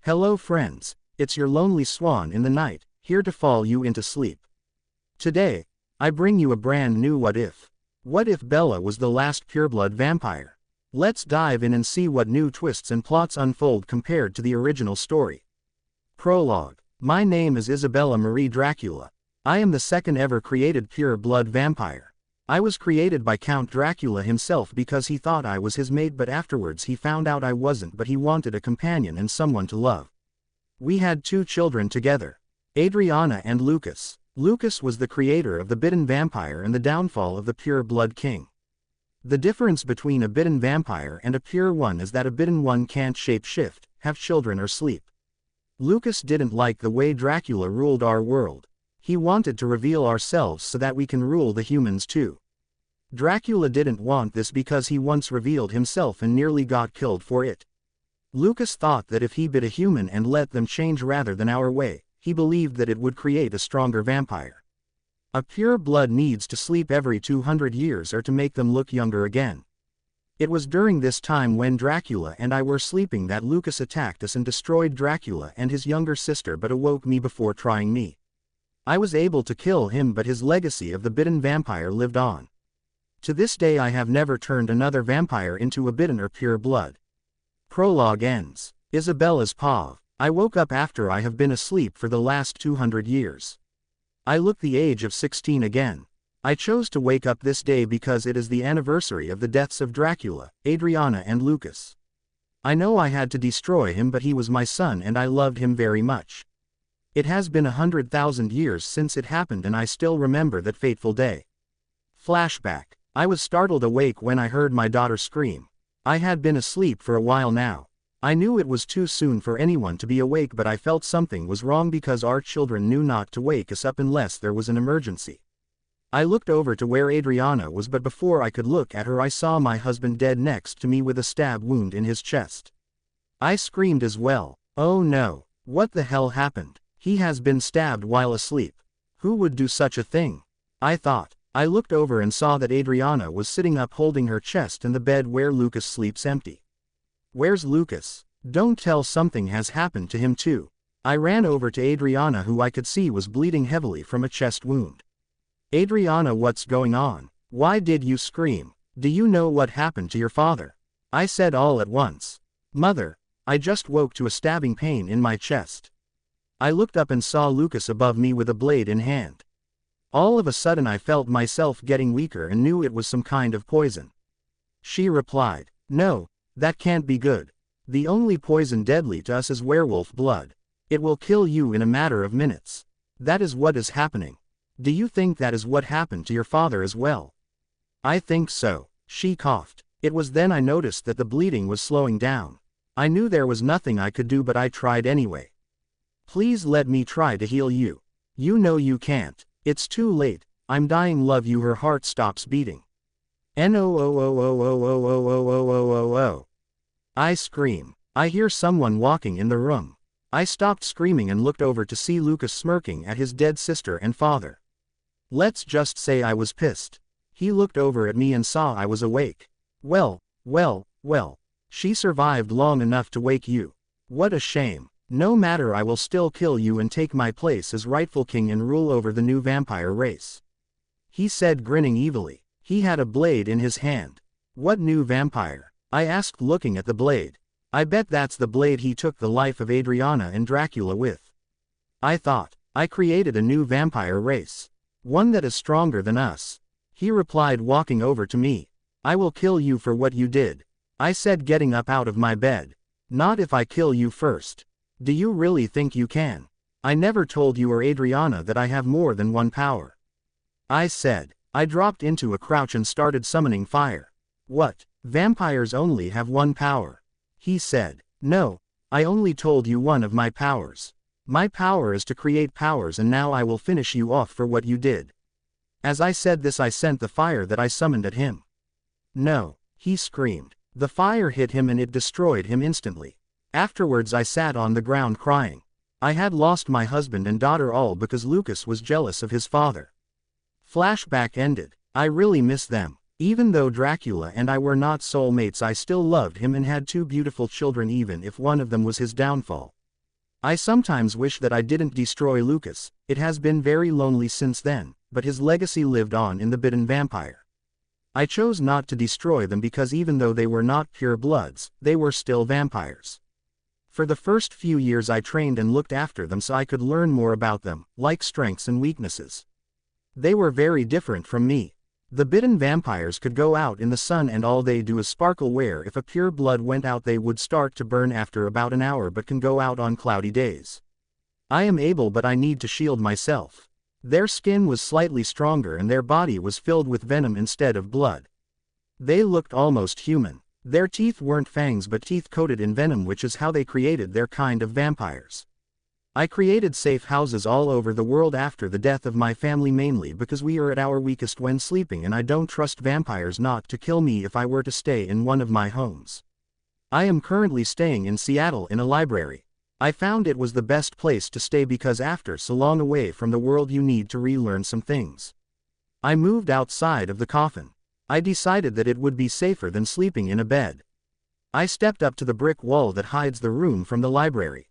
Hello friends, it's your lonely swan in the night, here to fall you into sleep. Today, I bring you a brand new what if. What if Bella was the last pureblood vampire? Let's dive in and see what new twists and plots unfold compared to the original story. Prologue. My name is Isabella Marie Dracula. I am the second ever created pure-blood vampire. I was created by Count Dracula himself because he thought I was his mate, but afterwards he found out I wasn't, but he wanted a companion and someone to love. We had 2 children together, Adriana and Lucas. Lucas was the creator of the bitten vampire and the downfall of the pure-blood king. The difference between a bitten vampire and a pure one is that a bitten one can't shape-shift, have children or sleep. Lucas didn't like the way Dracula ruled our world. He wanted to reveal ourselves so that we can rule the humans too. Dracula didn't want this because he once revealed himself and nearly got killed for it. Lucas thought that if he bit a human and let them change rather than our way, he believed that it would create a stronger vampire. A pure blood needs to sleep every 200 years or to make them look younger again. It was during this time when Dracula and I were sleeping that Lucas attacked us and destroyed Dracula and his younger sister, but awoke me before trying me. I was able to kill him, but his legacy of the bitten vampire lived on. To this day I have never turned another vampire into a bitten or pure blood. Prologue ends. Isabella's paw. I woke up after I have been asleep for the last 200 years. I look the age of 16 again. I chose to wake up this day because it is the anniversary of the deaths of Dracula, Adriana and Lucas. I know I had to destroy him, but he was my son and I loved him very much. It has been 100,000 years since it happened and I still remember that fateful day. Flashback. I was startled awake when I heard my daughter scream. I had been asleep for a while now. I knew it was too soon for anyone to be awake, but I felt something was wrong because our children knew not to wake us up unless there was an emergency. I looked over to where Adriana was, but before I could look at her I saw my husband dead next to me with a stab wound in his chest. I screamed as well. Oh no, what the hell happened? He has been stabbed while asleep. Who would do such a thing? I thought. I looked over and saw that Adriana was sitting up holding her chest and the bed where Lucas sleeps empty. Where's Lucas? Don't tell something has happened to him too. I ran over to Adriana, who I could see was bleeding heavily from a chest wound. Adriana, what's going on? Why did you scream? Do you know what happened to your father? I said all at once. Mother, I just woke to a stabbing pain in my chest. I looked up and saw Lucas above me with a blade in hand. All of a sudden I felt myself getting weaker and knew it was some kind of poison. She replied, no, that can't be good. The only poison deadly to us is werewolf blood. It will kill you in a matter of minutes. That is what is happening. Do you think that is what happened to your father as well? I think so. She coughed. It was then I noticed that the bleeding was slowing down. I knew there was nothing I could do, but I tried anyway. Please let me try to heal you. You know you can't. It's too late. I'm dying, love you. Her heart stops beating. No. I scream. I hear someone walking in the room. I stopped screaming and looked over to see Lucas smirking at his dead sister and father. Let's just say I was pissed. He looked over at me and saw I was awake. Well. She survived long enough to wake you. What a shame. No matter, I will still kill you and take my place as rightful king and rule over the new vampire race. He said, grinning evilly. He had a blade in his hand. What new vampire? I asked, looking at the blade. I bet that's the blade he took the life of Adriana and Dracula with. I thought. I created a new vampire race. One that is stronger than us. He replied, walking over to me. I will kill you for what you did. I said, getting up out of my bed. Not if I kill you first. Do you really think you can? I never told you or Adriana that I have more than one power. I said. I dropped into a crouch and started summoning fire. What? Vampires only have one power. He said. No, I only told you one of my powers. My power is to create powers, and now I will finish you off for what you did. As I said this, I sent the fire that I summoned at him. No, he screamed. The fire hit him and it destroyed him instantly. Afterwards I sat on the ground crying. I had lost my husband and daughter all because Lucas was jealous of his father. Flashback ended. I really miss them. Even though Dracula and I were not soulmates, I still loved him and had 2 beautiful children, even if one of them was his downfall. I sometimes wish that I didn't destroy Lucas. It has been very lonely since then, but his legacy lived on in the bitten vampire. I chose not to destroy them because even though they were not pure bloods, they were still vampires. For the first few years I trained and looked after them so I could learn more about them, like strengths and weaknesses. They were very different from me. The bitten vampires could go out in the sun and all they do is sparkle, where if a pure blood went out they would start to burn after about an hour but can go out on cloudy days. I am able, but I need to shield myself. Their skin was slightly stronger and their body was filled with venom instead of blood. They looked almost human. Their teeth weren't fangs but teeth coated in venom, which is how they created their kind of vampires. I created safe houses all over the world after the death of my family, mainly because we are at our weakest when sleeping and I don't trust vampires not to kill me if I were to stay in one of my homes. I am currently staying in Seattle in a library. I found it was the best place to stay because after so long away from the world you need to relearn some things. I moved outside of the coffin. I decided that it would be safer than sleeping in a bed. I stepped up to the brick wall that hides the room from the library.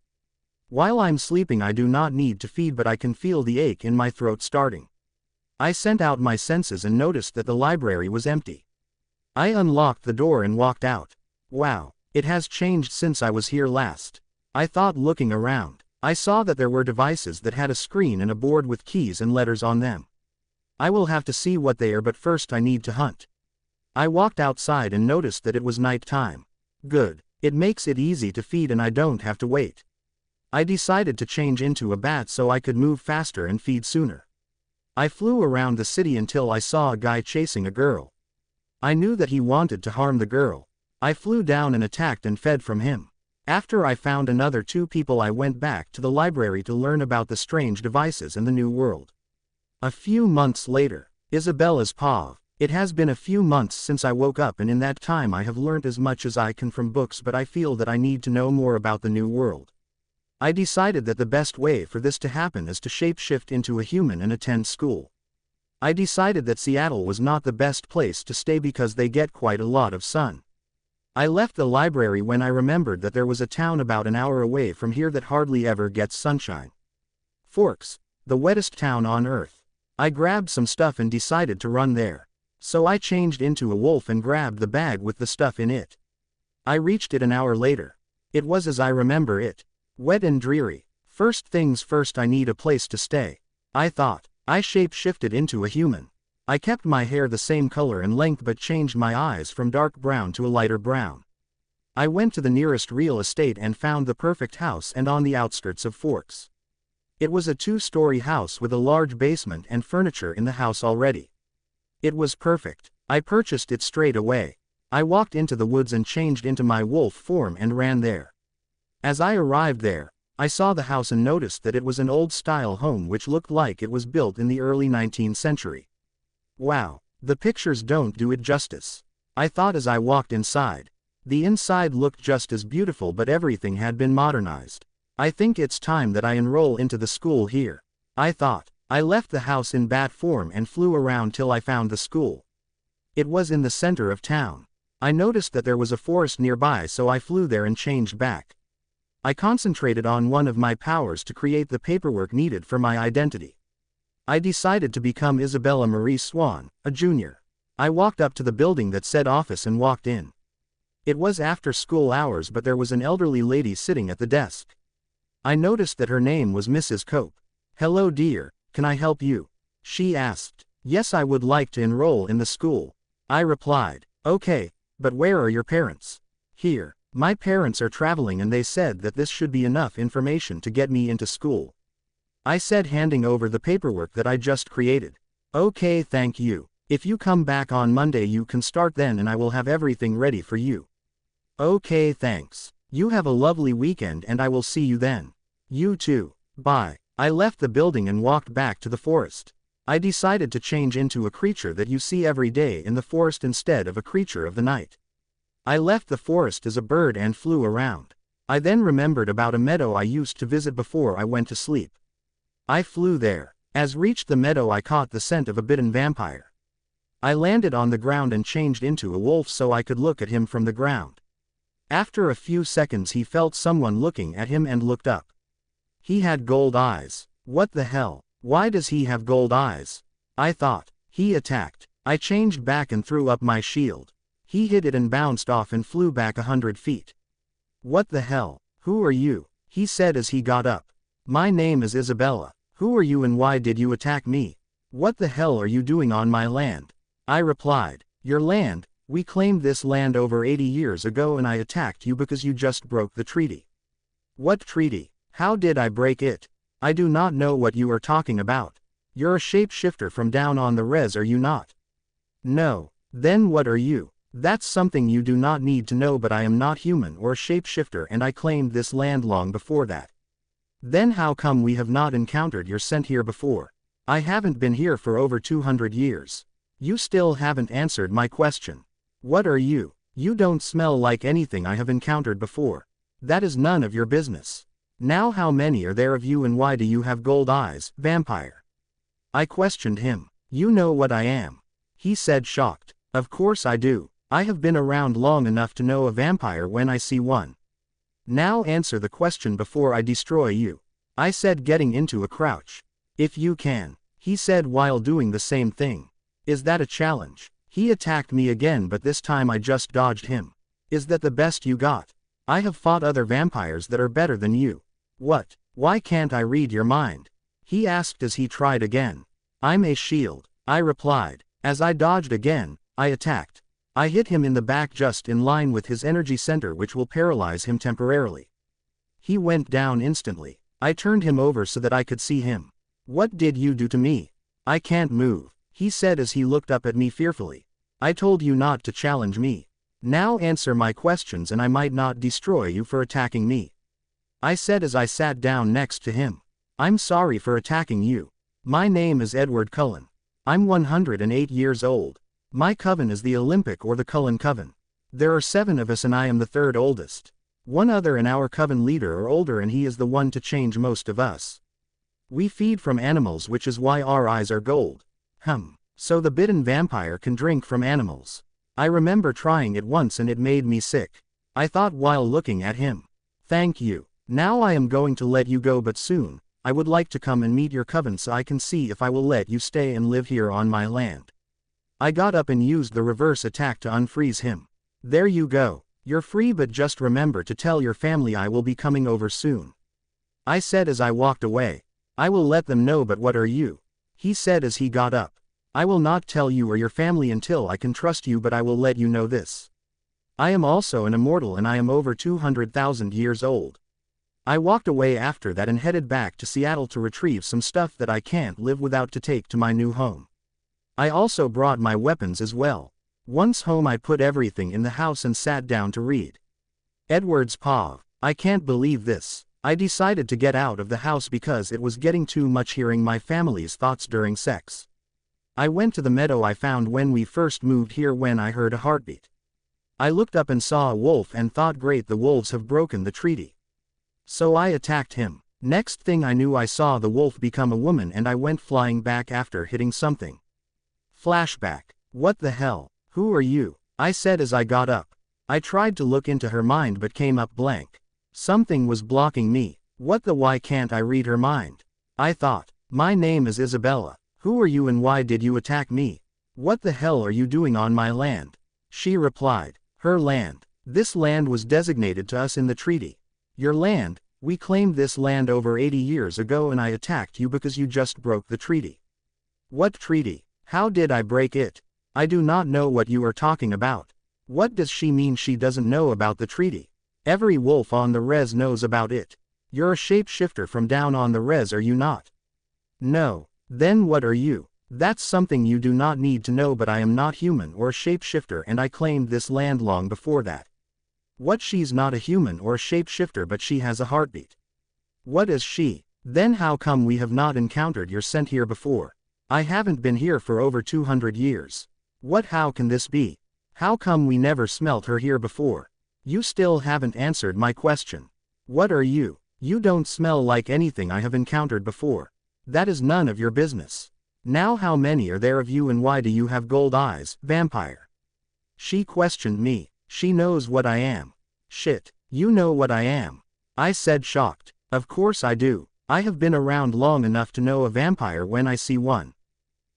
While I'm sleeping I do not need to feed, but I can feel the ache in my throat starting. I sent out my senses and noticed that the library was empty. I unlocked the door and walked out. Wow, it has changed since I was here last. I thought, looking around. I saw that there were devices that had a screen and a board with keys and letters on them. I will have to see what they are, but first I need to hunt. I walked outside and noticed that it was night time. Good, it makes it easy to feed and I don't have to wait. I decided to change into a bat so I could move faster and feed sooner. I flew around the city until I saw a guy chasing a girl. I knew that he wanted to harm the girl. I flew down and attacked and fed from him. After I found another 2 people I went back to the library to learn about the strange devices and the new world. A few months later, Isabella's POV. It has been a few months since I woke up and in that time I have learned as much as I can from books, but I feel that I need to know more about the new world. I decided that the best way for this to happen is to shapeshift into a human and attend school. I decided that Seattle was not the best place to stay because they get quite a lot of sun. I left the library when I remembered that there was a town about an hour away from here that hardly ever gets sunshine. Forks, the wettest town on earth. I grabbed some stuff and decided to run there. So I changed into a wolf and grabbed the bag with the stuff in it. I reached it an hour later. It was as I remember it. Wet and dreary. First things first, I need a place to stay. I thought. I shape-shifted into a human. I kept my hair the same color and length but changed my eyes from dark brown to a lighter brown. I went to the nearest real estate and found the perfect house and on the outskirts of Forks. It was a 2-story house with a large basement and furniture in the house already. It was perfect. I purchased it straight away. I walked into the woods and changed into my wolf form and ran there. As I arrived there, I saw the house and noticed that it was an old-style home which looked like it was built in the early 19th century. Wow, the pictures don't do it justice. I thought as I walked inside. The inside looked just as beautiful, but everything had been modernized. I think it's time that I enroll into the school here. I thought. I left the house in bat form and flew around till I found the school. It was in the center of town. I noticed that there was a forest nearby, so I flew there and changed back. I concentrated on one of my powers to create the paperwork needed for my identity. I decided to become Isabella Marie Swan, a junior. I walked up to the building that said office and walked in. It was after school hours, but there was an elderly lady sitting at the desk. I noticed that her name was Mrs. Cope. "Hello dear, can I help you?" she asked. "Yes, I would like to enroll in the school," I replied. "Okay, but where are your parents?" "Here. My parents are traveling and they said that this should be enough information to get me into school," I said, handing over the paperwork that I just created. "Okay, thank you. If you come back on Monday you can start then and I will have everything ready for you." "Okay, thanks. You have a lovely weekend and I will see you then." "You too. Bye." I left the building and walked back to the forest. I decided to change into a creature that you see every day in the forest instead of a creature of the night. I left the forest as a bird and flew around. I then remembered about a meadow I used to visit before I went to sleep. I flew there. As reached the meadow I caught the scent of a bitten vampire. I landed on the ground and changed into a wolf so I could look at him from the ground. After a few seconds he felt someone looking at him and looked up. He had gold eyes. What the hell? Why does he have gold eyes? I thought. He attacked. I changed back and threw up my shield. He hit it and bounced off and flew back 100 feet. What the hell? Who are you? He said as he got up. My name is Isabella. Who are you and why did you attack me? What the hell are you doing on my land? I replied. Your land? We claimed this land over 80 years ago and I attacked you because you just broke the treaty. What treaty? How did I break it? I do not know what you are talking about. You're a shapeshifter from down on the res, are you not? No. Then what are you? That's something you do not need to know, but I am not human or a shapeshifter and I claimed this land long before that. Then how come we have not encountered your scent here before? I haven't been here for over 200 years. You still haven't answered my question. What are you? You don't smell like anything I have encountered before. That is none of your business. Now how many are there of you and why do you have gold eyes, vampire? I questioned him. You know what I am? He said shocked. Of course I do. I have been around long enough to know a vampire when I see one. Now answer the question before I destroy you. I said, getting into a crouch. If you can. He said while doing the same thing. Is that a challenge? He attacked me again, but this time I just dodged him. Is that the best you got? I have fought other vampires that are better than you. What? Why can't I read your mind? He asked as he tried again. I'm a shield, I replied. As I dodged again, I attacked. I hit him in the back just in line with his energy center, which will paralyze him temporarily. He went down instantly. I turned him over so that I could see him. What did you do to me? I can't move, he said as he looked up at me fearfully. I told you not to challenge me. Now answer my questions and I might not destroy you for attacking me. I said as I sat down next to him. I'm sorry for attacking you. My name is Edward Cullen. I'm 108 years old. My coven is the Olympic or the Cullen Coven. There are 7 of us and I am the 3rd oldest. One other in our coven leader are older and he is the one to change most of us. We feed from animals, which is why our eyes are gold. So the bitten vampire can drink from animals. I remember trying it once and it made me sick. I thought while looking at him. Thank you. Now I am going to let you go, but soon, I would like to come and meet your coven so I can see if I will let you stay and live here on my land. I got up and used the reverse attack to unfreeze him. There you go. You're free, but just remember to tell your family I will be coming over soon. I said as I walked away. I will let them know, but what are you? He said as he got up. I will not tell you or your family until I can trust you, but I will let you know this. I am also an immortal and I am over 200,000 years old. I walked away after that and headed back to Seattle to retrieve some stuff that I can't live without to take to my new home. I also brought my weapons as well. Once home I put everything in the house and sat down to read. Edward's Paw. I can't believe this. I decided to get out of the house because it was getting too much hearing my family's thoughts during sex. I went to the meadow I found when we first moved here when I heard a heartbeat. I looked up and saw a wolf and thought, great, the wolves have broken the treaty. So I attacked him. Next thing I knew I saw the wolf become a woman and I went flying back after hitting something. Flashback. What the hell? Who are you? I said as I got up. I tried to look into her mind but came up blank. Something was blocking me. What the why can't I read her mind? I thought. My name is Isabella. Who are you and why did you attack me? What the hell are you doing on my land? She replied. Her land. This land was designated to us in the treaty. Your land, we claimed this land over 80 years ago and I attacked you because you just broke the treaty. What treaty? How did I break it? I do not know what you are talking about. What does she mean she doesn't know about the treaty? Every wolf on the res knows about it. You're a shapeshifter from down on the res, are you not? No. Then what are you? That's something you do not need to know, but I am not human or a shapeshifter and I claimed this land long before that. What? She's not a human or a shapeshifter, but she has a heartbeat. What is she? Then how come we have not encountered your scent here before? I haven't been here for over 200 years. What? How can this be? How come we never smelt her here before? You still haven't answered my question. What are you? You don't smell like anything I have encountered before. That is none of your business. Now how many are there of you and why do you have gold eyes, vampire? She questioned me. She knows what I am. Shit, you know what I am. I said shocked. Of course I do. I have been around long enough to know a vampire when I see one.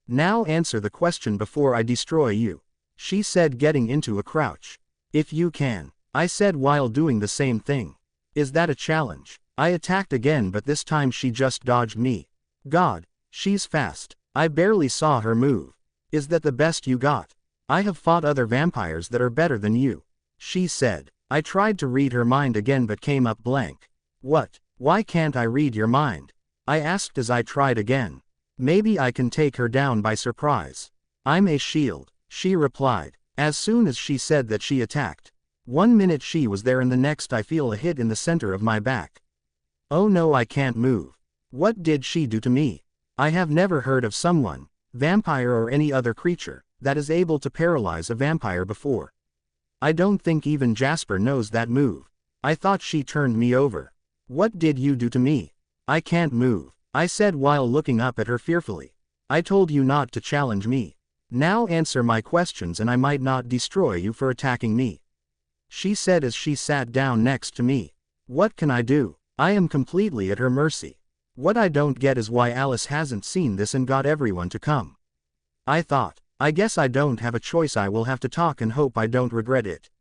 Now answer the question before I destroy you, she said, getting into a crouch. If you can, I said while doing the same thing. Is that a challenge? I attacked again, but this time she just dodged me. God, she's fast. I barely saw her move. Is that the best you got? I have fought other vampires that are better than you, she said. I tried to read her mind again but came up blank. What? Why can't I read your mind? I asked as I tried again. Maybe I can take her down by surprise. I'm a shield, she replied. As soon as she said that, she attacked. 1 minute she was there and the next I feel a hit in the center of my back. Oh no, I can't move. What did she do to me? I have never heard of someone, vampire or any other creature, that is able to paralyze a vampire before. I don't think even Jasper knows that move. I thought she turned me over. What did you do to me? I can't move, I said while looking up at her fearfully. I told you not to challenge me. Now answer my questions and I might not destroy you for attacking me, she said as she sat down next to me. What can I do? I am completely at her mercy. What I don't get is why Alice hasn't seen this and got everyone to come. I thought, I guess I don't have a choice, I will have to talk and hope I don't regret it.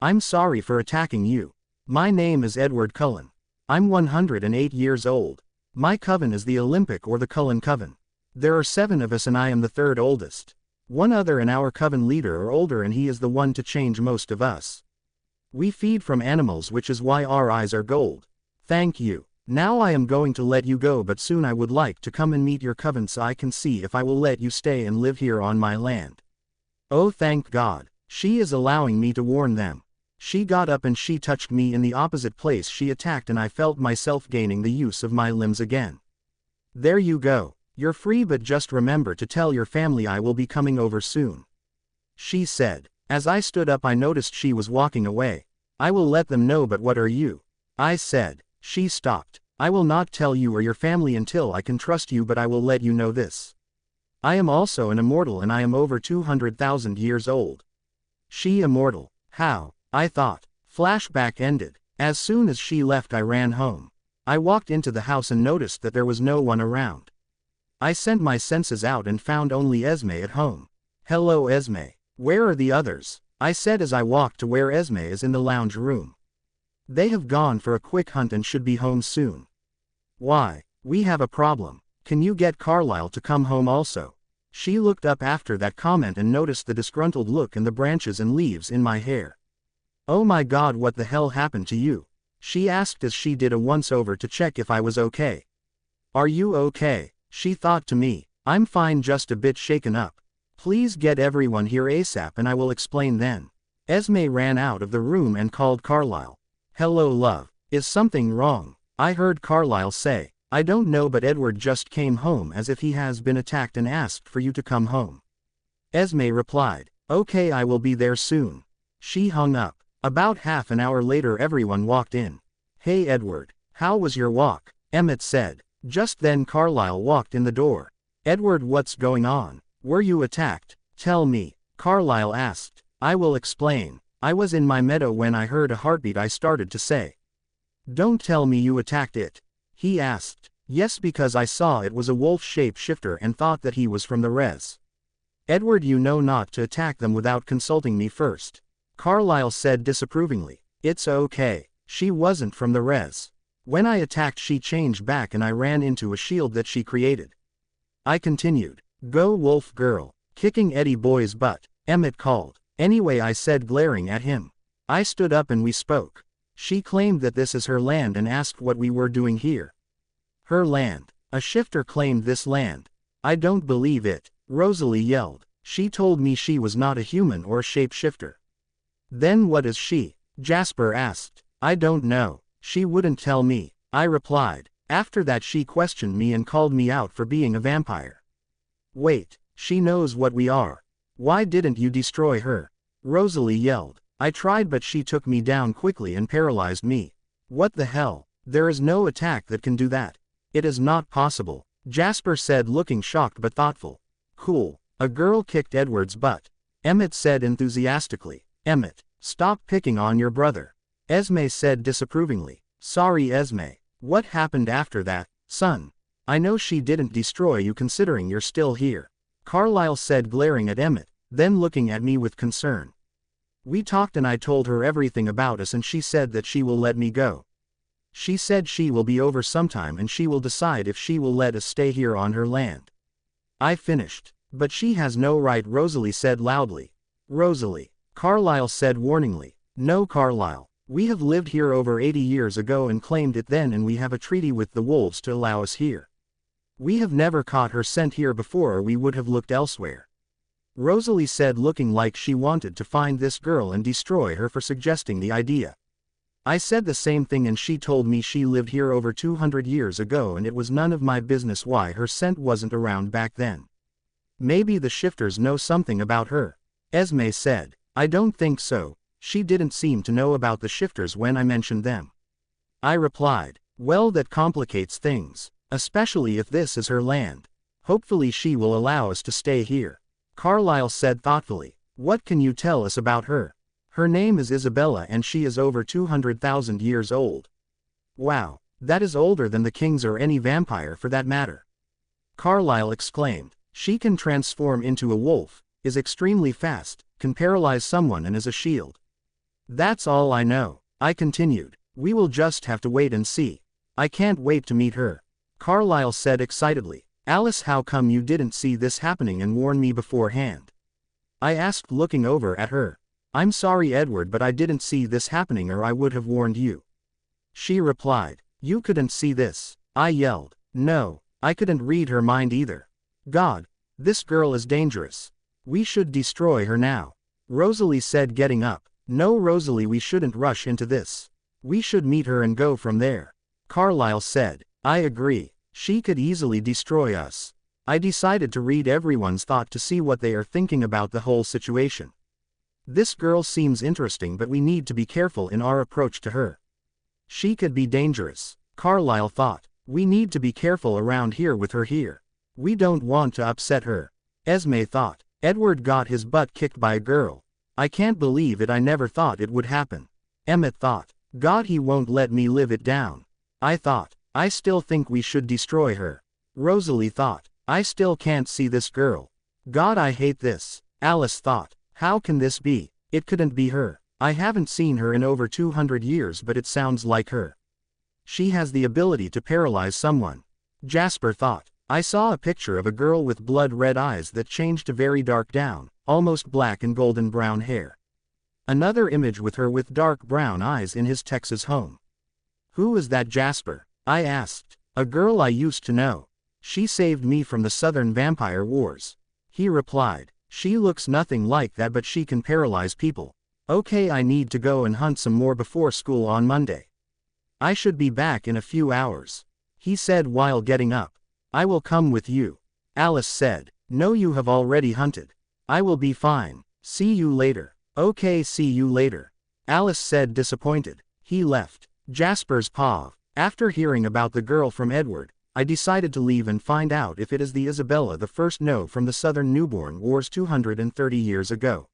I'm sorry for attacking you. My name is Edward Cullen. I'm 108 years old. My coven is the Olympic or the Cullen Coven. There are 7 of us and I am the 3rd oldest. One other in our coven leader are older and he is the one to change most of us. We feed from animals, which is why our eyes are gold. Thank you. Now I am going to let you go, but soon I would like to come and meet your coven so I can see if I will let you stay and live here on my land. Oh, thank God. She is allowing me to warn them. She got up and she touched me in the opposite place she attacked and I felt myself gaining the use of my limbs again. There you go. You're free, but just remember to tell your family I will be coming over soon, she said. As I stood up I noticed she was walking away. I will let them know, but what are you? I said. She stopped. I will not tell you or your family until I can trust you, but I will let you know this. I am also an immortal and I am over 200,000 years old. She immortal? How? I thought. Flashback ended. As soon as she left I ran home. I walked into the house and noticed that there was no one around. I sent my senses out and found only Esme at home. Hello Esme. Where are the others? I said as I walked to where Esme is in the lounge room. They have gone for a quick hunt and should be home soon. Why? We have a problem. Can you get Carlisle to come home also? She looked up after that comment and noticed the disgruntled look in the branches and leaves in my hair. Oh my God, what the hell happened to you? She asked as she did a once-over to check if I was okay. Are you okay? She thought to me. I'm fine, just a bit shaken up. Please get everyone here ASAP and I will explain then. Esme ran out of the room and called Carlisle. Hello love. Is something wrong? I heard Carlisle say. I don't know, but Edward just came home as if he has been attacked and asked for you to come home. Esme replied. Okay, I will be there soon. She hung up. About half an hour later everyone walked in. Hey Edward, how was your walk? Emmett said. Just then Carlisle walked in the door. Edward, what's going on? Were you attacked? Tell me, Carlisle asked. I will explain. I was in my meadow when I heard a heartbeat. I started to say. Don't tell me you attacked it, he asked. Yes, because I saw it was a wolf shape-shifter and thought that he was from the res. Edward, you know not to attack them without consulting me first, Carlisle said disapprovingly. It's okay. She wasn't from the res. When I attacked she changed back and I ran into a shield that she created. I continued. Go wolf girl, kicking Eddie boy's butt, Emmett called. Anyway, I said, glaring at him. I stood up and we spoke. She claimed that this is her land and asked what we were doing here. Her land. A shifter claimed this land. I don't believe it, Rosalie yelled. She told me she was not a human or a shapeshifter. Then what is she? Jasper asked. I don't know. She wouldn't tell me, I replied. After that she questioned me and called me out for being a vampire. Wait, she knows what we are. Why didn't you destroy her? Rosalie yelled. I tried, but she took me down quickly and paralyzed me. What the hell? There is no attack that can do that. It is not possible, Jasper said, looking shocked but thoughtful. Cool. A girl kicked Edward's butt, Emmett said enthusiastically. Emmett, stop picking on your brother, Esme said disapprovingly. Sorry Esme. What happened after that? Son. I know she didn't destroy you considering you're still here, Carlyle said, glaring at Emmett, then looking at me with concern. We talked and I told her everything about us and she said that she will let me go. She said she will be over sometime and she will decide if she will let us stay here on her land. I finished. But she has no right, Rosalie said loudly. Rosalie. Carlyle said warningly. No, Carlyle. We have lived here over 80 years ago and claimed it then, and we have a treaty with the wolves to allow us here. We have never caught her scent here before or we would have looked elsewhere. Rosalie said, looking like she wanted to find this girl and destroy her for suggesting the idea. I said the same thing and she told me she lived here over 200 years ago and it was none of my business why her scent wasn't around back then. Maybe the shifters know something about her, Esme said. I don't think so, she didn't seem to know about the shifters when I mentioned them. I replied, well, that complicates things, especially if this is her land. Hopefully she will allow us to stay here. Carlyle said thoughtfully. What can you tell us about her? Her name is Isabella and she is over 200,000 years old. Wow, that is older than the kings or any vampire for that matter. Carlyle exclaimed. She can transform into a wolf, is extremely fast, can paralyze someone and is a shield. That's all I know, I continued. We will just have to wait and see. I can't wait to meet her. Carlyle said excitedly. Alice, how come you didn't see this happening and warn me beforehand? I asked, looking over at her. I'm sorry, Edward, but I didn't see this happening or I would have warned you. She replied. You couldn't see this? I yelled. No, I couldn't read her mind either. God, this girl is dangerous. We should destroy her now. Rosalie said, getting up. No, Rosalie, we shouldn't rush into this. We should meet her and go from there. Carlyle said. I agree. She could easily destroy us. I decided to read everyone's thought to see what they are thinking about the whole situation. This girl seems interesting, but we need to be careful in our approach to her. She could be dangerous, Carlyle thought. We need to be careful around here with her here. We don't want to upset her. Esme thought. Edward got his butt kicked by a girl. I can't believe it, I never thought it would happen. Emmett thought. God, he won't let me live it down. I thought. I still think we should destroy her. Rosalie thought. I still can't see this girl. God, I hate this. Alice thought. How can this be? It couldn't be her. I haven't seen her in over 200 years, but it sounds like her. She has the ability to paralyze someone. Jasper thought. I saw a picture of a girl with blood-red eyes that changed to very dark down, almost black and golden brown hair. Another image with her with dark brown eyes in his Texas home. Who is that, Jasper? I asked. A girl I used to know. She saved me from the Southern Vampire Wars. He replied. She looks nothing like that, but she can paralyze people. Okay, I need to go and hunt some more before school on Monday. I should be back in a few hours. He said while getting up. I will come with you. Alice said. No, you have already hunted. I will be fine. See you later. Okay, see you later. Alice said, disappointed. He left. Jasper's paw. After hearing about the girl from Edward, I decided to leave and find out if it is the Isabella the first know from the Southern Newborn Wars 230 years ago.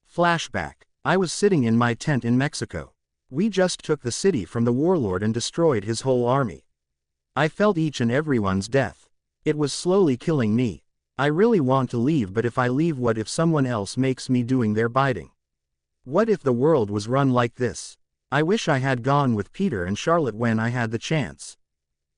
Flashback. I was sitting in my tent in Mexico. We just took the city from the warlord and destroyed his whole army. I felt each and everyone's death. It was slowly killing me. I really want to leave, but if I leave, what if someone else makes me doing their bidding? What if the world was run like this? I wish I had gone with Peter and Charlotte when I had the chance.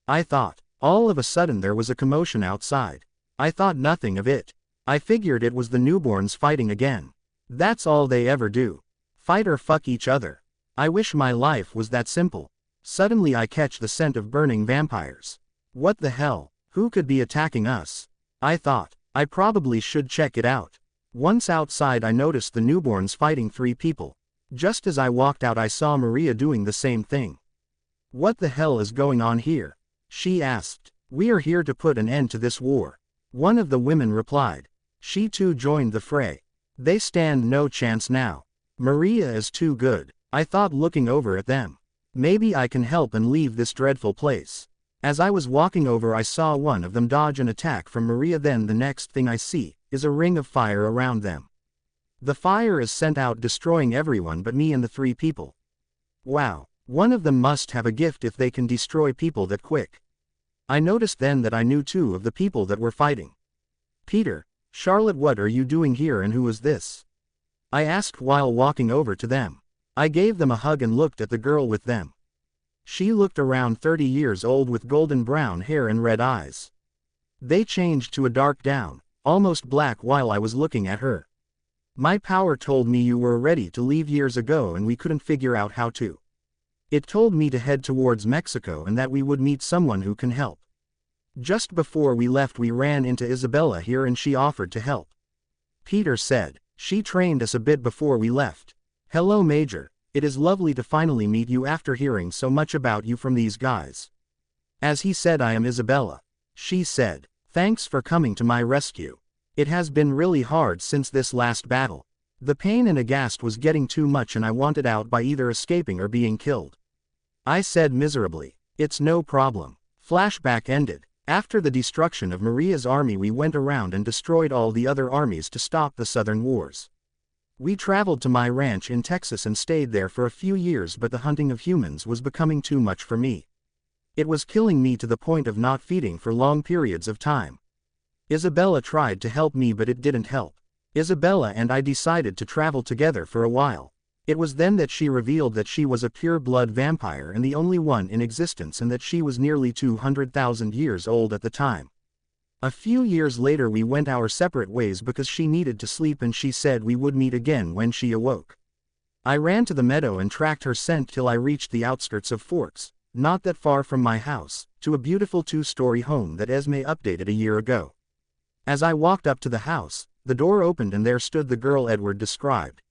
I thought. All of a sudden there was a commotion outside. I thought nothing of it. I figured it was the newborns fighting again. That's all they ever do. Fight or fuck each other. I wish my life was that simple. Suddenly I catch the scent of burning vampires. What the hell? Who could be attacking us? I thought. I probably should check it out. Once outside I noticed the newborns fighting 3 people. Just as I walked out I saw Maria doing the same thing. What the hell is going on here? She asked. We are here to put an end to this war. One of the women replied. She too joined the fray. They stand no chance now. Maria is too good. I thought, looking over at them. Maybe I can help and leave this dreadful place. As I was walking over I saw one of them dodge an attack from Maria, then the next thing I see is a ring of fire around them. The fire is sent out destroying everyone but me and the 3 people. Wow, one of them must have a gift if they can destroy people that quick. I noticed then that I knew two of the people that were fighting. Peter, Charlotte, what are you doing here and who is this? I asked while walking over to them. I gave them a hug and looked at the girl with them. She looked around 30 years old with golden brown hair and red eyes. They changed to a dark down, almost black while I was looking at her. My power told me you were ready to leave years ago and we couldn't figure out how to. It told me to head towards Mexico and that we would meet someone who can help. Just before we left we ran into Isabella here and she offered to help. Peter said, she trained us a bit before we left. Hello Major, it is lovely to finally meet you after hearing so much about you from these guys. As he said, I am Isabella. She said, thanks for coming to my rescue. It has been really hard since this last battle. The pain and aghast was getting too much and I wanted out by either escaping or being killed. I said miserably, it's no problem. Flashback ended. After the destruction of Maria's army we went around and destroyed all the other armies to stop the Southern Wars. We traveled to my ranch in Texas and stayed there for a few years, but the hunting of humans was becoming too much for me. It was killing me to the point of not feeding for long periods of time. Isabella tried to help me but it didn't help. Isabella and I decided to travel together for a while. It was then that she revealed that she was a pure-blood vampire and the only one in existence and that she was nearly 200,000 years old at the time. A few years later we went our separate ways because she needed to sleep and she said we would meet again when she awoke. I ran to the meadow and tracked her scent till I reached the outskirts of Forks, not that far from my house, to a beautiful 2-story home that Esme updated a year ago. As I walked up to the house, the door opened and there stood the girl Edward described.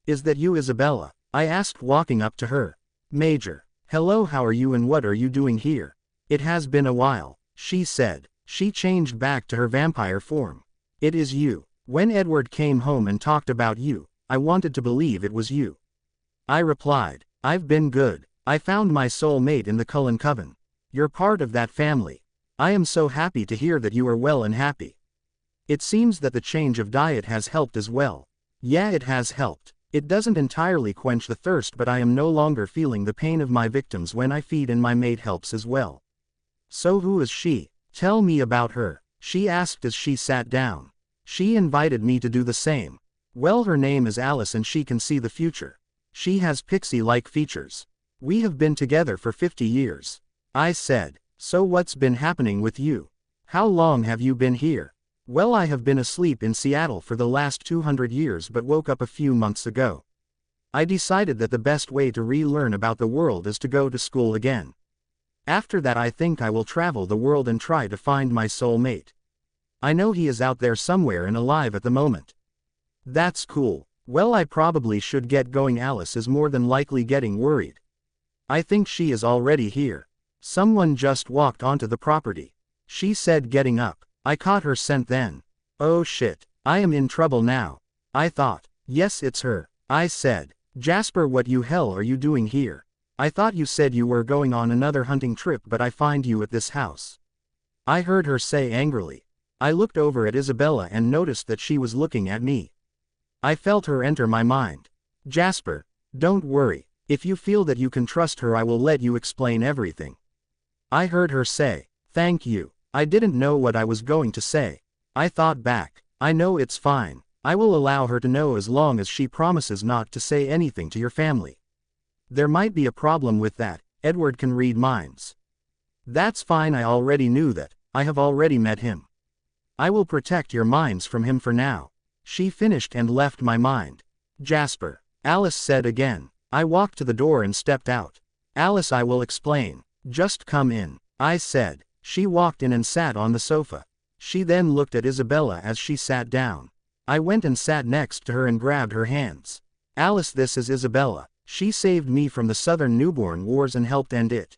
Is that you, Isabella? I asked walking up to her. Major. Hello, how are you and what are you doing here? It has been a while, she said. She changed back to her vampire form. It is you. When Edward came home and talked about you, I wanted to believe it was you. I replied, I've been good. I found my soul mate in the Cullen Coven. You're part of that family. I am so happy to hear that you are well and happy. It seems that the change of diet has helped as well. Yeah, it has helped. It doesn't entirely quench the thirst, but I am no longer feeling the pain of my victims when I feed, and my mate helps as well. So who is she? Tell me about her, she asked as she sat down. She invited me to do the same. Well, her name is Alice and she can see the future. She has pixie-like features. We have been together for 50 years. I said, so what's been happening with you? How long have you been here? Well, I have been asleep in Seattle for the last 200 years but woke up a few months ago. I decided that the best way to relearn about the world is to go to school again. After that I think I will travel the world and try to find my soul mate. I know he is out there somewhere and alive at the moment. That's cool. Well, I probably should get going. Alice is more than likely getting worried. I think she is already here. Someone just walked onto the property, she said, getting up. I caught her scent then. Oh shit, I am in trouble now. I thought. Yes, it's her. I said. Jasper, what you hell are you doing here? I thought you said you were going on another hunting trip, but I find you at this house. I heard her say angrily. I looked over at Isabella and noticed that she was looking at me. I felt her enter my mind. Jasper, don't worry. If you feel that you can trust her, I will let you explain everything. I heard her say. Thank you. I didn't know what I was going to say. I thought back. I know it's fine. I will allow her to know as long as she promises not to say anything to your family. There might be a problem with that. Edward can read minds. That's fine. I already knew that. I have already met him. I will protect your minds from him for now. She finished and left my mind. Jasper, Alice said again. I walked to the door and stepped out. Alice, I will explain. Just come in, I said. She walked in and sat on the sofa. She then looked at Isabella as she sat down. I went and sat next to her and grabbed her hands. Alice, this is Isabella. She saved me from the Southern Newborn Wars and helped end it.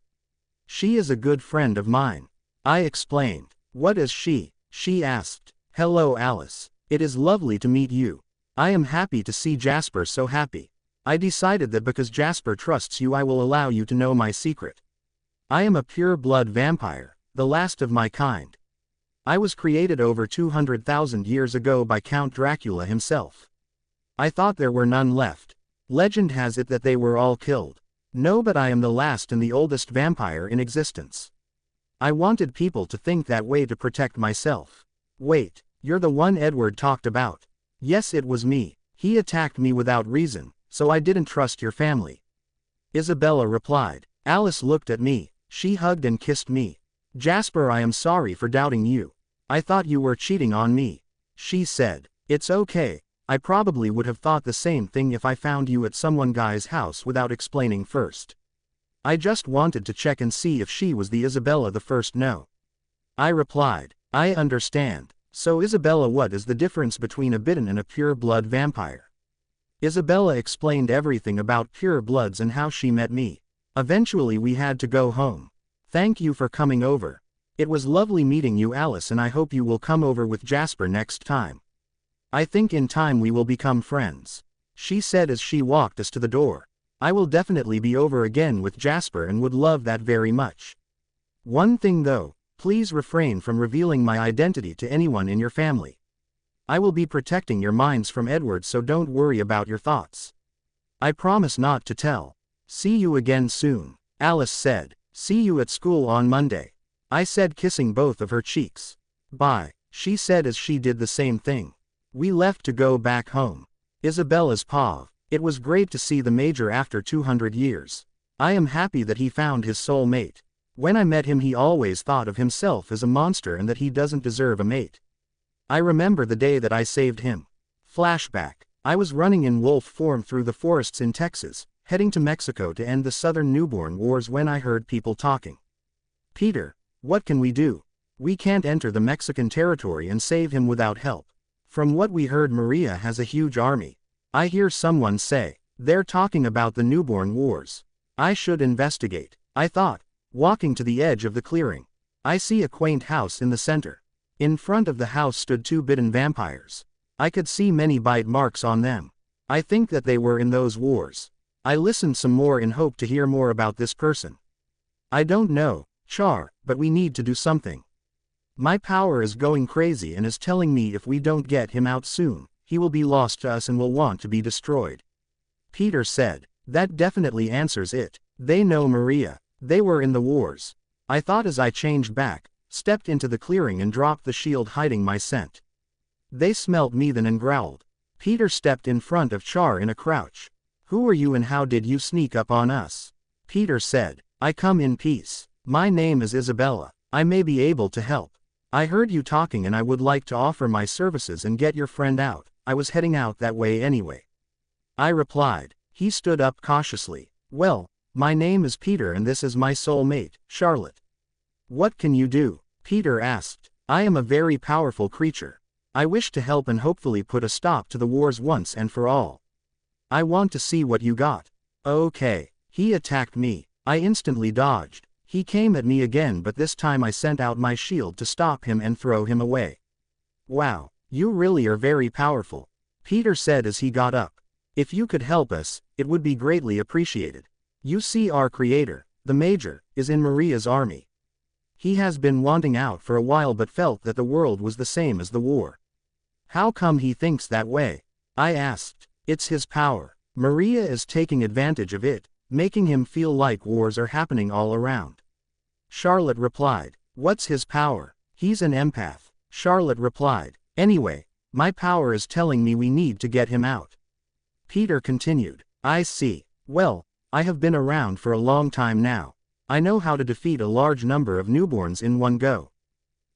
She is a good friend of mine. I explained. What is she? She asked. Hello, Alice. It is lovely to meet you. I am happy to see Jasper so happy. I decided that because Jasper trusts you, I will allow you to know my secret. I am a pure-blood vampire, the last of my kind. I was created over 200,000 years ago by Count Dracula himself. I thought there were none left. Legend has it that they were all killed. No, but I am the last and the oldest vampire in existence. I wanted people to think that way to protect myself. Wait, you're the one Edward talked about. Yes, it was me. He attacked me without reason, so I didn't trust your family. Isabella replied. Alice looked at me. She hugged and kissed me. Jasper, I am sorry for doubting you. I thought you were cheating on me. She said. It's okay. I probably would have thought the same thing if I found you at someone guy's house without explaining first. I just wanted to check and see if she was the Isabella the first. No. I replied. I understand. So Isabella, what is the difference between a bitten and a pure-blood vampire? Isabella explained everything about pure-bloods and how she met me. Eventually we had to go home. Thank you for coming over. It was lovely meeting you, Alice, and I hope you will come over with Jasper next time. I think in time we will become friends, she said as she walked us to the door. I will definitely be over again with Jasper and would love that very much. One thing though, please refrain from revealing my identity to anyone in your family. I will be protecting your minds from Edward, so don't worry about your thoughts. I promise not to tell. See you again soon, Alice said. See you at school on Monday, I said, kissing both of her cheeks. Bye, she said as she did the same thing. We left to go back home. Isabella's paw. It was great to see the Major after 200 years. I am happy that he found his soul mate. When I met him he always thought of himself as a monster and that he doesn't deserve a mate. I remember the day that I saved him. Flashback. I was running in wolf form through the forests in Texas, heading to Mexico to end the Southern Newborn Wars, when I heard people talking. Peter, what can we do? We can't enter the Mexican territory and save him without help. From what we heard, Maria has a huge army. I hear someone say, they're talking about the Newborn Wars. I should investigate, I thought, walking to the edge of the clearing. I see a quaint house in the center. In front of the house stood 2 bitten vampires. I could see many bite marks on them. I think that they were in those wars. I listened some more in hope to hear more about this person. I don't know, Char, but we need to do something. My power is going crazy and is telling me if we don't get him out soon, he will be lost to us and will want to be destroyed. Peter said. That definitely answers it. They know Maria. They were in the wars. I thought as I changed back, stepped into the clearing and dropped the shield, hiding my scent. They smelt me then and growled. Peter stepped in front of Char in a crouch. Who are you and how did you sneak up on us? Peter said. I come in peace. My name is Isabella. I may be able to help. I heard you talking and I would like to offer my services and get your friend out. I was heading out that way anyway, I replied. He stood up cautiously. Well, my name is Peter and this is my soul mate, Charlotte. What can you do? Peter asked. I am a very powerful creature. I wish to help and hopefully put a stop to the wars once and for all. I want to see what you got. Okay. He attacked me. I instantly dodged. He came at me again, but this time I sent out my shield to stop him and throw him away. Wow, you really are very powerful, Peter said as he got up. If you could help us, it would be greatly appreciated. You see, our creator, the Major, is in Maria's army. He has been wanting out for a while but felt that the world was the same as the war. How come he thinks that way? I asked. It's his power. Maria is taking advantage of it, making him feel like wars are happening all around. Charlotte replied. What's his power? He's an empath. Charlotte replied. Anyway, my power is telling me we need to get him out. Peter continued. I see. Well, I have been around for a long time now. I know how to defeat a large number of newborns in one go.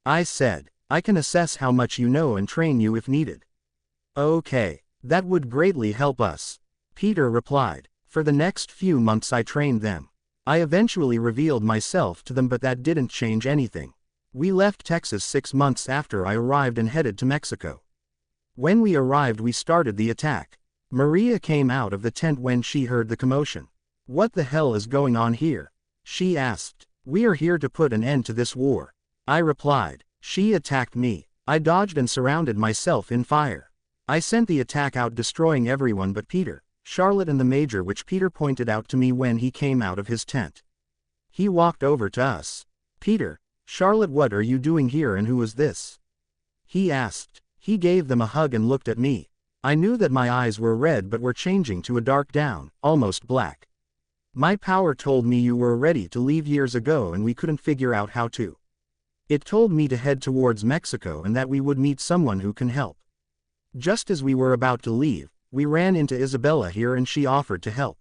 I said. I can assess how much you know and train you if needed. Okay, that would greatly help us, Peter replied. For the next few months I trained them. I eventually revealed myself to them, but that didn't change anything. We left Texas 6 months after I arrived and headed to Mexico. When we arrived we started the attack. Maria came out of the tent when she heard the commotion. What the hell is going on here? She asked. We are here to put an end to this war, I replied. She attacked me. I dodged and surrounded myself in fire. I sent the attack out, destroying everyone but Peter, Charlotte and the Major, which Peter pointed out to me when he came out of his tent. He walked over to us. Peter, Charlotte, what are you doing here and who is this? He asked. He gave them a hug and looked at me. I knew that my eyes were red but were changing to a dark down, almost black. My power told me you were ready to leave years ago and we couldn't figure out how to. It told me to head towards Mexico and that we would meet someone who can help. Just as we were about to leave, we ran into Isabella here and she offered to help.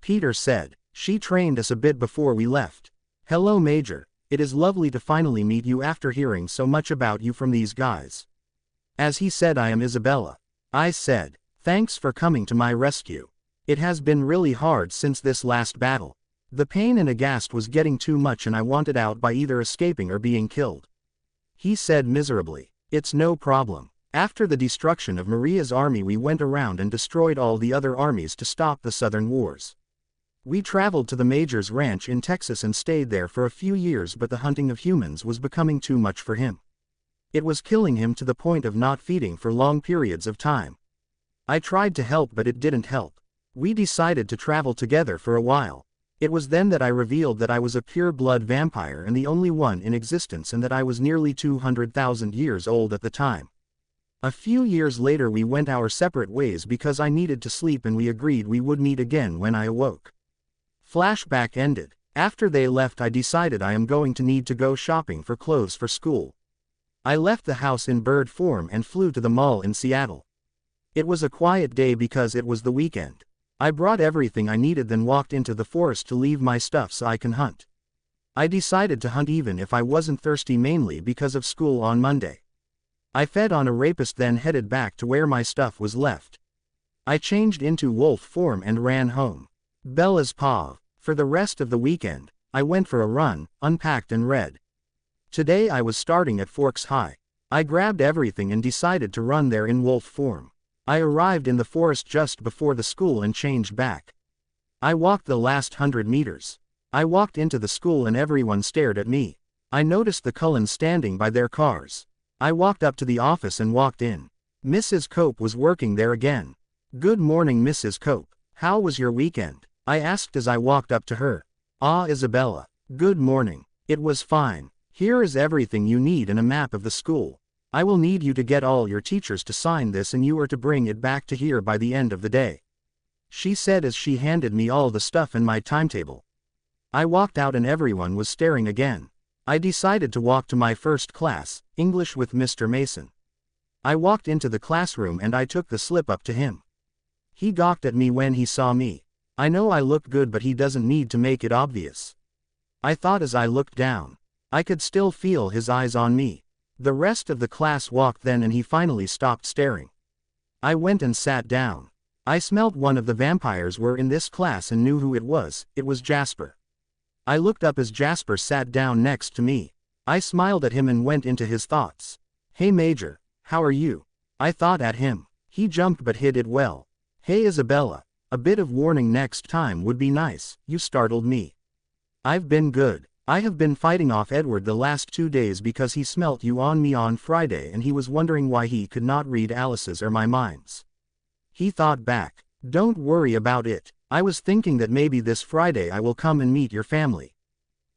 Peter said. She trained us a bit before we left. Hello Major, it is lovely to finally meet you after hearing so much about you from these guys. As he said, I am Isabella. I said, thanks for coming to my rescue. It has been really hard since this last battle. The pain and aghast was getting too much and I wanted out by either escaping or being killed. He said miserably, it's no problem. After the destruction of Maria's army we went around and destroyed all the other armies to stop the Southern Wars. We traveled to the Major's ranch in Texas and stayed there for a few years, but the hunting of humans was becoming too much for him. It was killing him to the point of not feeding for long periods of time. I tried to help but it didn't help. We decided to travel together for a while. It was then that I revealed that I was a pure-blood vampire and the only one in existence, and that I was nearly 200,000 years old at the time. A few years later we went our separate ways because I needed to sleep and we agreed we would meet again when I awoke. Flashback ended. After they left I decided I am going to need to go shopping for clothes for school. I left the house in bird form and flew to the mall in Seattle. It was a quiet day because it was the weekend. I brought everything I needed, then walked into the forest to leave my stuff so I can hunt. I decided to hunt even if I wasn't thirsty, mainly because of school on Monday. I fed on a rapist, then headed back to where my stuff was left. I changed into wolf form and ran home. Bella's paw. For the rest of the weekend, I went for a run, unpacked and read. Today I was starting at Forks High. I grabbed everything and decided to run there in wolf form. I arrived in the forest just before the school and changed back. I walked the last 100 meters. I walked into the school and everyone stared at me. I noticed the Cullens standing by their cars. I walked up to the office and walked in. Mrs. Cope was working there again. Good morning, Mrs. Cope. How was your weekend? I asked as I walked up to her. Ah, Isabella. Good morning. It was fine. Here is everything you need and a map of the school. I will need you to get all your teachers to sign this and you are to bring it back to here by the end of the day. She said as she handed me all the stuff and my timetable. I walked out and everyone was staring again. I decided to walk to my first class, English with Mr. Mason. I walked into the classroom and I took the slip up to him. He gawked at me when he saw me. I know I look good but he doesn't need to make it obvious. I thought as I looked down. I could still feel his eyes on me. The rest of the class walked then and he finally stopped staring. I went and sat down. I smelt one of the vampires were in this class and knew who it was Jasper. I looked up as Jasper sat down next to me. I smiled at him and went into his thoughts. Hey Major, how are you? I thought at him. He jumped but hid it well. Hey Isabella. A bit of warning next time would be nice, you startled me. I've been good. I have been fighting off Edward the last 2 days because he smelt you on me on Friday and he was wondering why he could not read Alice's or my minds. He thought back. Don't worry about it. I was thinking that maybe this Friday I will come and meet your family.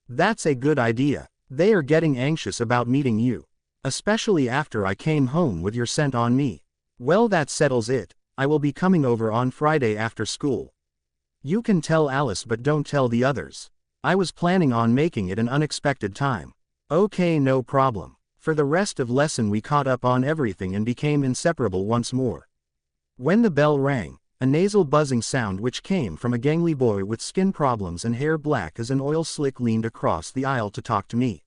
That's a good idea. They are getting anxious about meeting you. Especially after I came home with your scent on me. Well, that settles it. I will be coming over on Friday after school. You can tell Alice but don't tell the others. I was planning on making it an unexpected time. Okay, no problem. For the rest of lesson we caught up on everything and became inseparable once more. When the bell rang, a nasal buzzing sound which came from a gangly boy with skin problems and hair black as an oil slick leaned across the aisle to talk to me.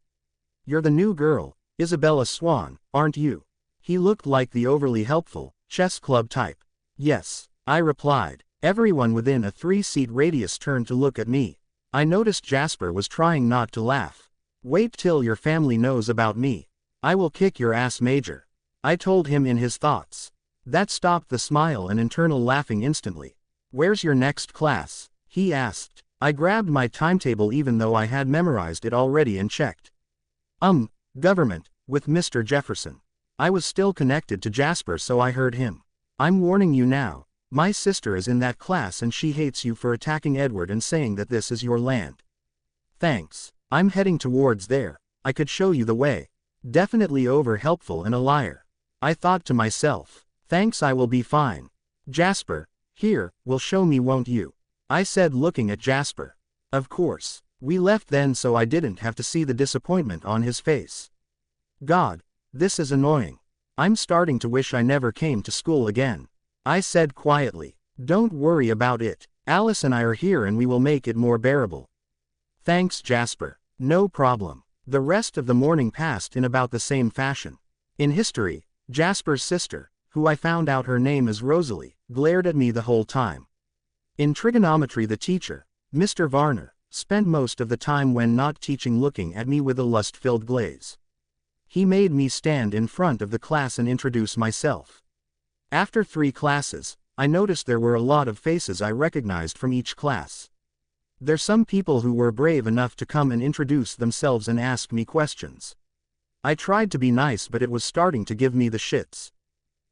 You're the new girl, Isabella Swan, aren't you? He looked like the overly helpful, chess club type. Yes, I replied. Everyone within a 3-seat radius turned to look at me. I noticed Jasper was trying not to laugh. Wait till your family knows about me. I will kick your ass, Major. I told him in his thoughts. That stopped the smile and internal laughing instantly. Where's your next class? He asked. I grabbed my timetable even though I had memorized it already and checked. Government, with Mr. Jefferson. I was still connected to Jasper so I heard him. I'm warning you now. My sister is in that class and she hates you for attacking Edward and saying that this is your land. Thanks. I'm heading towards there. I could show you the way. Definitely over helpful and a liar. I thought to myself. Thanks, I will be fine. Jasper, here, will show me, won't you? I said, looking at Jasper. Of course. We left then so I didn't have to see the disappointment on his face. God, this is annoying. I'm starting to wish I never came to school again. I said quietly. Don't worry about it. Alice and I are here and we will make it more bearable. Thanks, Jasper. No problem. The rest of the morning passed in about the same fashion. In history, Jasper's sister, who I found out her name is Rosalie, glared at me the whole time. In trigonometry, the teacher, Mr. Varner, spent most of the time when not teaching looking at me with a lust-filled glaze. He made me stand in front of the class and introduce myself. After 3 classes, I noticed there were a lot of faces I recognized from each class. There's some people who were brave enough to come and introduce themselves and ask me questions. I tried to be nice, but it was starting to give me the shits.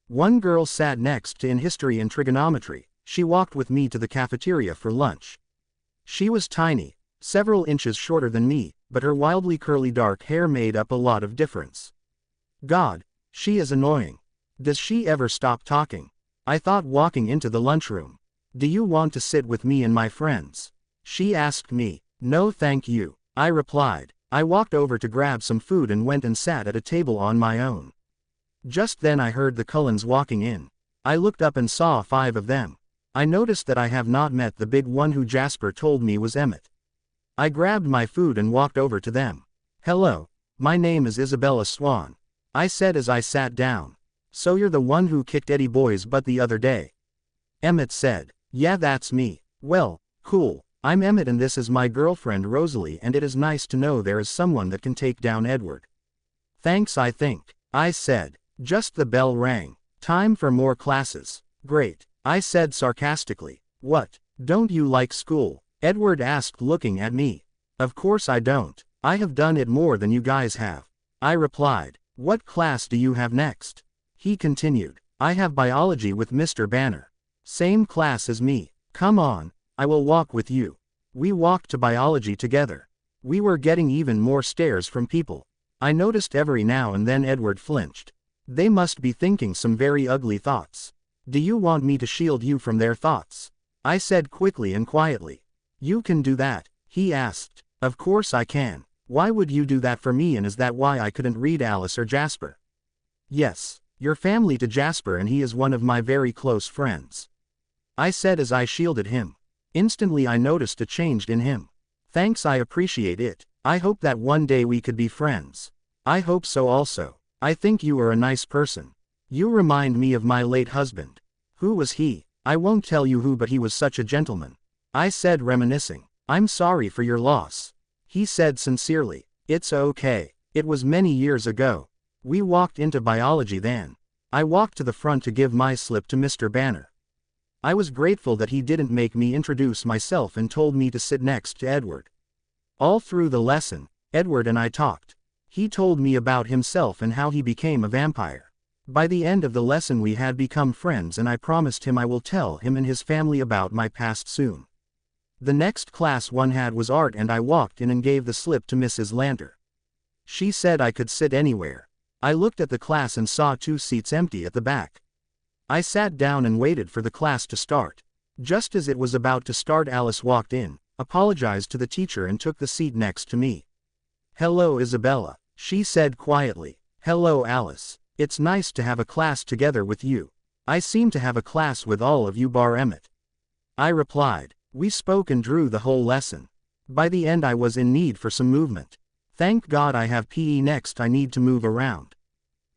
One girl sat next to in history and trigonometry. She walked with me to the cafeteria for lunch. She was tiny, several inches shorter than me, but her wildly curly dark hair made up a lot of difference. God, she is annoying. Does she ever stop talking? I thought, walking into the lunchroom. Do you want to sit with me and my friends? She asked me. No thank you, I replied. I walked over to grab some food and went and sat at a table on my own. Just then I heard the Cullens walking in. I looked up and saw 5 of them. I noticed that I have not met the big one who Jasper told me was Emmett. I grabbed my food and walked over to them. Hello, my name is Isabella Swan, I said as I sat down. So you're the one who kicked Eddie Boy's butt the other day? Emmett said. Yeah, that's me. Well, cool. I'm Emmett and this is my girlfriend Rosalie, and it is nice to know there is someone that can take down Edward. Thanks, I think, I said. Just the bell rang. Time for more classes. Great, I said sarcastically. What, don't you like school? Edward asked, looking at me. Of course I don't. I have done it more than you guys have, I replied. What class do you have next? He continued. I have biology with Mr. Banner. Same class as me. Come on, I will walk with you. We walked to biology together. We were getting even more stares from people. I noticed every now and then Edward flinched. They must be thinking some very ugly thoughts. Do you want me to shield you from their thoughts? I said quickly and quietly. You can do that, he asked. Of course I can. Why would you do that for me, and is that why I couldn't read Alice or Jasper? Yes, you're family to Jasper and he is one of my very close friends, I said as I shielded him. Instantly I noticed a change in him. Thanks, I appreciate it. I hope that one day we could be friends. I hope so also. I think you are a nice person. You remind me of my late husband. Who was he? I won't tell you who, but he was such a gentleman, I said, reminiscing. I'm sorry for your loss, he said sincerely. It's okay. It was many years ago. We walked into biology then. I walked to the front to give my slip to Mr. Banner. I was grateful that he didn't make me introduce myself and told me to sit next to Edward. All through the lesson, Edward and I talked. He told me about himself and how he became a vampire. By the end of the lesson we had become friends, and I promised him I will tell him and his family about my past soon. The next class one had was art, and I walked in and gave the slip to Mrs. Lander. She said I could sit anywhere. I looked at the class and saw 2 seats empty at the back. I sat down and waited for the class to start. Just as it was about to start, Alice walked in, apologized to the teacher and took the seat next to me. Hello, Isabella, she said quietly. Hello, Alice. It's nice to have a class together with you. I seem to have a class with all of you bar Emmett, I replied. We spoke and drew the whole lesson. By the end I was in need for some movement. Thank God I have PE next, I need to move around,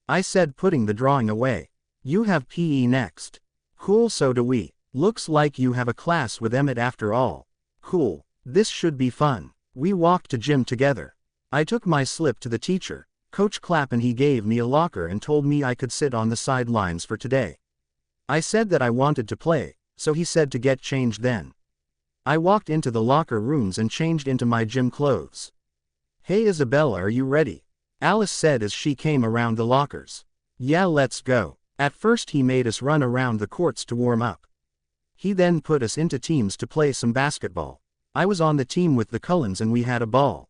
I said, putting the drawing away. You have PE next. Cool, so do we. Looks like you have a class with Emmett after all. Cool, this should be fun. We walked to gym together. I took my slip to the teacher, Coach Clapp, and he gave me a locker and told me I could sit on the sidelines for today. I said that I wanted to play, so he said to get changed then. I walked into the locker rooms and changed into my gym clothes. Hey Isabella, are you ready? Alice said as she came around the lockers. Yeah, let's go. At first he made us run around the courts to warm up. He then put us into teams to play some basketball. I was on the team with the Cullens and we had a ball.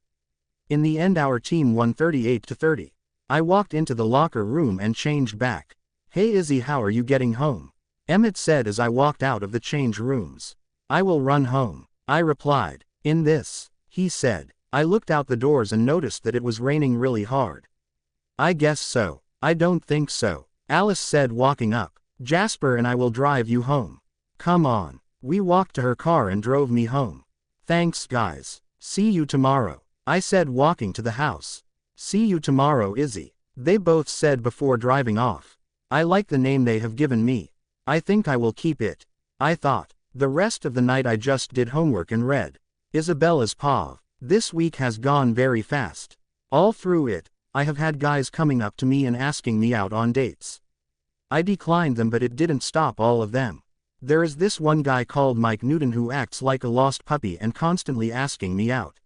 In the end our team won 38-30. I walked into the locker room and changed back. Hey Izzy, how are you getting home? Emmett said as I walked out of the change rooms. I will run home, I replied. In this, he said. I looked out the doors and noticed that it was raining really hard. I guess so. I don't think so, Alice said, walking up. Jasper and I will drive you home. Come on. We walked to her car and drove me home. Thanks guys. See you tomorrow, I said, walking to the house. See you tomorrow, Izzy, they both said before driving off. I like the name they have given me. I think I will keep it, I thought. The rest of the night I just did homework and read Isabella's POV. This week has gone very fast. All through it, I have had guys coming up to me and asking me out on dates. I declined them, but it didn't stop all of them. There is this one guy called Mike Newton who acts like a lost puppy and constantly asking me out.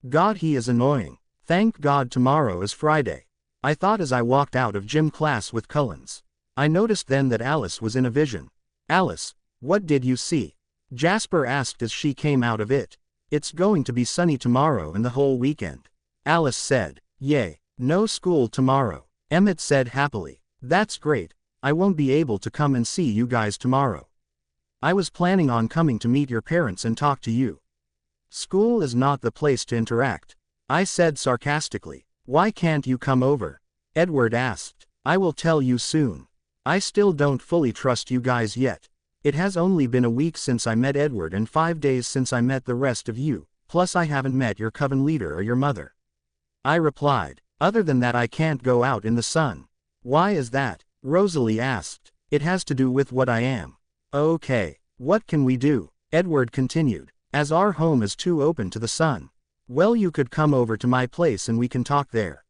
God, he is annoying. Thank God tomorrow is Friday, I thought as I walked out of gym class with Cullens. I noticed then that Alice was in a vision. Alice, what did you see? Jasper asked as she came out of it. It's going to be sunny tomorrow and the whole weekend, Alice said. Yay, no school tomorrow, Emmett said happily. That's great, I won't be able to come and see you guys tomorrow. I was planning on coming to meet your parents and talk to you. School is not the place to interact, I said sarcastically. Why can't you come over? Edward asked. I will tell you soon. I still don't fully trust you guys yet. It has only been a week since I met Edward and 5 days since I met the rest of you, plus I haven't met your coven leader or your mother, I replied. Other than that I can't go out in the sun. Why is that? Rosalie asked. It has to do with what I am. Okay, what can we do? Edward continued. As our home is too open to the sun. Well, you could come over to my place and we can talk there.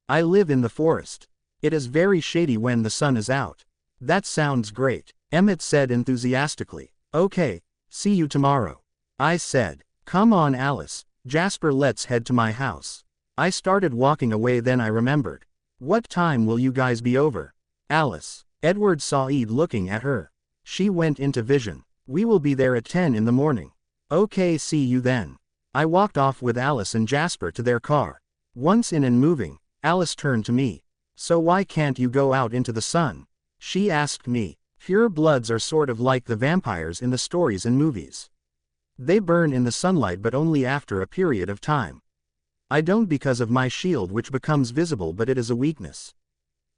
I live in the forest. It is very shady when the sun is out. That sounds great, Emmett said enthusiastically. Okay, see you tomorrow, I said. Come on Alice, Jasper, let's head to my house. I started walking away, then I remembered. What time will you guys be over? Alice. Edward saw Ed looking at her. She went into vision. We will be there at 10 in the morning. Okay, see you then. I walked off with Alice and Jasper to their car. Once in and moving, Alice turned to me. So why can't you go out into the sun? She asked me. Purebloods are sort of like the vampires in the stories and movies. They burn in the sunlight but only after a period of time. I don't because of my shield which becomes visible, but it is a weakness.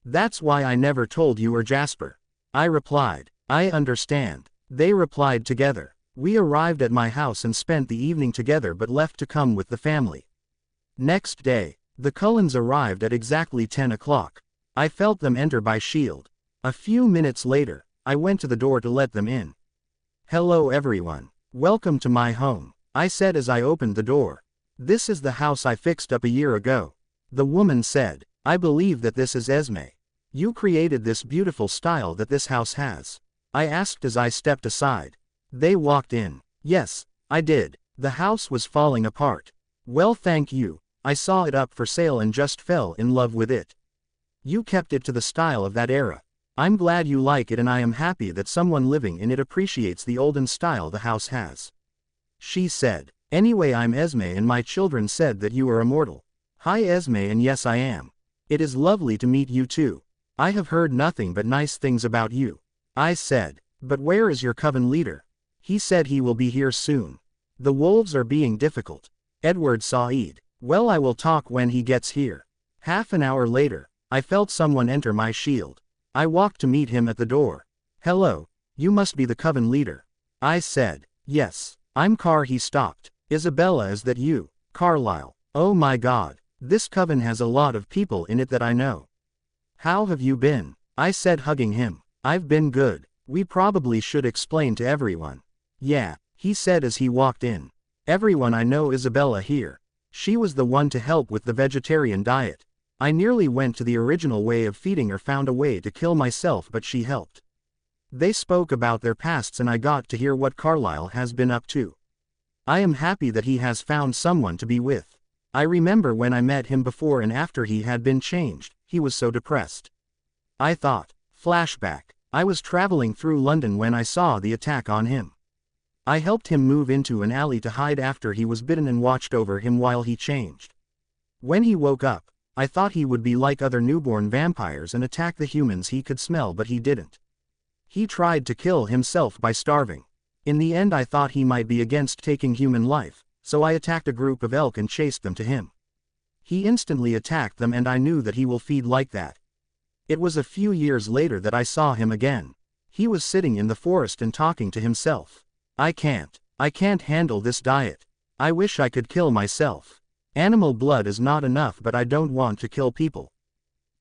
That's why I never told you or Jasper, I replied. I understand, they replied together. We arrived at my house and spent the evening together but left to come with the family. Next day, the Cullens arrived at exactly 10 o'clock. I felt them enter by shield. A few minutes later, I went to the door to let them in. Hello everyone. Welcome to my home, I said as I opened the door. This is the house I fixed up a year ago. The woman said. I believe that this is Esme. You created this beautiful style that this house has, I asked as I stepped aside. They walked in. Yes, I did. The house was falling apart. Well, thank you. I saw it up for sale and just fell in love with it. You kept it to the style of that era. I'm glad you like it and I am happy that someone living in it appreciates the olden style the house has. She said. Anyway, I'm Esme and my children said that you are immortal. Hi Esme, and yes I am. It is lovely to meet you too. I have heard nothing but nice things about you, I said. But where is your coven leader? He said he will be here soon. The wolves are being difficult. Edward saw Ed. Well, I will talk when he gets here. Half an hour later, I felt someone enter my shield. I walked to meet him at the door. Hello, you must be the coven leader, I said. Yes, I'm Car. He stopped. Isabella, is that you? Carlisle. Oh my God, this coven has a lot of people in it that I know. How have you been? I said, hugging him. I've been good. We probably should explain to everyone. Yeah, he said as he walked in. Everyone I know Isabella here. She was the one to help with the vegetarian diet. I nearly went to the original way of feeding her, found a way to kill myself, but she helped. They spoke about their pasts and I got to hear what Carlisle has been up to. I am happy that he has found someone to be with. I remember when I met him before and after he had been changed, he was so depressed. I thought. Flashback. I was traveling through London when I saw the attack on him. I helped him move into an alley to hide after he was bitten and watched over him while he changed. When he woke up, I thought he would be like other newborn vampires and attack the humans he could smell, but he didn't. He tried to kill himself by starving. In the end I thought he might be against taking human life, so I attacked a group of elk and chased them to him. He instantly attacked them and I knew that he will feed like that. It was a few years later that I saw him again. He was sitting in the forest and talking to himself. I can't handle this diet. I wish I could kill myself. Animal blood is not enough, but I don't want to kill people.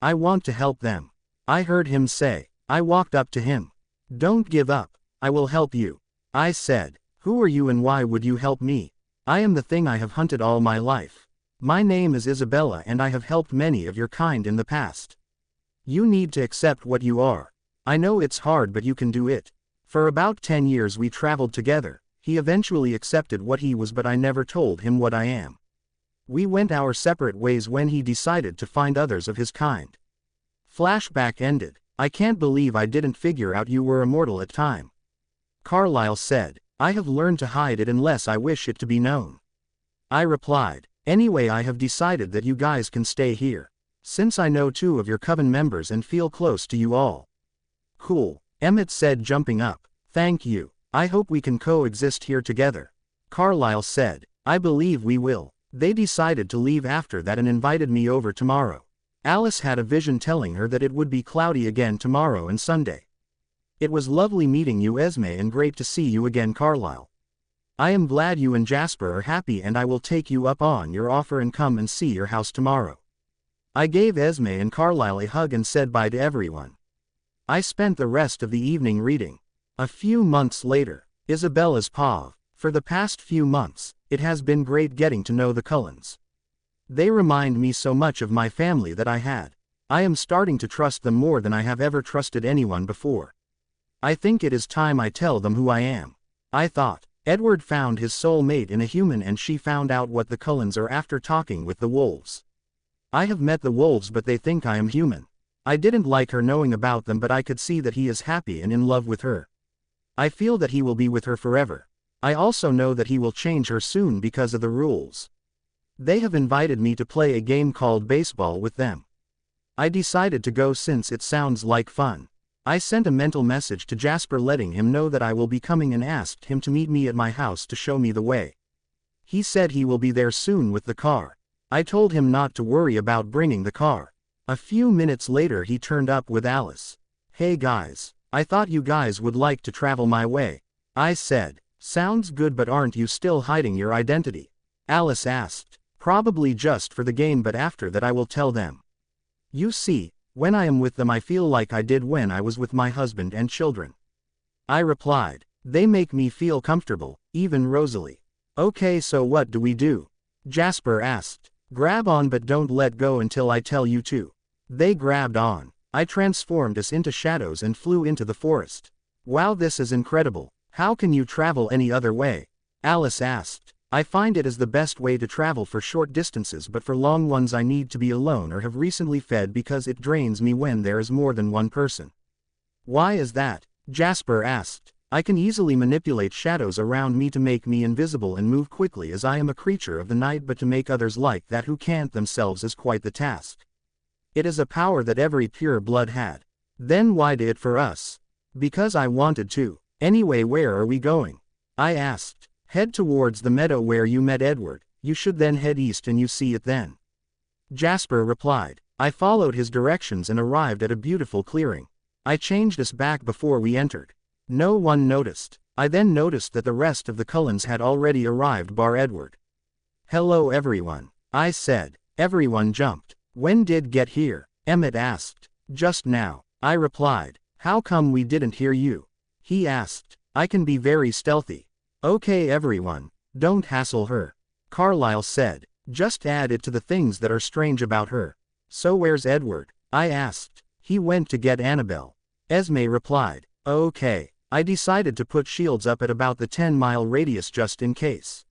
I want to help them. I heard him say. I walked up to him. Don't give up, I will help you. I said, who are you and why would you help me? I am the thing I have hunted all my life. My name is Isabella and I have helped many of your kind in the past. You need to accept what you are. I know it's hard but you can do it. For about 10 years we traveled together. He eventually accepted what he was but I never told him what I am. We went our separate ways when he decided to find others of his kind. Flashback ended. I can't believe I didn't figure out you were immortal at time. Carlyle said, I have learned to hide it unless I wish it to be known. I replied, anyway I have decided that you guys can stay here. Since I know 2 of your coven members and feel close to you all. Cool, Emmett said jumping up. Thank you. I hope we can coexist here together. Carlyle said, I believe we will. They decided to leave after that and invited me over tomorrow. Alice had a vision telling her that it would be cloudy again tomorrow and Sunday. It was lovely meeting you Esme and great to see you again Carlyle. I am glad you and Jasper are happy and I will take you up on your offer and come and see your house tomorrow. I gave Esme and Carlyle a hug and said bye to everyone. I spent the rest of the evening reading. A few months later, Isabella's POV. For the past few months, it has been great getting to know the Cullens. They remind me so much of my family that I had. I am starting to trust them more than I have ever trusted anyone before. I think it is time I tell them who I am. I thought. Edward found his soul mate in a human and she found out what the Cullens are after talking with the wolves. I have met the wolves but they think I am human. I didn't like her knowing about them but I could see that he is happy and in love with her. I feel that he will be with her forever. I also know that he will change her soon because of the rules. They have invited me to play a game called baseball with them. I decided to go since it sounds like fun. I sent a mental message to Jasper letting him know that I will be coming and asked him to meet me at my house to show me the way. He said he will be there soon with the car. I told him not to worry about bringing the car. A few minutes later he turned up with Alice. Hey guys, I thought you guys would like to travel my way. I said, sounds good but aren't you still hiding your identity? Alice asked, probably just for the game but after that I will tell them. You see, when I am with them I feel like I did when I was with my husband and children. I replied, they make me feel comfortable, even Rosalie. Okay so what do we do? Jasper asked. Grab on but don't let go until I tell you to. They grabbed on. I transformed us into shadows and flew into the forest. Wow, this is incredible. How can you travel any other way? Alice asked. I find it is the best way to travel for short distances but for long ones I need to be alone or have recently fed because it drains me when there is more than one person. Why is that? Jasper asked. I can easily manipulate shadows around me to make me invisible and move quickly as I am a creature of the night but to make others like that who can't themselves is quite the task. It is a power that every pure blood had. Then why did it for us? Because I wanted to. Anyway, where are we going? I asked. Head towards the meadow where you met Edward, you should then head east and you see it then. Jasper replied. I followed his directions and arrived at a beautiful clearing. I changed us back before we entered. No one noticed. I then noticed that the rest of the Cullens had already arrived bar Edward. Hello everyone. I said. Everyone jumped. When did get here? Emmett asked. Just now. I replied. How come we didn't hear you? He asked. I can be very stealthy. Okay everyone, don't hassle her. Carlyle said. Just add it to the things that are strange about her. So where's Edward? I asked. He went to get Annabelle. Esme replied. Okay. I decided to put shields up at about the 10-mile radius just in case.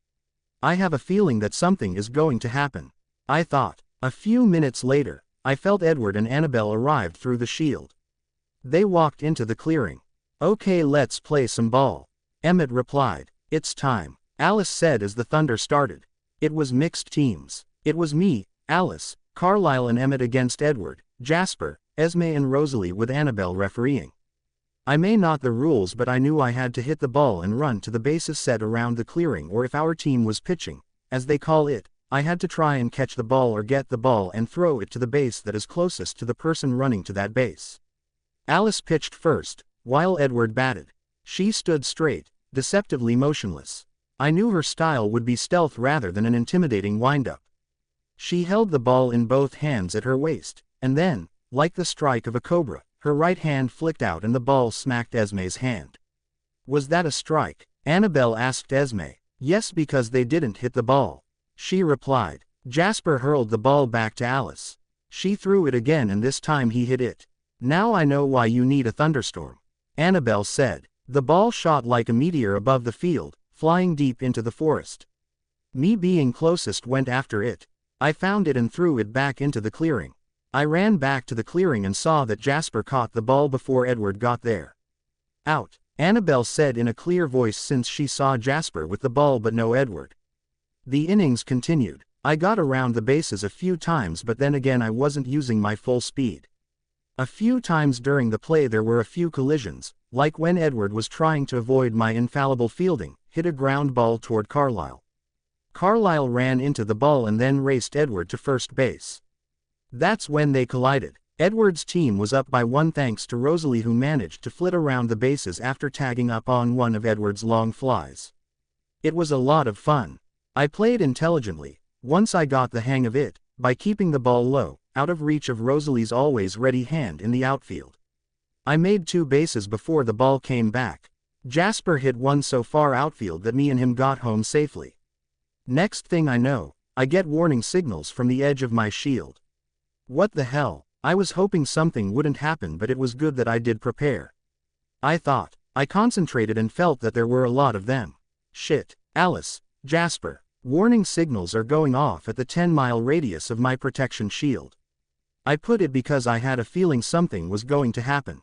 I have a feeling that something is going to happen. I thought. A few minutes later, I felt Edward and Annabelle arrived through the shield. They walked into the clearing. Okay, let's play some ball. Emmett replied. It's time. Alice said as the thunder started. It was mixed teams. It was me, Alice, Carlyle and Emmett against Edward, Jasper, Esme and Rosalie with Annabelle refereeing. I may not the rules, but I knew I had to hit the ball and run to the bases set around the clearing, or if our team was pitching, as they call it, I had to try and catch the ball or get the ball and throw it to the base that is closest to the person running to that base. Alice pitched first, while Edward batted. She stood straight, deceptively motionless. I knew her style would be stealth rather than an intimidating windup. She held the ball in both hands at her waist, and then, like the strike of a cobra, her right hand flicked out and the ball smacked Esme's hand. Was that a strike? Annabelle asked Esme. Yes, because they didn't hit the ball. She replied. Jasper hurled the ball back to Alice. She threw it again and this time he hit it. Now I know why you need a thunderstorm, Annabelle said. The ball shot like a meteor above the field, flying deep into the forest. Me being closest went after it. I found it and threw it back into the clearing. I ran back to the clearing and saw that Jasper caught the ball before Edward got there. Out, Annabelle said in a clear voice since she saw Jasper with the ball but no Edward. The innings continued. I got around the bases a few times, but then again I wasn't using my full speed. A few times during the play there were a few collisions, like when Edward was trying to avoid my infallible fielding, hit a ground ball toward Carlisle. Carlisle ran into the ball and then raced Edward to first base. That's when they collided. Edward's team was up by 1 thanks to Rosalie, who managed to flit around the bases after tagging up on one of Edward's long flies. It was a lot of fun. I played intelligently, once I got the hang of it, by keeping the ball low, out of reach of Rosalie's always ready hand in the outfield. I made 2 bases before the ball came back. Jasper hit one so far outfield that me and him got home safely. Next thing I know, I get warning signals from the edge of my shield. What the hell? I was hoping something wouldn't happen, but it was good that I did prepare. I thought. I concentrated and felt that there were a lot of them. Shit. Alice, Jasper. Warning signals are going off at the 10-mile radius of my protection shield. I put it because I had a feeling something was going to happen.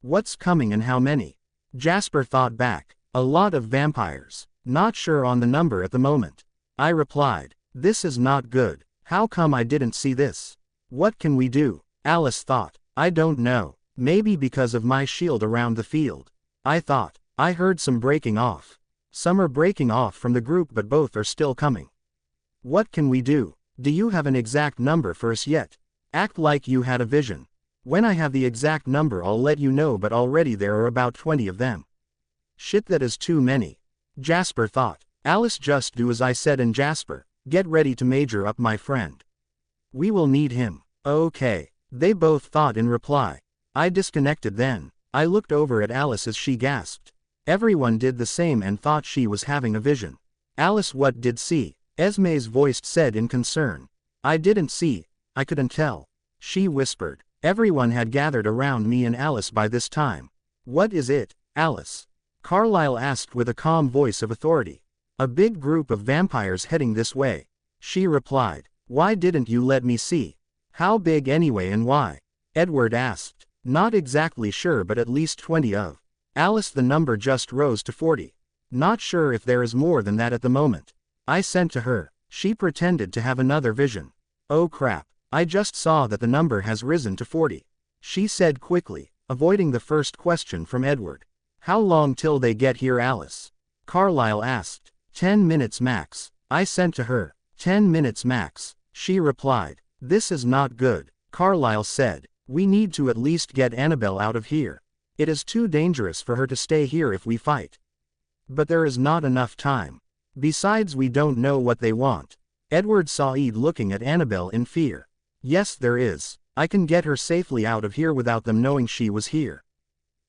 What's coming and how many? Jasper thought back. A lot of vampires. Not sure on the number at the moment. I replied. This is not good. How come I didn't see this? What can we do? Alice thought. I don't know. Maybe because of my shield around the field. I thought. I heard some breaking off. Some are breaking off from the group, but both are still coming. What can we do? Do you have an exact number for us yet? Act like you had a vision. When I have the exact number I'll let you know, but already there are about 20 of them. Shit, that is too many. Jasper thought. Alice, just do as I said, and Jasper, get ready to major up my friend. We will need him. Okay. They both thought in reply. I disconnected then. I looked over at Alice as she gasped. Everyone did the same and thought she was having a vision. Alice, what did see? Esme's voice said in concern. I didn't see. I couldn't tell. She whispered. Everyone had gathered around me and Alice by this time. What is it, Alice? Carlisle asked with a calm voice of authority. A big group of vampires heading this way. She replied. Why didn't you let me see? How big anyway and why? Edward asked. Not exactly sure, but at least 20 of. Alice, the number just rose to 40. Not sure if there is more than that at the moment. I sent to her. She pretended to have another vision. Oh crap, I just saw that the number has risen to 40. She said quickly, avoiding the first question from Edward. How long till they get here, Alice? Carlisle asked. 10 minutes max. I sent to her. 10 minutes max. She replied. This is not good, Carlisle said. We need to at least get Annabelle out of here. It is too dangerous for her to stay here if we fight. But there is not enough time. Besides, we don't know what they want. Edward saw Ed looking at Annabelle in fear. Yes, there is. I can get her safely out of here without them knowing she was here.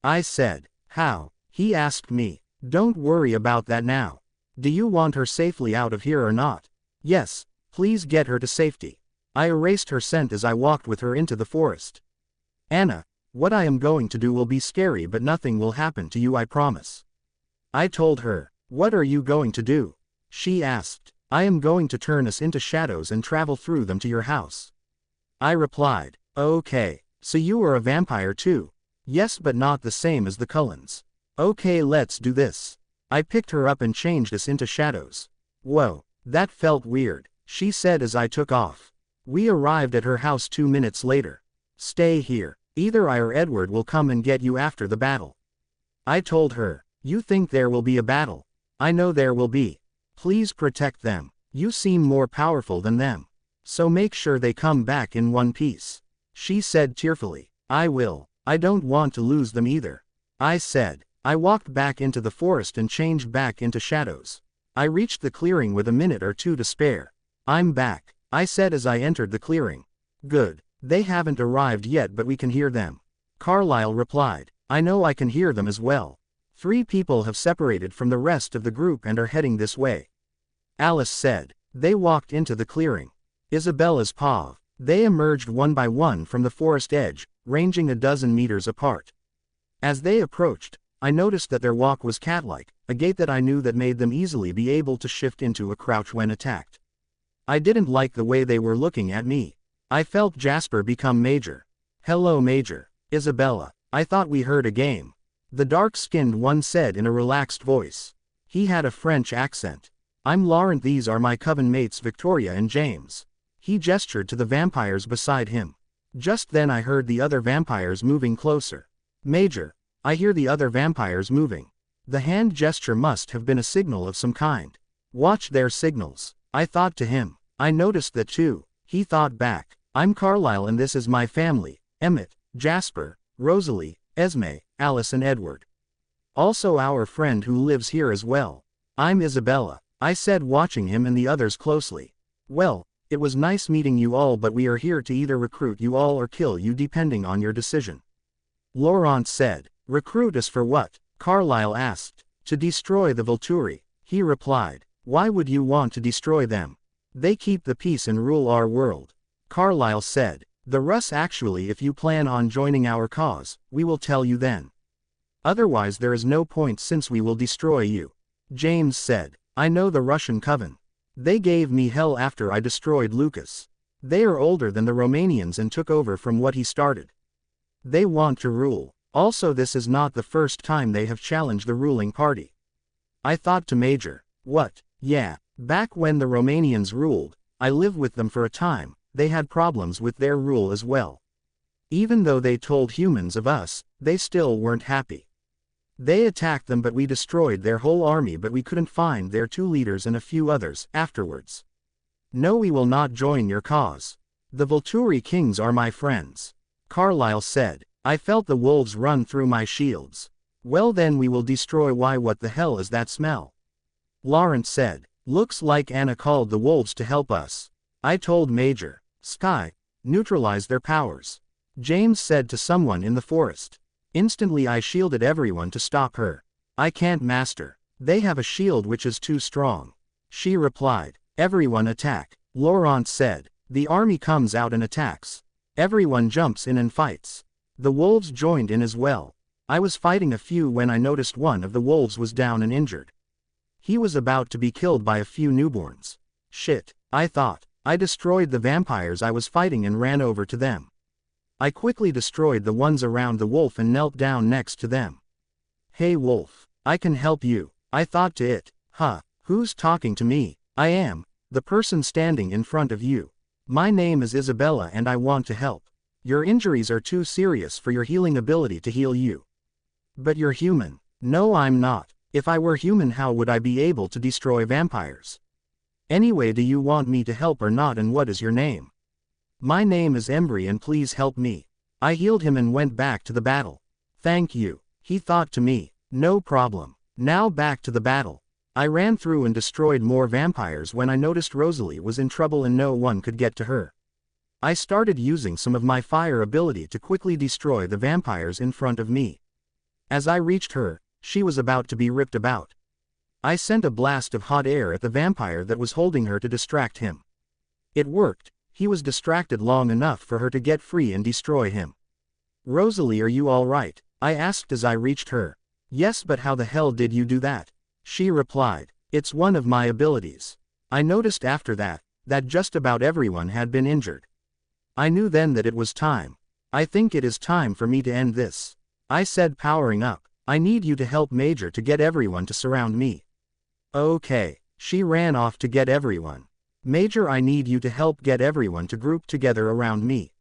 I said. How? He asked me. Don't worry about that now. Do you want her safely out of here or not? Yes, please get her to safety. I erased her scent as I walked with her into the forest. Anna, what I am going to do will be scary, but nothing will happen to you, I promise. I told her. What are you going to do? She asked. I am going to turn us into shadows and travel through them to your house. I replied. Okay, so you are a vampire too? Yes, but not the same as the Cullens. Okay, let's do this. I picked her up and changed us into shadows. Whoa, that felt weird, she said as I took off. We arrived at her house 2 minutes later. Stay here. Either I or Edward will come and get you after the battle. I told her, you think there will be a battle? I know there will be. Please protect them. You seem more powerful than them. So make sure they come back in one piece. She said tearfully. I will. I don't want to lose them either. I said. I walked back into the forest and changed back into shadows. I reached the clearing with a minute or two to spare. I'm back, I said as I entered the clearing. Good. They haven't arrived yet but we can hear them. Carlyle replied. I know I can hear them as well. 3 people have separated from the rest of the group and are heading this way. Alice said. They walked into the clearing. Isabella's paw. They emerged one by one from the forest edge, ranging a dozen meters apart. As they approached, I noticed that their walk was cat-like, a gait that I knew that made them easily be able to shift into a crouch when attacked. I didn't like the way they were looking at me. I felt Jasper become Major. Hello Major. Isabella. I thought we heard a game. The dark-skinned one said in a relaxed voice. He had a French accent. I'm Laurent. These are my coven mates Victoria and James. He gestured to the vampires beside him. Just then I heard the other vampires moving closer. Major. I hear the other vampires moving. The hand gesture must have been a signal of some kind. Watch their signals. I thought to him. I noticed that too. He thought back. I'm Carlyle and this is my family, Emmett, Jasper, Rosalie, Esme, Alice and Edward. Also our friend who lives here as well. I'm Isabella, I said watching him and the others closely. Well, it was nice meeting you all but we are here to either recruit you all or kill you depending on your decision. Laurent said. Recruit us for what? Carlyle asked. To destroy the Volturi, he replied. Why would you want to destroy them? They keep the peace and rule our world. Carlyle said. The Russ actually if you plan on joining our cause, we will tell you then. Otherwise there is no point since we will destroy you. James said. I know the Russian coven. They gave me hell after I destroyed Lucas. They are older than the Romanians and took over from what he started. They want to rule. Also this is not the first time they have challenged the ruling party. I thought to Major. What? Yeah, back when the Romanians ruled, I lived with them for a time, they had problems with their rule as well. Even though they told humans of us, they still weren't happy. They attacked them but we destroyed their whole army but we couldn't find their 2 leaders and a few others afterwards. No, we will not join your cause. The Volturi kings are my friends. Carlyle said. I felt the wolves run through my shields. Well then we will destroy. Why, what the hell is that smell? Laurent said. Looks like Anna called the wolves to help us. I told Major. Sky. Neutralize their powers. James said to someone in the forest. Instantly I shielded everyone to stop her. I can't master. They have a shield which is too strong. She replied. Everyone attack. Laurent said. The army comes out and attacks. Everyone jumps in and fights. The wolves joined in as well. I was fighting a few when I noticed one of the wolves was down and injured. He was about to be killed by a few newborns. Shit, I thought. I destroyed the vampires I was fighting and ran over to them. I quickly destroyed the ones around the wolf and knelt down next to them. Hey wolf, I can help you, I thought to it. Huh, who's talking to me? I am, the person standing in front of you. My name is Isabella and I want to help. Your injuries are too serious for your healing ability to heal you. But you're human. No, I'm not. If I were human, how would I be able to destroy vampires? Anyway, do you want me to help or not, and what is your name? My name is Embry and please help me. I healed him and went back to the battle. Thank you, he thought to me. No problem. Now back to the battle. I ran through and destroyed more vampires when I noticed Rosalie was in trouble and no one could get to her. I started using some of my fire ability to quickly destroy the vampires in front of me. As I reached her, she was about to be ripped about. I sent a blast of hot air at the vampire that was holding her to distract him. It worked. He was distracted long enough for her to get free and destroy him. Rosalie, are you all right? I asked as I reached her. Yes, but how the hell did you do that? She replied. It's one of my abilities. I noticed after that just about everyone had been injured. I knew then that it was time. I think it is time for me to end this. I said, powering up. I need you to help Major to get everyone to surround me. Okay. She ran off to get everyone. Major, I need you to help get everyone to group together around me.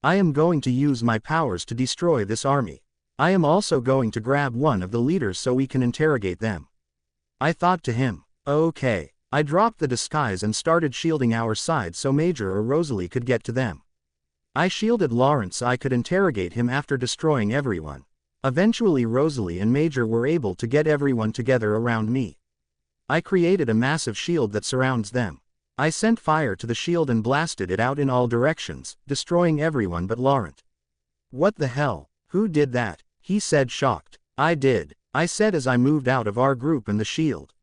I am going to use my powers to destroy this army. I am also going to grab one of the leaders so we can interrogate them. I thought to him, okay. I dropped the disguise and started shielding our side so Major or Rosalie could get to them. I shielded Lawrence so I could interrogate him after destroying everyone. Eventually Rosalie and Major were able to get everyone together around me. I created a massive shield that surrounds them. I sent fire to the shield and blasted it out in all directions, destroying everyone but Laurent. What the hell? Who did that? He said shocked. I did, I said as I moved out of our group and the shield.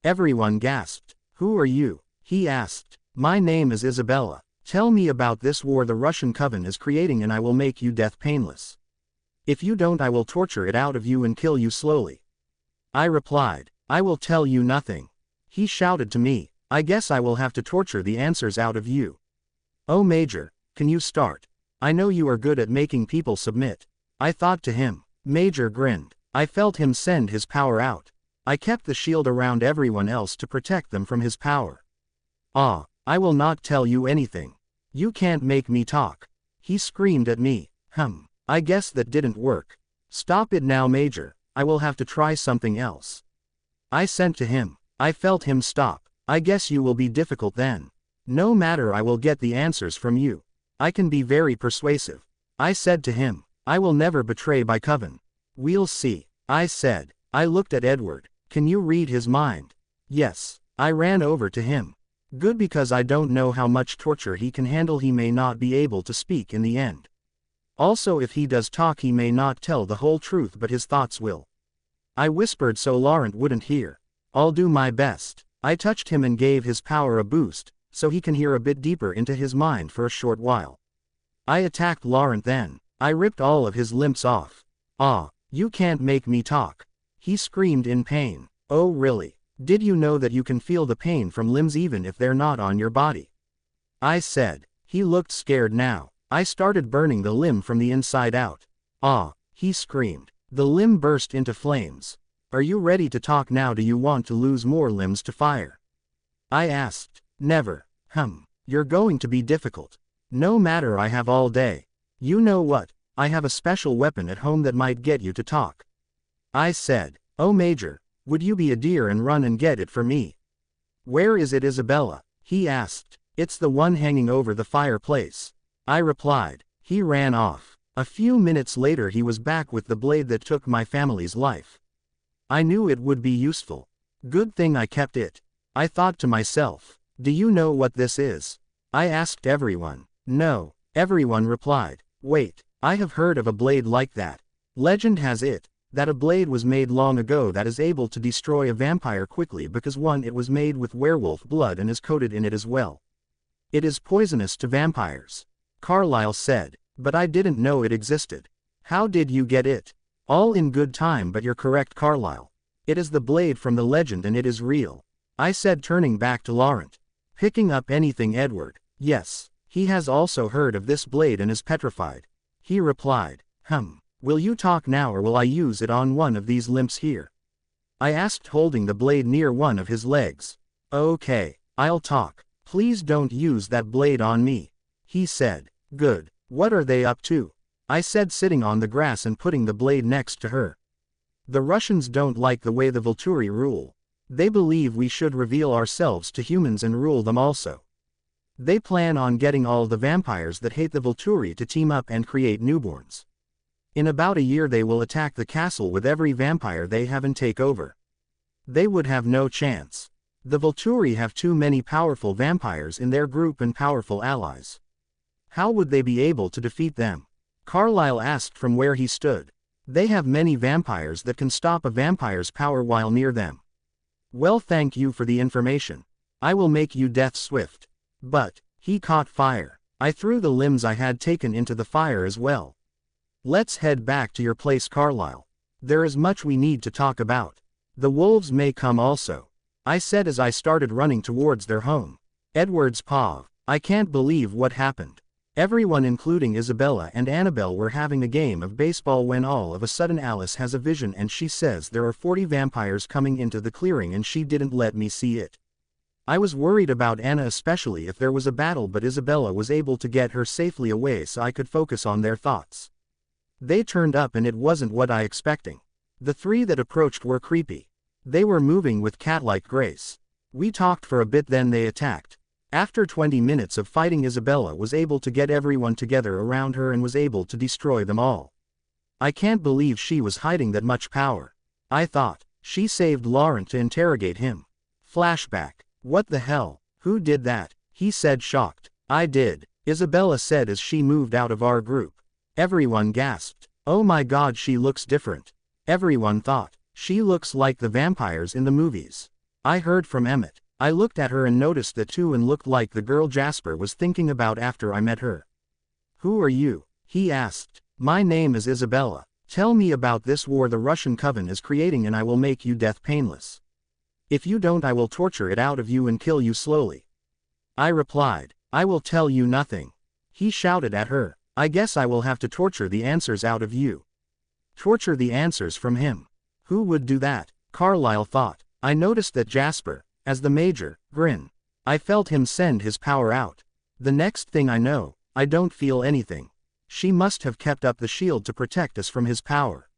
Everyone gasped. Who are you? He asked. My name is Isabella. Tell me about this war the Russian Coven is creating and I will make you death painless. If you don't I will torture it out of you and kill you slowly. I replied. I will tell you nothing. He shouted to me. I guess I will have to torture the answers out of you. Oh Major, can you start? I know you are good at making people submit. I thought to him. Major grinned. I felt him send his power out. I kept the shield around everyone else to protect them from his power. Ah, I will not tell you anything. You can't make me talk. He screamed at me. I guess that didn't work. Stop it now Major, I will have to try something else. I sent to him. I felt him stop. I guess you will be difficult then. No matter, I will get the answers from you. I can be very persuasive. I said to him. I will never betray my coven. We'll see. I said. I looked at Edward. Can you read his mind? Yes. I ran over to him. Good, because I don't know how much torture he can handle. He may not be able to speak in the end. Also, if he does talk he may not tell the whole truth but his thoughts will. I whispered so Laurent wouldn't hear. I'll do my best. I touched him and gave his power a boost, so he can hear a bit deeper into his mind for a short while. I attacked Laurent then. I ripped all of his limbs off. Ah, you can't make me talk. He screamed in pain. Oh really? Did you know that you can feel the pain from limbs even if they're not on your body? I said. He looked scared now. I started burning the limb from the inside out. Ah, he screamed. The limb burst into flames. Are you ready to talk now? Do you want to lose more limbs to fire? I asked. Never. You're going to be difficult. No matter, I have all day. You know what? I have a special weapon at home that might get you to talk. I said. Oh Major, would you be a dear and run and get it for me? Where is it Isabella? He asked. It's the one hanging over the fireplace. I replied. He ran off. A few minutes later he was back with the blade that took my family's life. I knew it would be useful. Good thing I kept it. I thought to myself. Do you know what this is? I asked everyone. No. Everyone replied. Wait, I have heard of a blade like that. Legend has it that a blade was made long ago that is able to destroy a vampire quickly because it was made with werewolf blood and is coated in it as well. It is poisonous to vampires. Carlyle said. But I didn't know it existed. How did you get it? All in good time, but you're correct Carlyle. It is the blade from the legend and it is real. I said, turning back to Laurent. Picking up anything Edward? Yes. He has also heard of this blade and is petrified. He replied. Will you talk now or will I use it on one of these limbs here? I asked, holding the blade near one of his legs. Okay, I'll talk. Please don't use that blade on me. He said. Good. What are they up to? I said, sitting on the grass and putting the blade next to her. The Russians don't like the way the Volturi rule. They believe we should reveal ourselves to humans and rule them also. They plan on getting all the vampires that hate the Volturi to team up and create newborns. In about a year they will attack the castle with every vampire they have and take over. They would have no chance. The Volturi have too many powerful vampires in their group and powerful allies. How would they be able to defeat them? Carlyle asked from where he stood. They have many vampires that can stop a vampire's power while near them. Well, thank you for the information. I will make you death swift. But, he caught fire. I threw the limbs I had taken into the fire as well. Let's head back to your place Carlyle. There is much we need to talk about. The wolves may come also. I said as I started running towards their home. Edward's paw. I can't believe what happened. Everyone including Isabella and Annabelle were having a game of baseball when all of a sudden Alice has a vision and she says there are 40 vampires coming into the clearing and she didn't let me see it. I was worried about Anna, especially if there was a battle, but Isabella was able to get her safely away so I could focus on their thoughts. They turned up and it wasn't what I expecting. The three that approached were creepy. They were moving with cat-like grace. We talked for a bit, then they attacked. After 20 minutes of fighting, Isabella was able to get everyone together around her and was able to destroy them all. I can't believe she was hiding that much power. I thought. She saved Laurent to interrogate him. Flashback. What the hell? Who did that? He said, shocked. I did, Isabella said as she moved out of our group. Everyone gasped. Oh my god, she looks different. Everyone thought. She looks like the vampires in the movies. I heard from Emmett. I looked at her and noticed that too and looked like the girl Jasper was thinking about after I met her. Who are you? He asked. My name is Isabella. Tell me about this war the Russian coven is creating and I will make you death painless. If you don't, I will torture it out of you and kill you slowly. I replied. I will tell you nothing. He shouted at her. I guess I will have to torture the answers out of you. Torture the answers from him. Who would do that? Carlyle thought. I noticed that Jasper, as the major, grinned. I felt him send his power out. The next thing I know, I don't feel anything. She must have kept up the shield to protect us from his power.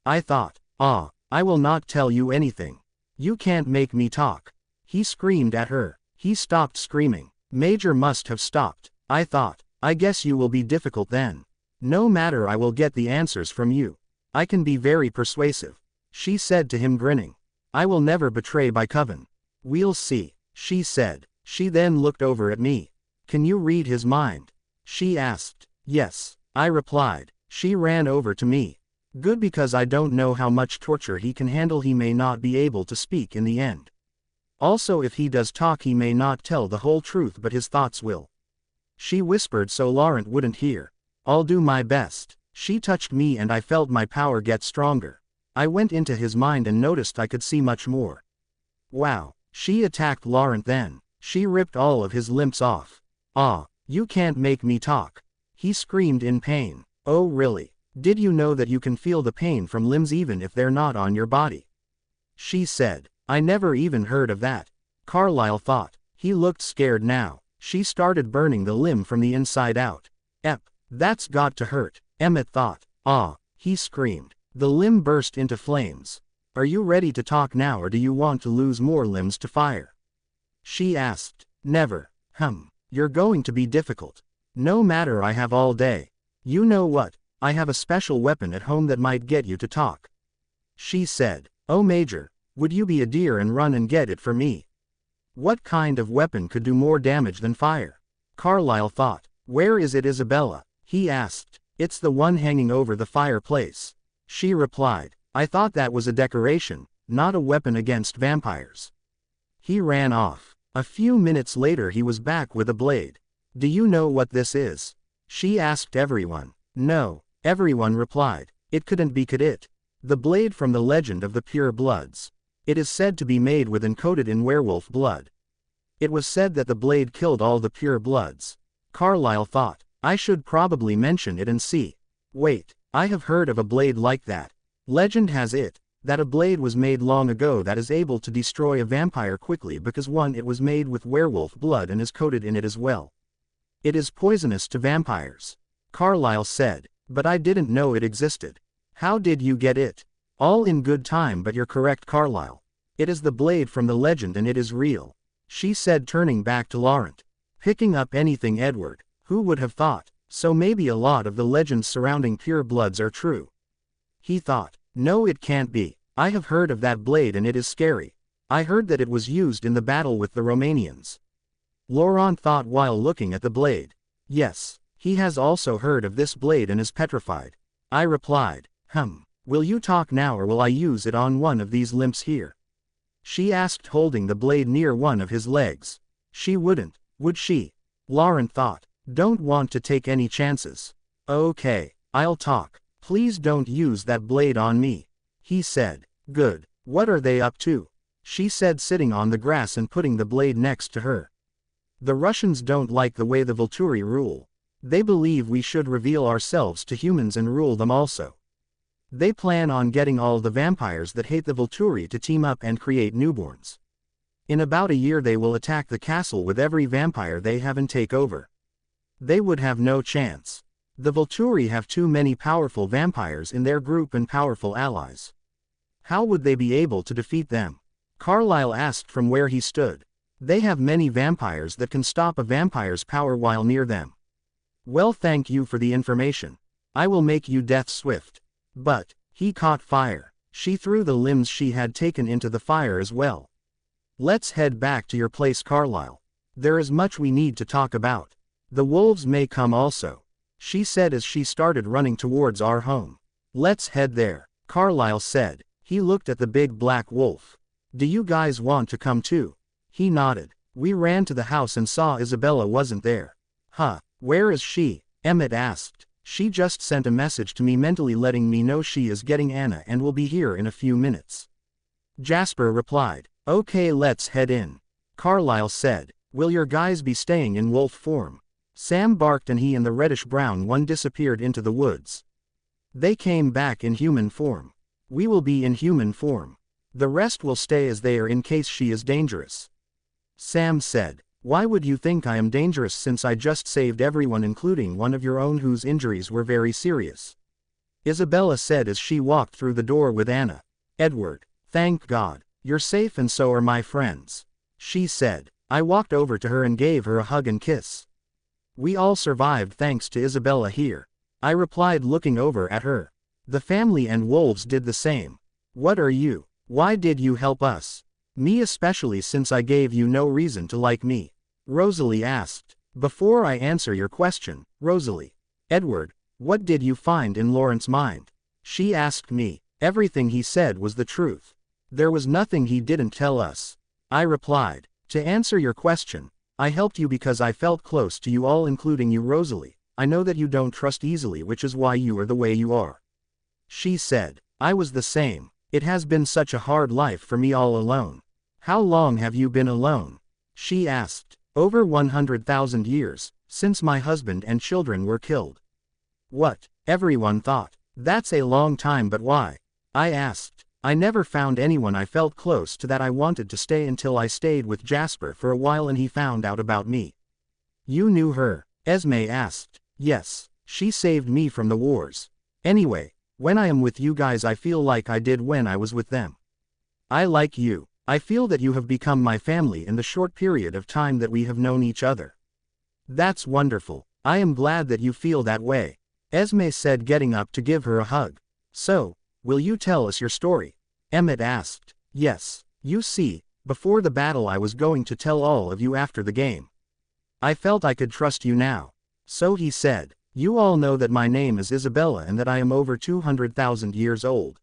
I thought. I will not tell you anything. You can't make me talk. He screamed at her. He stopped screaming. Major must have stopped. I thought. I guess you will be difficult then. No matter, I will get the answers from you. I can be very persuasive. She said to him, grinning. I will never betray my coven. We'll see, she said. She then looked over at me. Can you read his mind? She asked. Yes, I replied. She ran over to me. Good, because I don't know how much torture he can handle. He may not be able to speak in the end. Also, if he does talk, he may not tell the whole truth, but his thoughts will. She whispered so Laurent wouldn't hear. I'll do my best. She touched me and I felt my power get stronger. I went into his mind and noticed I could see much more. Wow. She attacked Laurent then. She ripped all of his limbs off. You can't make me talk. He screamed in pain. Oh really? Did you know that you can feel the pain from limbs even if they're not on your body? She said. I never even heard of that. Carlyle thought. He looked scared now. She started burning the limb from the inside out. That's got to hurt. Emmett thought. He screamed. The limb burst into flames. Are you ready to talk now, or do you want to lose more limbs to fire? She asked. Never. You're going to be difficult. No matter, I have all day. You know what? I have a special weapon at home that might get you to talk. She said. Oh Major, would you be a dear and run and get it for me? What kind of weapon could do more damage than fire? Carlyle thought. Where is it, Isabella? He asked. It's the one hanging over the fireplace. She replied. I thought that was a decoration, not a weapon against vampires. He ran off. A few minutes later he was back with a blade. Do you know what this is? She asked everyone. No, everyone replied. It couldn't be, could it? The blade from the legend of the Purebloods. It is said to be made with encoded in werewolf blood. It was said that the blade killed all the Purebloods. Carlyle thought. I should probably mention it and see. Wait, I have heard of a blade like that. Legend has it that a blade was made long ago that is able to destroy a vampire quickly because it was made with werewolf blood and is coated in it as well. It is poisonous to vampires. Carlyle said. But I didn't know it existed. How did you get it? All in good time, but you're correct, Carlyle. It is the blade from the legend and it is real. She said, turning back to Laurent. Picking up anything, Edward. Who would have thought? So maybe a lot of the legends surrounding purebloods are true. He thought. No, it can't be. I have heard of that blade and it is scary. I heard that it was used in the battle with the Romanians. Laurent thought while looking at the blade. Yes, he has also heard of this blade and is petrified. I replied. Will you talk now or will I use it on one of these limbs here? She asked, holding the blade near one of his legs. She wouldn't, would she? Laurent thought. Don't want to take any chances. Okay, I'll talk. Please don't use that blade on me. He said. Good. What are they up to? She said, sitting on the grass and putting the blade next to her. The Russians don't like the way the Volturi rule. They believe we should reveal ourselves to humans and rule them also. They plan on getting all the vampires that hate the Volturi to team up and create newborns. In about a year they will attack the castle with every vampire they have and take over. They would have no chance. The Volturi have too many powerful vampires in their group and powerful allies. How would they be able to defeat them? Carlyle asked from where he stood. They have many vampires that can stop a vampire's power while near them. Well, thank you for the information. I will make you death swift. But, he caught fire. She threw the limbs she had taken into the fire as well. Let's head back to your place, Carlyle. There is much we need to talk about. The wolves may come also, she said as she started running towards our home. Let's head there, Carlyle said. He looked at the big black wolf. Do you guys want to come too? He nodded. We ran to the house and saw Isabella wasn't there. Huh, where is she? Emmett asked. She just sent a message to me mentally letting me know she is getting Anna and will be here in a few minutes. Jasper replied. Okay, let's head in. Carlyle said. Will your guys be staying in wolf form? Sam barked and he and the reddish-brown one disappeared into the woods. They came back in human form. We will be in human form. The rest will stay as they are in case she is dangerous. Sam said. Why would you think I am dangerous since I just saved everyone including one of your own whose injuries were very serious? Isabella said as she walked through the door with Anna. Edward, thank God, you're safe and so are my friends. She said. I walked over to her and gave her a hug and kiss. We all survived thanks to Isabella here. I replied looking over at her. The family and wolves did the same. What are you? Why did you help us? Me especially since I gave you no reason to like me. Rosalie asked. Before I answer your question, Rosalie. Edward, what did you find in Lawrence's mind? She asked me. Everything he said was the truth. There was nothing he didn't tell us. I replied. To answer your question, I helped you because I felt close to you all including you, Rosalie. I know that you don't trust easily, which is why you are the way you are. She said. I was the same. It has been such a hard life for me all alone. How long have you been alone? She asked. Over 100,000 years, since my husband and children were killed. What? Everyone thought. That's a long time, but why? I asked. I never found anyone I felt close to that I wanted to stay until I stayed with Jasper for a while and he found out about me. You knew her? Esme asked. Yes, she saved me from the wars. Anyway, when I am with you guys I feel like I did when I was with them. I like you. I feel that you have become my family in the short period of time that we have known each other. That's wonderful. I am glad that you feel that way. Esme said, getting up to give her a hug. So, will you tell us your story? Emmett asked. Yes, you see, before the battle I was going to tell all of you after the game. I felt I could trust you now. So he said, you all know that my name is Isabella and that I am over 200,000 years old.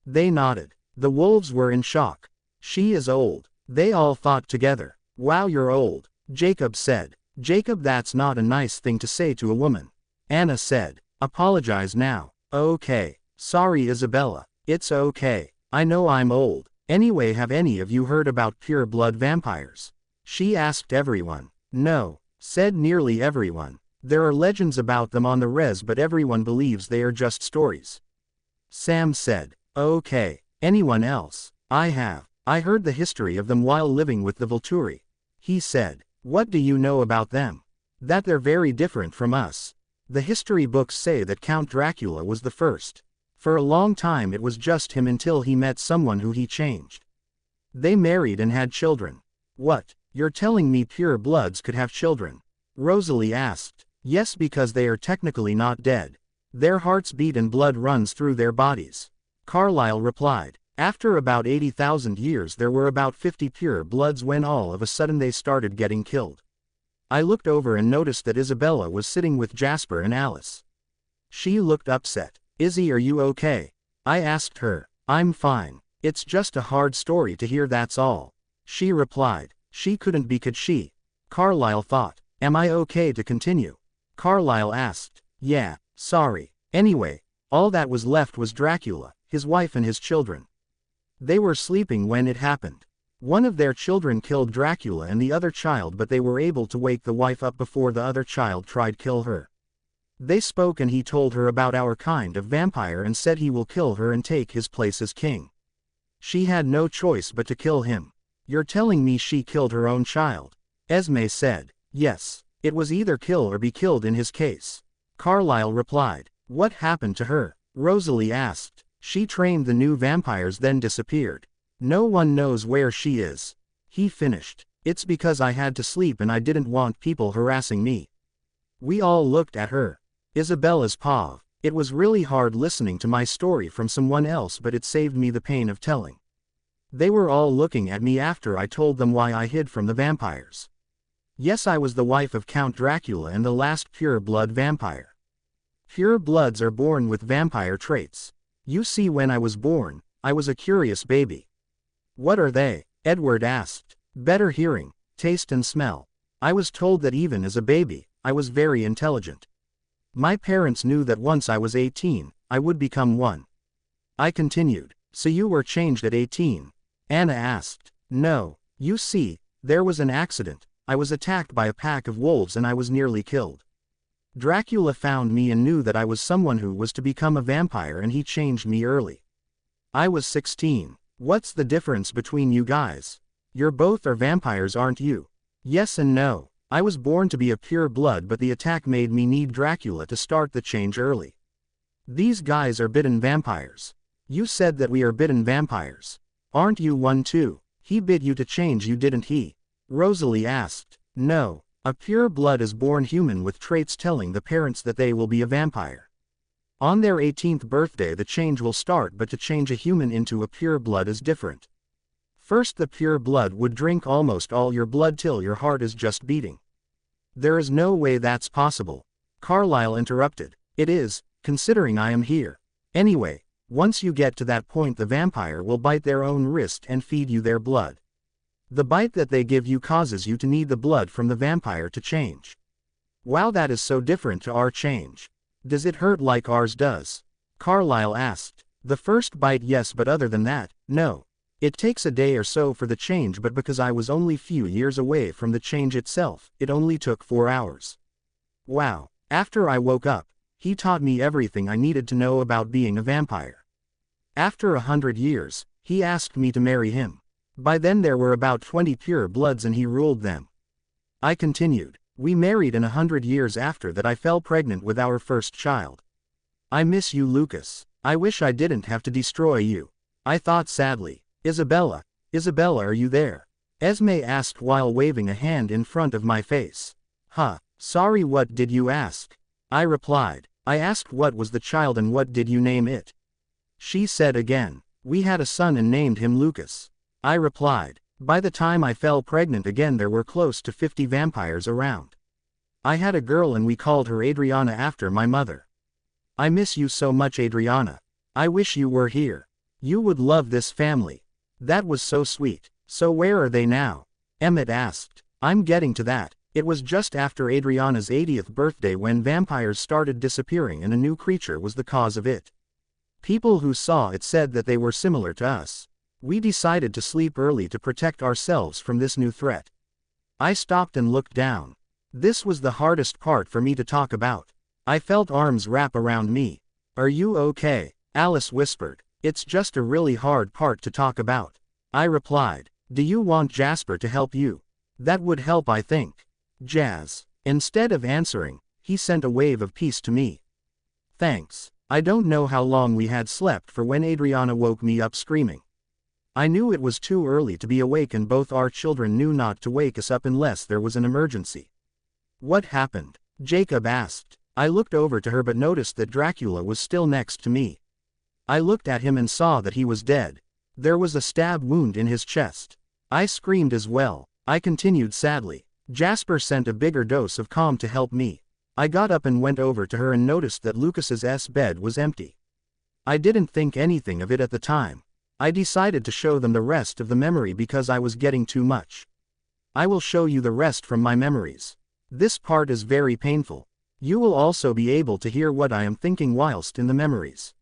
They nodded. The wolves were in shock. She is old. They all thought together. Wow, you're old, Jacob said. Jacob, that's not a nice thing to say to a woman. Anna said. Apologize now. Okay. Sorry, Isabella. It's okay. I know I'm old. Anyway, have any of you heard about pure-blood vampires? She asked everyone. No, said nearly everyone. There are legends about them on the res, but everyone believes they are just stories. Sam said. Okay. Anyone else? I have. I heard the history of them while living with the Volturi. He said. What do you know about them? That they're very different from us. The history books say that Count Dracula was the first. For a long time it was just him until he met someone who he changed. They married and had children. What? You're telling me pure bloods could have children? Rosalie asked. Yes, because they are technically not dead. Their hearts beat and blood runs through their bodies. Carlyle replied. After about 80,000 years there were about 50 pure bloods when all of a sudden they started getting killed. I looked over and noticed that Isabella was sitting with Jasper and Alice. She looked upset. Izzy, are you okay? I asked her. I'm fine. It's just a hard story to hear, that's all. She replied. She couldn't be, could she? Carlyle thought. Am I okay to continue? Carlyle asked. Yeah, sorry. Anyway, all that was left was Dracula, his wife and his children. They were sleeping when it happened. One of their children killed Dracula and the other child, but they were able to wake the wife up before the other child tried kill her. They spoke and he told her about our kind of vampire and said he will kill her and take his place as king. She had no choice but to kill him. You're telling me she killed her own child? Esme said. Yes. It was either kill or be killed in his case. Carlyle replied. What happened to her? Rosalie asked. She trained the new vampires then disappeared. No one knows where she is. He finished. It's because I had to sleep and I didn't want people harassing me. We all looked at her. Isabella's paw. It was really hard listening to my story from someone else, but it saved me the pain of telling. They were all looking at me after I told them why I hid from the vampires. Yes, I was the wife of Count Dracula and the last pure-blood vampire. Pure-bloods are born with vampire traits. You see, when I was born, I was a curious baby. What are they? Edward asked. Better hearing, taste and smell. I was told that even as a baby, I was very intelligent. My parents knew that once I was 18, I would become one. I continued. So you were changed at 18? Anna asked. No, you see, there was an accident. I was attacked by a pack of wolves and I was nearly killed. Dracula found me and knew that I was someone who was to become a vampire, and he changed me early. I was 16. What's the difference between you guys? You're both are vampires, aren't you? Yes and no. I was born to be a pure blood, but the attack made me need Dracula to start the change early. These guys are bitten vampires. You said that we are bitten vampires. Aren't you one too? He bit you to change you, didn't he? Rosalie asked. No. A pure blood is born human with traits telling the parents that they will be a vampire. On their 18th birthday the change will start, but to change a human into a pure blood is different. First, the pure blood would drink almost all your blood till your heart is just beating. There is no way that's possible. Carlyle interrupted. It is, considering I am here. Anyway, once you get to that point, the vampire will bite their own wrist and feed you their blood. The bite that they give you causes you to need the blood from the vampire to change. Wow, that is so different to our change. Does it hurt like ours does? Carlyle asked. The first bite, yes, but other than that, no. It takes a day or so for the change, but because I was only few years away from the change itself, it only took 4 hours. Wow. After I woke up, he taught me everything I needed to know about being a vampire. After 100 years, he asked me to marry him. By then there were about 20 pure bloods and he ruled them. I continued. We married, and 100 years after that I fell pregnant with our first child. I miss you, Lucas. I wish I didn't have to destroy you. I thought sadly. Isabella, are you there? Esme asked while waving a hand in front of my face. Huh, sorry, what did you ask? I replied. I asked what was the child and what did you name it? She said again. We had a son and named him Lucas. I replied. By the time I fell pregnant again there were close to 50 vampires around. I had a girl and we called her Adriana after my mother. I miss you so much, Adriana. I wish you were here. You would love this family. That was so sweet. So where are they now? Emmett asked. I'm getting to that. It was just after Adriana's 80th birthday when vampires started disappearing and a new creature was the cause of it. People who saw it said that they were similar to us. We decided to sleep early to protect ourselves from this new threat. I stopped and looked down. This was the hardest part for me to talk about. I felt arms wrap around me. Are you okay? Alice whispered. It's just a really hard part to talk about. I replied. Do you want Jasper to help you? That would help, I think. Jazz. Instead of answering, he sent a wave of peace to me. Thanks. I don't know how long we had slept for when Adriana woke me up screaming. I knew it was too early to be awake and both our children knew not to wake us up unless there was an emergency. What happened? Jacob asked. I looked over to her but noticed that Dracula was still next to me. I looked at him and saw that he was dead. There was a stab wound in his chest. I screamed as well. I continued sadly. Jasper sent a bigger dose of calm to help me. I got up and went over to her and noticed that Lucas's bed was empty. I didn't think anything of it at the time. I decided to show them the rest of the memory because I was getting too much. I will show you the rest from my memories. This part is very painful. You will also be able to hear what I am thinking whilst in the memories.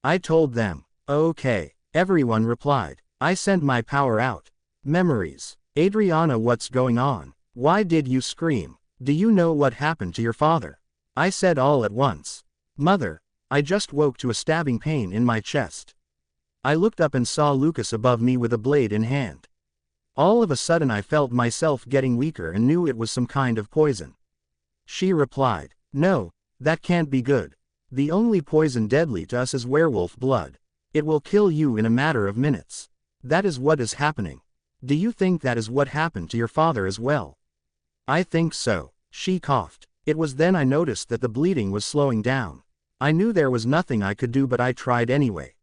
I told them. Okay, everyone replied. I sent my power out. Memories. Adriana, what's going on? Why did you scream? Do you know what happened to your father? I said all at once. Mother, I just woke to a stabbing pain in my chest. I looked up and saw Lucas above me with a blade in hand. All of a sudden I felt myself getting weaker and knew it was some kind of poison. She replied, "No, that can't be good. The only poison deadly to us is werewolf blood. It will kill you in a matter of minutes. That is what is happening. Do you think that is what happened to your father as well?" "I think so." She coughed. It was then I noticed that the bleeding was slowing down. I knew there was nothing I could do, but I tried anyway.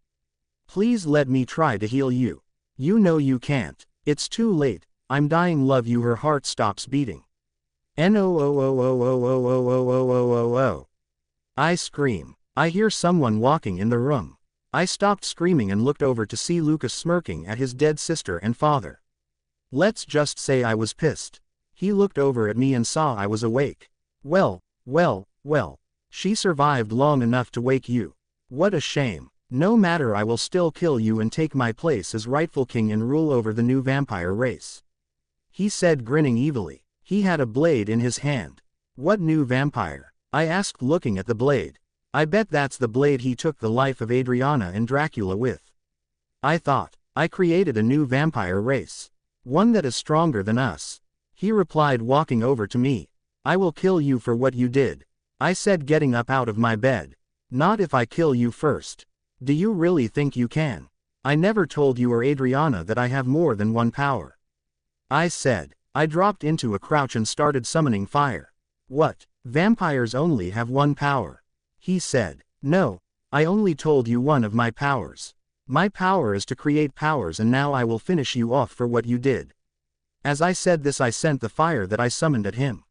"Please let me try to heal you." "You know you can't. It's too late. I'm dying, love you." Her heart stops beating. No. I scream. I hear someone walking in the room. I stopped screaming and looked over to see Lucas smirking at his dead sister and father. Let's just say I was pissed. He looked over at me and saw I was awake. Well. She survived long enough to wake you. What a shame. No matter, I will still kill you and take my place as rightful king and rule over the new vampire race," he said, grinning evilly. He had a blade in his hand. "What new vampire?" I asked, looking at the blade. "I bet that's the blade he took the life of Adriana and Dracula with. I thought I created a new vampire race. One that is stronger than us," he replied, walking over to me. "I will kill you for what you did," I said, getting up out of my bed. "Not if I kill you first. Do you really think you can? I never told you or Adriana that I have more than one power," I said. I dropped into a crouch and started summoning fire. "What? Vampires only have one power?" he said. "No, I only told you one of my powers. My power is to create powers, and now I will finish you off for what you did." As I said this, I sent the fire that I summoned at him.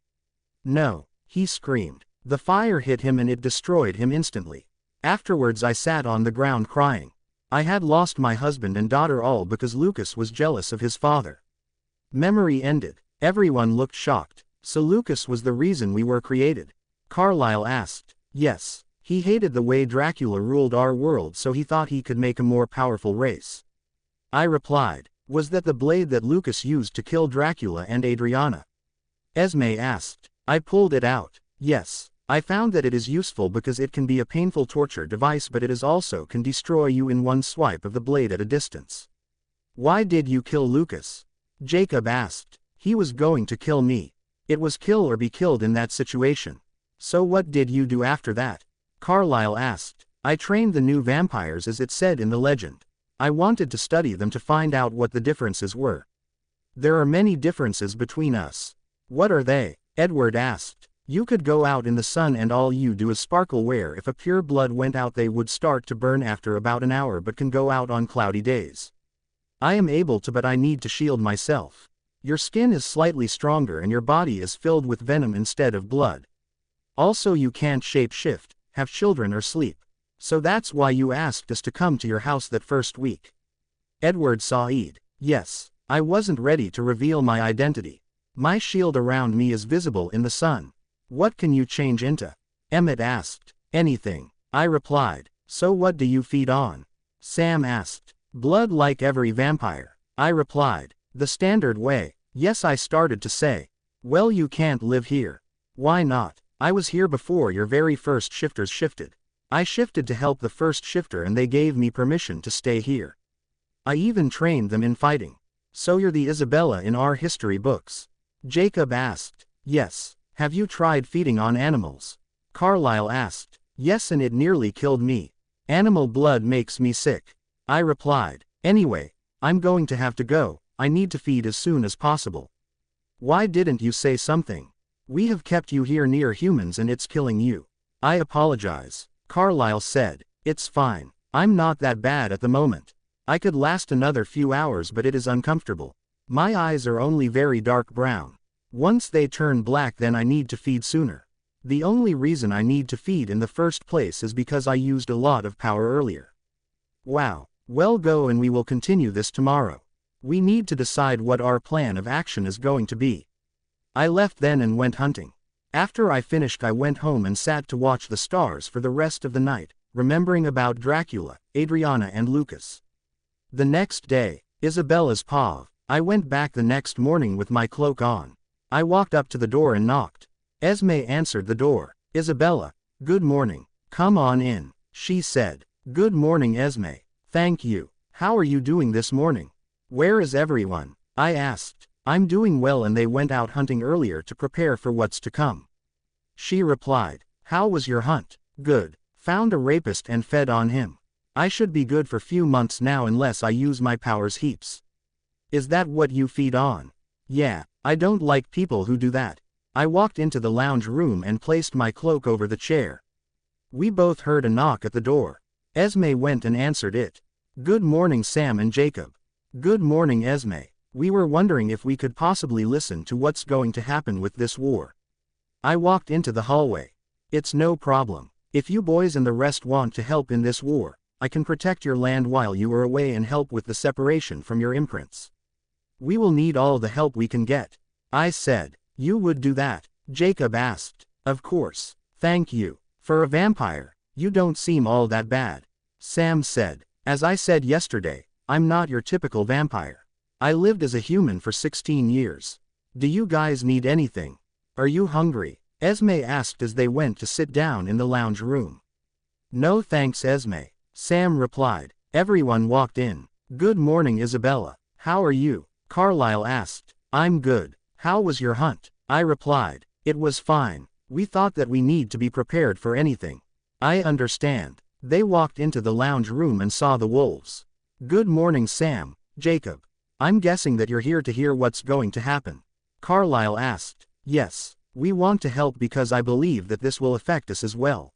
"No," he screamed. The fire hit him and it destroyed him instantly. Afterwards I sat on the ground crying. I had lost my husband and daughter, all because Lucas was jealous of his father. Memory ended. Everyone looked shocked. "So Lucas was the reason we were created?" Carlyle asked. "Yes. He hated the way Dracula ruled our world, so he thought he could make a more powerful race," I replied. "Was that the blade that Lucas used to kill Dracula and Adriana?" Esme asked. I pulled it out. "Yes. I found that it is useful because it can be a painful torture device, but it is also can destroy you in one swipe of the blade at a distance." "Why did you kill Lucas?" Jacob asked. "He was going to kill me. It was kill or be killed in that situation." "So what did you do after that?" Carlyle asked. "I trained the new vampires as it said in the legend. I wanted to study them to find out what the differences were." "There are many differences between us." "What are they?" Edward asked. "You could go out in the sun and all you do is sparkle, where if a pure blood went out they would start to burn after about an hour, but can go out on cloudy days. I am able to, but I need to shield myself. Your skin is slightly stronger and your body is filled with venom instead of blood. Also you can't shape-shift, have children or sleep. So that's why you asked us to come to your house that first week." Edward sighed. "Yes, I wasn't ready to reveal my identity. My shield around me is visible in the sun." "What can you change into?" Emmett asked. "Anything," I replied. "So what do you feed on?" Sam asked. "Blood, like every vampire," I replied. "The standard way." "Yes," I started to say. "Well, you can't live here." "Why not?" "I was here before your very first shifters shifted. I shifted to help the first shifter and they gave me permission to stay here. I even trained them in fighting." "So you're the Isabella in our history books?" Jacob asked. "Yes. Have you tried feeding on animals?" Carlyle asked. "Yes, and it nearly killed me. Animal blood makes me sick," I replied. "Anyway, I'm going to have to go. I need to feed as soon as possible." "Why didn't you say something? We have kept you here near humans and it's killing you." "I apologize," Carlyle said. "It's fine. I'm not that bad at the moment. I could last another few hours, but it is uncomfortable. My eyes are only very dark brown. Once they turn black, then I need to feed sooner. The only reason I need to feed in the first place is because I used a lot of power earlier." "Wow. Well, go and we will continue this tomorrow. We need to decide what our plan of action is going to be." I left then and went hunting. After I finished, I went home and sat to watch the stars for the rest of the night, remembering about Dracula, Adriana and Lucas. The next day, Isabella's pav. I went back the next morning with my cloak on. I walked up to the door and knocked. Esme answered the door. "Isabella, good morning. Come on in," she said. "Good morning, Esme. Thank you. How are you doing this morning? Where is everyone?" I asked. I'm doing well, and they went out hunting earlier to prepare for what's to come. She replied. How was your hunt? Good. Found a rapist and fed on him. I should be good for few months now unless I use my powers heaps. Is that what you feed on? Yeah, I don't like people who do that. I walked into the lounge room and placed my cloak over the chair. We both heard a knock at the door. Esme went and answered it. Good morning, Sam and Jacob. Good morning, Esme. We were wondering if we could possibly listen to what's going to happen with this war. I walked into the hallway. It's no problem. If you boys and the rest want to help in this war, I can protect your land while you are away and help with the separation from your imprints. We will need all the help we can get. I said. You would do that? Jacob asked. Of course. Thank you. For a vampire, you don't seem all that bad. Sam said. As I said yesterday, I'm not your typical vampire. I lived as a human for 16 years. Do you guys need anything? Are you hungry? Esme asked as they went to sit down in the lounge room. No thanks, Esme. Sam replied. Everyone walked in. Good morning, Isabella. How are you? Carlisle asked. I'm good. How was your hunt? I replied. It was fine. We thought that we need to be prepared for anything. I understand. They walked into the lounge room and saw the wolves. Good morning, Sam, Jacob. I'm guessing that you're here to hear what's going to happen. Carlisle asked. Yes, we want to help because I believe that this will affect us as well.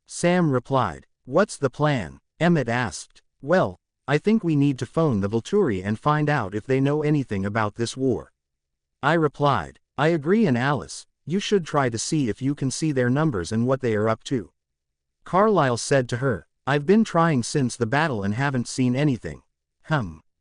Sam replied. What's the plan? Emmett asked. Well, I think we need to phone the Volturi and find out if they know anything about this war. I replied. I agree, and Alice, you should try to see if you can see their numbers and what they are up to. Carlisle said to her. I've been trying since the battle and haven't seen anything.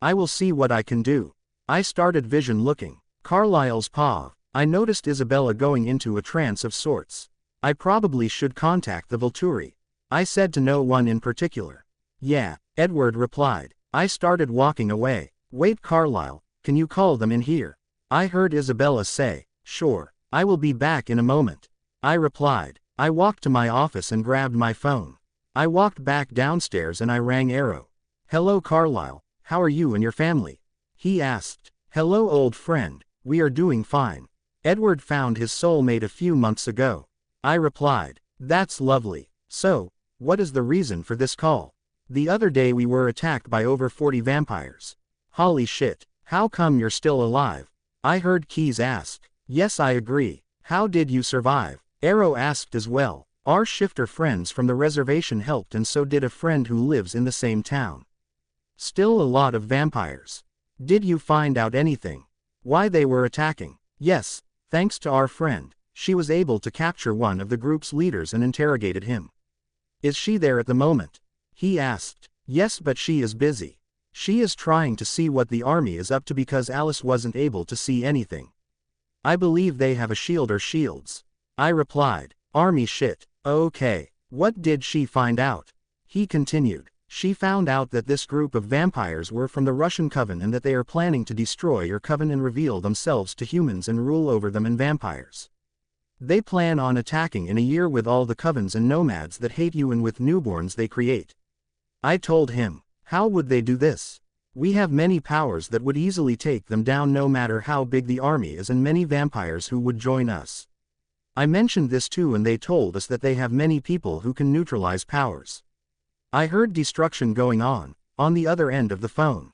I will see what I can do. I started vision looking. Carlisle's paw. I noticed Isabella going into a trance of sorts. I probably should contact the Volturi. I said to no one in particular. Yeah, Edward replied. I started walking away. Wait, Carlisle, can you call them in here? I heard Isabella say. Sure, I will be back in a moment. I replied. I walked to my office and grabbed my phone. I walked back downstairs and I rang Arrow. Hello, Carlisle, how are you and your family? He asked. Hello, old friend, we are doing fine. Edward found his soulmate a few months ago. I replied. That's lovely. So, what is the reason for this call? The other day we were attacked by over 40 vampires. Holy shit, how come you're still alive? I heard Keys ask. Yes, I agree. How did you survive? Arrow asked as well. Our shifter friends from the reservation helped, and so did a friend who lives in the same town. Still a lot of vampires. Did you find out anything? Why they were attacking? Yes, thanks to our friend, she was able to capture one of the group's leaders and interrogated him. Is she there at the moment? He asked. Yes, but she is busy. She is trying to see what the army is up to because Alice wasn't able to see anything. I believe they have a shield or shields. I replied. Army shit. Okay. What did she find out? He continued. She found out that this group of vampires were from the Russian coven and that they are planning to destroy your coven and reveal themselves to humans and rule over them and vampires. They plan on attacking in a year with all the covens and nomads that hate you and with newborns they create. I told him. How would they do this? We have many powers that would easily take them down no matter how big the army is, and many vampires who would join us. I mentioned this too, and they told us that they have many people who can neutralize powers. I heard destruction going on the other end of the phone.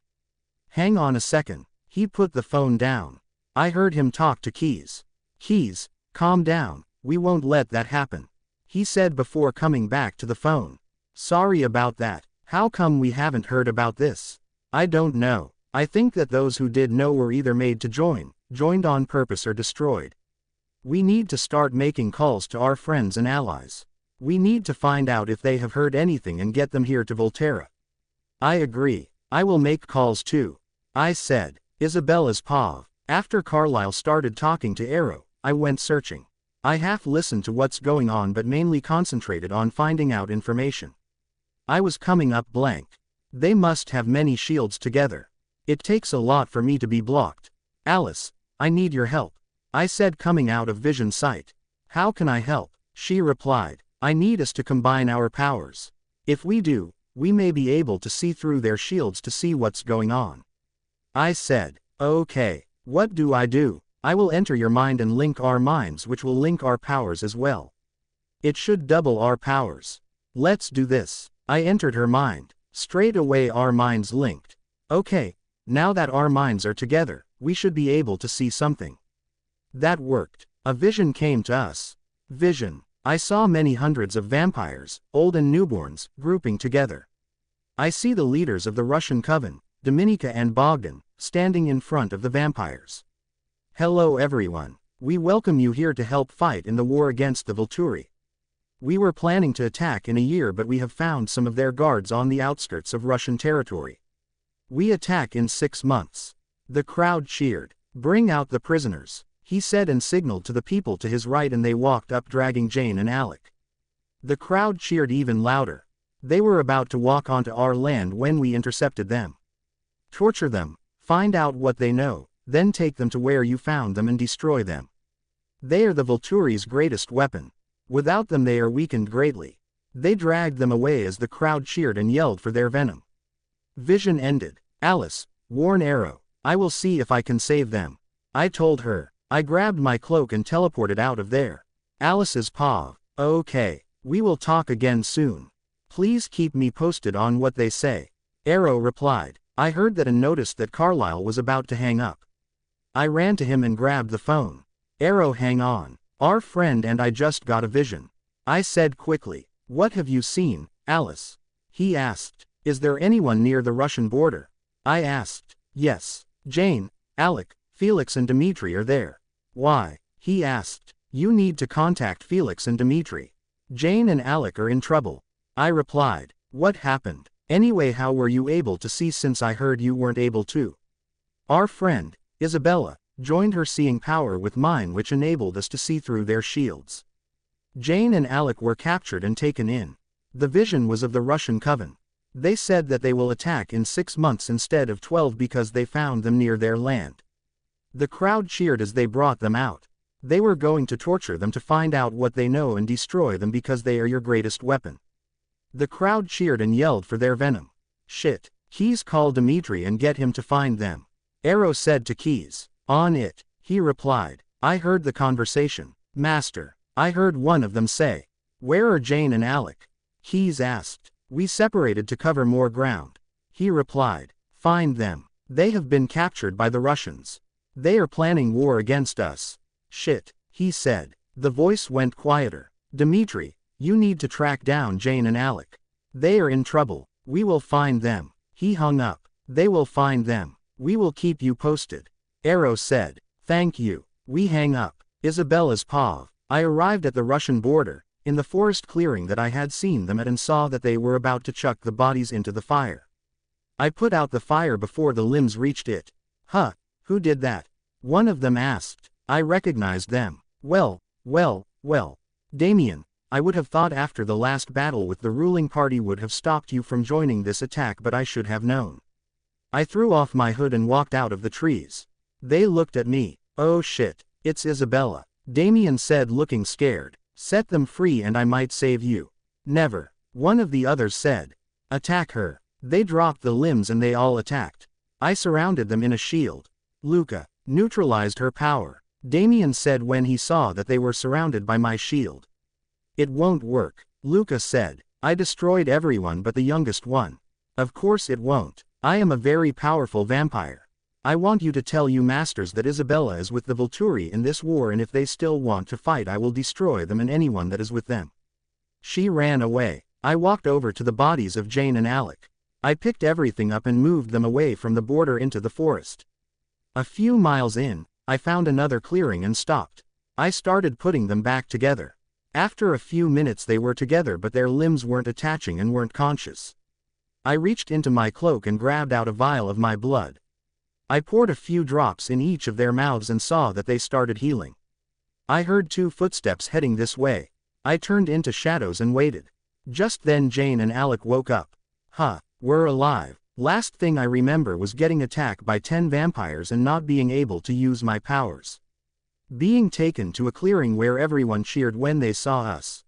Hang on a second. He put the phone down. I heard him talk to Keys. Keys, calm down, we won't let that happen, he said before coming back to the phone. Sorry about that. How come we haven't heard about this? I don't know. I think that those who did know were either made to joined on purpose, or destroyed. We need to start making calls to our friends and allies. We need to find out if they have heard anything and get them here to Volterra. I agree. I will make calls too. I said. Isabella's paw. After Carlisle started talking to Arrow, I went searching. I half listened to what's going on but mainly concentrated on finding out information. I was coming up blank. They must have many shields together. It takes a lot for me to be blocked. Alice, I need your help, I said, coming out of vision sight. How can I help? She replied. I need us to combine our powers. If we do, we may be able to see through their shields to see what's going on. I said. Okay. What do? I will enter your mind and link our minds, which will link our powers as well. It should double our powers. Let's do this. I entered her mind. Straight away our minds linked. Okay. Now that our minds are together, we should be able to see something. That worked. A vision came to us. Vision. I saw many hundreds of vampires, old and newborns, grouping together. I see the leaders of the Russian coven, Dominika and Bogdan, standing in front of the vampires. Hello everyone. We welcome you here to help fight in the war against the Volturi. We were planning to attack in a year, but we have found some of their guards on the outskirts of Russian territory. We attack in 6 months. The crowd cheered. Bring out the prisoners, he said and signaled to the people to his right, and they walked up dragging Jane and Alec. The crowd cheered even louder. They were about to walk onto our land when we intercepted them. Torture them, find out what they know, then take them to where you found them and destroy them. They are the Volturi's greatest weapon. Without them they are weakened greatly. They dragged them away as the crowd cheered and yelled for their venom. Vision ended. Alice, warn Arrow. I will see if I can save them. I told her. I grabbed my cloak and teleported out of there. Alice's paw. Okay. We will talk again soon. Please keep me posted on what they say. Arrow replied. I heard that and noticed that Carlyle was about to hang up. I ran to him and grabbed the phone. Arrow, hang on. Our friend and I just got a vision. I said quickly. What have you seen, Alice? He asked. Is there anyone near the Russian border? I asked. Yes. Jane, Alec, Felix and Dmitri are there. Why? He asked. You need to contact Felix and Dmitri. Jane and Alec are in trouble. I replied. What happened? Anyway, how were you able to see, since I heard you weren't able to? Our friend, Isabella, joined her seeing power with mine, which enabled us to see through their shields. Jane and Alec were captured and taken in. The vision was of the Russian coven. They said that they will attack in 6 months instead of 12 because they found them near their land. The crowd cheered as they brought them out. They were going to torture them to find out what they know and destroy them because they are your greatest weapon. The crowd cheered and yelled for their venom. Shit. Keys, call Dmitri and get him to find them. Arrow said to Keys. On it, he replied. I heard the conversation. Master. I heard one of them say. Where are Jane and Alec? Keys asked. We separated to cover more ground. He replied. Find them. They have been captured by the Russians. They are planning war against us. Shit, he said. The voice went quieter. Dmitri, you need to track down Jane and Alec. They are in trouble. We will find them. He hung up. They will find them. We will keep you posted. Arrow said. Thank you. We hang up. Isabella's paw. I arrived at the Russian border, in the forest clearing that I had seen them at, and saw that they were about to chuck the bodies into the fire. I put out the fire before the limbs reached it. Huh, who did that? One of them asked. I recognized them. Well. Damien, I would have thought after the last battle with the ruling party would have stopped you from joining this attack, but I should have known. I threw off my hood and walked out of the trees. They looked at me. Oh shit, it's Isabella. Damien said, looking scared. Set them free and I might save you. Never. One of the others said. Attack her. They dropped the limbs and they all attacked. I surrounded them in a shield. Luca neutralized her power. Damien said when he saw that they were surrounded by my shield. It won't work. Luca said. I destroyed everyone but the youngest one. Of course it won't. I am a very powerful vampire. I want you to tell you masters that Isabella is with the Volturi in this war, and if they still want to fight I will destroy them and anyone that is with them. She ran away. I walked over to the bodies of Jane and Alec. I picked everything up and moved them away from the border into the forest. A few miles in, I found another clearing and stopped. I started putting them back together. After a few minutes they were together, but their limbs weren't attaching and weren't conscious. I reached into my cloak and grabbed out a vial of my blood. I poured a few drops in each of their mouths and saw that they started healing. I heard 2 footsteps heading this way. I turned into shadows and waited. Just then Jane and Alec woke up. Huh, we're alive. Last thing I remember was getting attacked by 10 vampires and not being able to use my powers. Being taken to a clearing where everyone cheered when they saw us.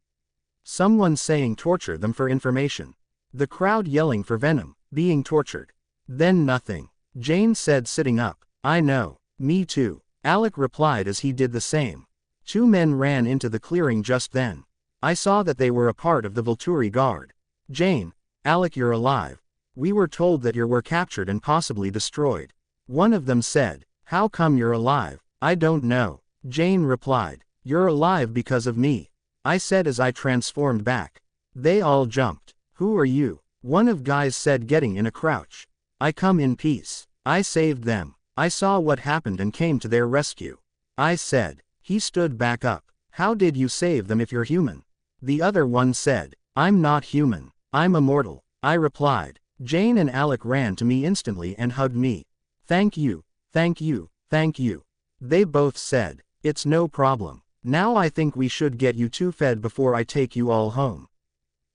Someone saying torture them for information. The crowd yelling for venom, being tortured. Then nothing. Jane said, sitting up. I know. Me too. Alec replied as he did the same. Two men ran into the clearing just then. I saw that they were a part of the Volturi guard. Jane, Alec, you're alive. We were told that you were captured and possibly destroyed. One of them said, how come you're alive? I don't know. Jane replied, you're alive because of me. I said as I transformed back. They all jumped. Who are you? One of guys said, getting in a crouch. I come in peace. I saved them. I saw what happened and came to their rescue. I said. He stood back up. How did you save them if you're human? The other one said, I'm not human. I'm immortal. I replied. Jane and Alec ran to me instantly and hugged me. Thank you, thank you, thank you. They both said, it's no problem. Now I think we should get you two fed before I take you all home.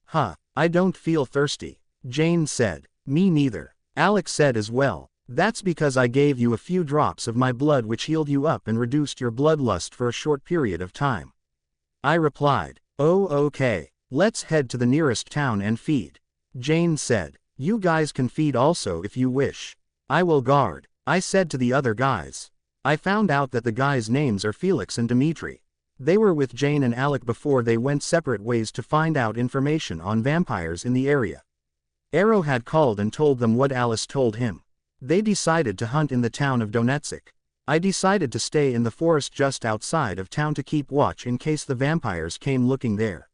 Huh, I don't feel thirsty. Jane said. Me neither. Alec said as well. That's because I gave you a few drops of my blood which healed you up and reduced your bloodlust for a short period of time. I replied. Oh okay, let's head to the nearest town and feed. Jane said. You guys can feed also if you wish. I will guard. I said to the other guys. I found out that the guys' names are Felix and Dimitri. They were with Jane and Alec before they went separate ways to find out information on vampires in the area. Arrow had called and told them what Alice told him. They decided to hunt in the town of Donetsk. I decided to stay in the forest just outside of town to keep watch in case the vampires came looking there.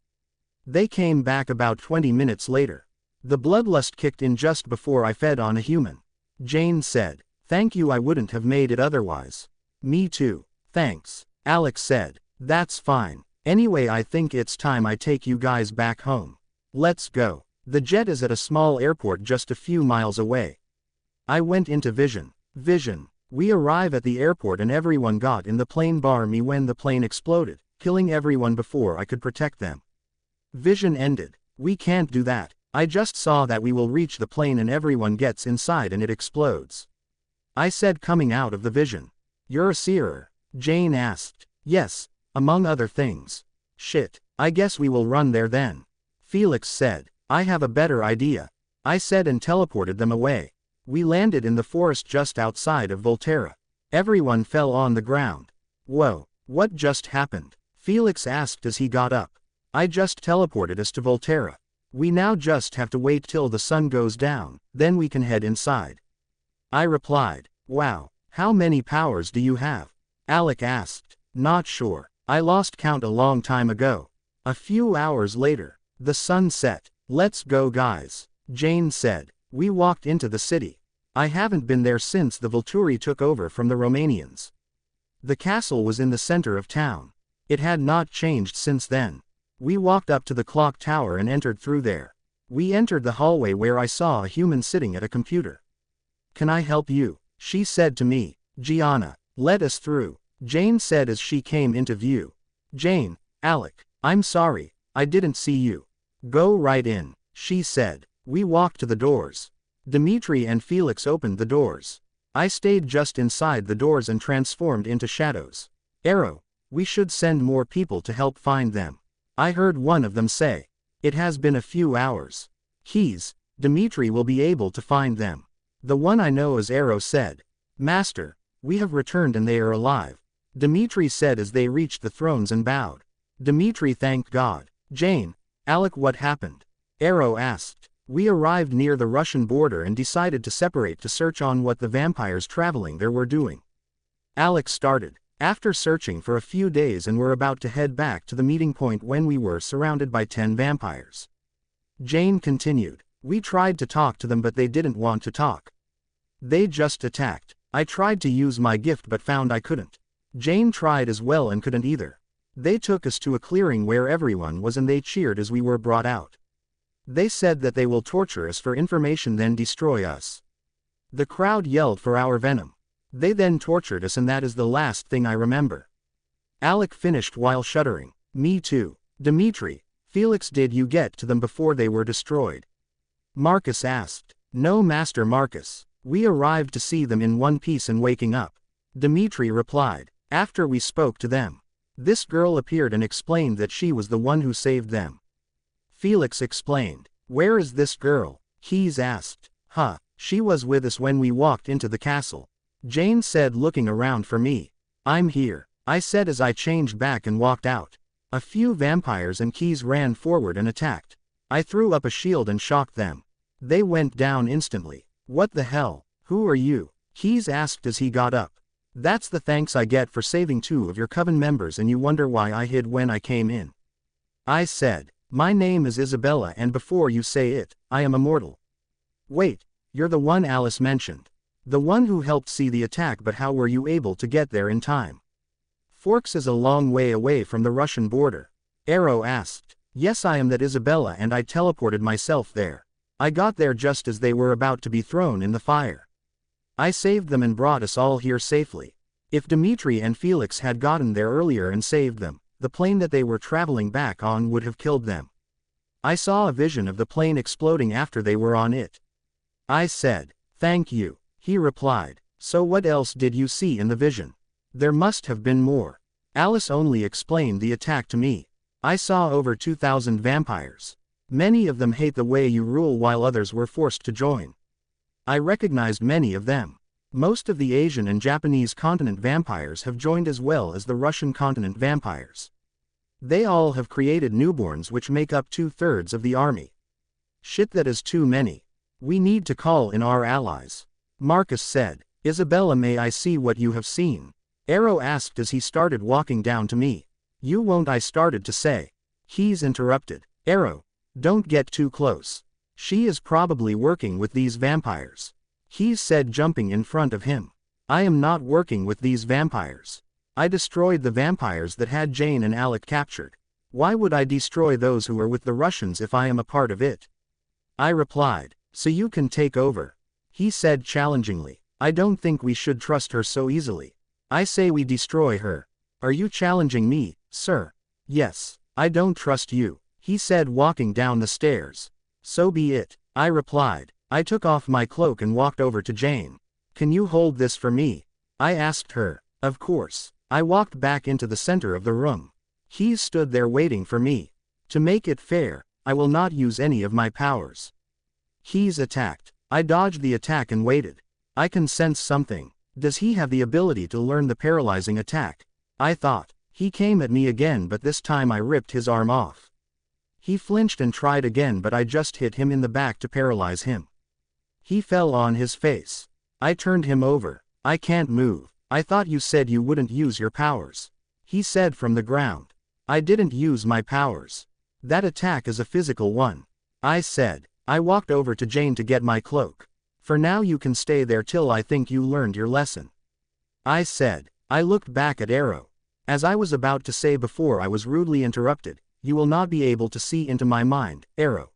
They came back about 20 minutes later. The bloodlust kicked in just before I fed on a human. Jane said, thank you, I wouldn't have made it otherwise. Me too. Thanks. Alex said, that's fine. Anyway, I think it's time I take you guys back home. Let's go. The jet is at a small airport just a few miles away. I went into Vision. Vision. We arrive at the airport and everyone got in the plane bar me when the plane exploded, killing everyone before I could protect them. Vision ended. We can't do that. I just saw that we will reach the plane and everyone gets inside and it explodes. I said, coming out of the vision. You're a seer? Jane asked. Yes, among other things. Shit, I guess we will run there then. Felix said. I have a better idea. I said and teleported them away. We landed in the forest just outside of Volterra. Everyone fell on the ground. Whoa, what just happened? Felix asked as he got up. I just teleported us to Volterra. We now just have to wait till the sun goes down, then we can head inside. I replied. Wow, how many powers do you have? Alec asked. Not sure. I lost count a long time ago. A few hours later, the sun set. Let's go guys. Jane said. We walked into the city. I haven't been there since the Volturi took over from the Romanians. The castle was in the center of town. It had not changed since then. We walked up to the clock tower and entered through there. We entered the hallway where I saw a human sitting at a computer. Can I help you? She said to me. Gianna, let us through. Jane said as she came into view. Jane, Alec, I'm sorry, I didn't see you. Go right in, she said. We walked to the doors. Dimitri and Felix opened the doors. I stayed just inside the doors and transformed into shadows. Arrow, we should send more people to help find them. I heard one of them say. It has been a few hours. Keys, Dimitri will be able to find them. The one I know as Arrow said. Master, we have returned and they are alive. Dimitri said as they reached the thrones and bowed. Dimitri thanked God. Jane, Alec, what happened? Arrow asked. We arrived near the Russian border and decided to separate to search on what the vampires traveling there were doing. Alec started. After searching for a few days and were about to head back to the meeting point when we were surrounded by 10 vampires. Jane continued. We tried to talk to them but they didn't want to talk. They just attacked. I tried to use my gift but found I couldn't. Jane tried as well and couldn't either. They took us to a clearing where everyone was and they cheered as we were brought out. They said that they will torture us for information then destroy us. The crowd yelled for our venom. They then tortured us and that is the last thing I remember. Alec finished while shuddering. Me too. Dimitri, Felix, did you get to them before they were destroyed? Marcus asked. No, Master Marcus. We arrived to see them in one piece and waking up. Dimitri replied. After we spoke to them. This girl appeared and explained that she was the one who saved them. Felix explained. Where is this girl? Keys asked. She was with us when we walked into the castle. Jane said, looking around for me. I'm here, I said as I changed back and walked out. A few vampires and Keys ran forward and attacked. I threw up a shield and shocked them. They went down instantly. What the hell? Who are you? Keys asked as he got up. That's the thanks I get for saving 2 of your coven members, and you wonder why I hid when I came in. I said, my name is Isabella, and before you say it, I am immortal. Wait, you're the one Alice mentioned. The one who helped see the attack, but how were you able to get there in time? Forks is a long way away from the Russian border. Arrow asked. Yes, I am that Isabella, and I teleported myself there. I got there just as they were about to be thrown in the fire. I saved them and brought us all here safely. If Dmitri and Felix had gotten there earlier and saved them, the plane that they were traveling back on would have killed them. I saw a vision of the plane exploding after they were on it. I said, thank you. He replied, so what else did you see in the vision? There must have been more. Alice only explained the attack to me. I saw over 2,000 vampires. Many of them hate the way you rule, while others were forced to join. I recognized many of them. Most of the Asian and Japanese continent vampires have joined, as well as the Russian continent vampires. They all have created newborns which make up 2/3 of the army. Shit, that is too many. We need to call in our allies. Marcus said. Isabella, may I see what you have seen? Arrow asked as he started walking down to me. You won't, I started to say. Keys interrupted. Arrow, don't get too close. She is probably working with these vampires. Keys said, jumping in front of him. I am not working with these vampires. I destroyed the vampires that had Jane and Alec captured. Why would I destroy those who are with the Russians if I am a part of it? I replied. So you can take over. He said challengingly. I don't think we should trust her so easily. I say we destroy her. Are you challenging me, sir? Yes. I don't trust you, he said, walking down the stairs. So be it, I replied. I took off my cloak and walked over to Jane. Can you hold this for me? I asked her. Of course. I walked back into the center of the room. He stood there waiting for me. To make it fair, I will not use any of my powers. Keys attacked. I dodged the attack and waited. I can sense something. Does he have the ability to learn the paralyzing attack? I thought. He came at me again, but this time I ripped his arm off. He flinched and tried again, but I just hit him in the back to paralyze him. He fell on his face. I turned him over. I can't move. I thought you said you wouldn't use your powers. He said from the ground. I didn't use my powers. That attack is a physical one. I said. I walked over to Jane to get my cloak. For now you can stay there till I think you learned your lesson. I said. I looked back at Arrow. As I was about to say before I was rudely interrupted, you will not be able to see into my mind, Arrow.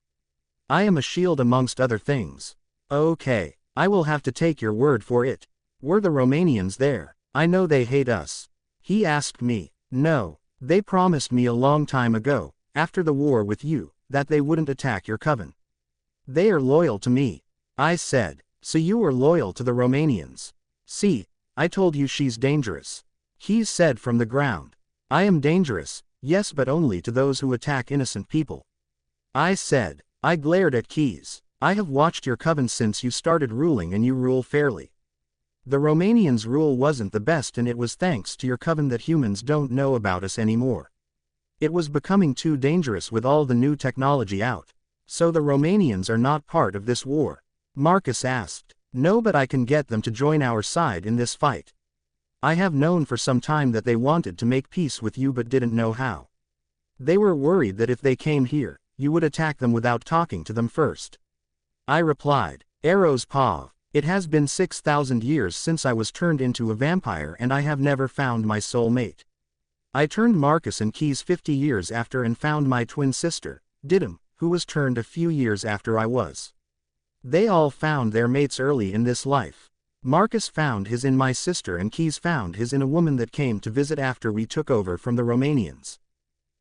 I am a shield amongst other things. Okay, I will have to take your word for it. Were the Romanians there? I know they hate us. He asked me. No, they promised me a long time ago, after the war with you, that they wouldn't attack your coven. They are loyal to me. I said. So you are loyal to the Romanians? See, I told you she's dangerous. He said from the ground. I am dangerous, yes, but only to those who attack innocent people. I said. I glared at Keys. I have watched your coven since you started ruling, and you rule fairly. The Romanians' rule wasn't the best, and it was thanks to your coven that humans don't know about us anymore. It was becoming too dangerous with all the new technology out. So the Romanians are not part of this war? Marcus asked. No, but I can get them to join our side in this fight. I have known for some time that they wanted to make peace with you but didn't know how. They were worried that if they came here, you would attack them without talking to them first. I replied. Arrow's paw. It has been 6,000 years since I was turned into a vampire, and I have never found my soul mate. I turned Marcus and Keys 50 years after and found my twin sister, Didim, who was turned a few years after I was. They all found their mates early in this life. Marcus found his in my sister, and Keys found his in a woman that came to visit after we took over from the Romanians.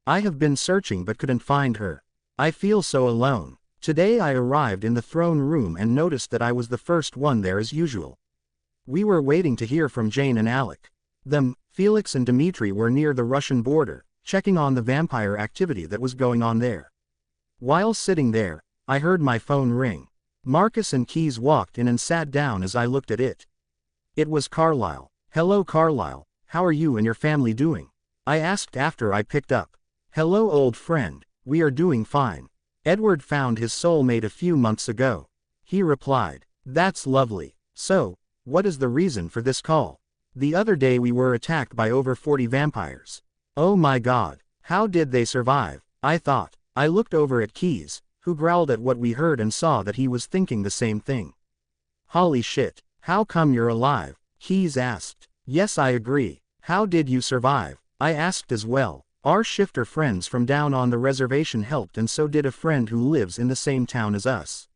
I have been searching but couldn't find her. I feel so alone. Today I arrived in the throne room and noticed that I was the first one there as usual. We were waiting to hear from Jane and Alec. Felix and Dmitri were near the Russian border, checking on the vampire activity that was going on there. While sitting there, I heard my phone ring. Marcus and Keys walked in and sat down as I looked at it. It was Carlyle. Hello Carlyle, how are you and your family doing? I asked after I picked up. Hello old friend, we are doing fine. Edward found his soulmate a few months ago. He replied. That's lovely. So, what is the reason for this call? The other day we were attacked by over 40 vampires. Oh my god, how did they survive? I thought. I looked over at Keys, who growled at what we heard and saw that he was thinking the same thing. Holy shit, how come you're alive? Keys asked. Yes, I agree. How did you survive? I asked as well. Our shifter friends from down on the reservation helped, and so did a friend who lives in the same town as us.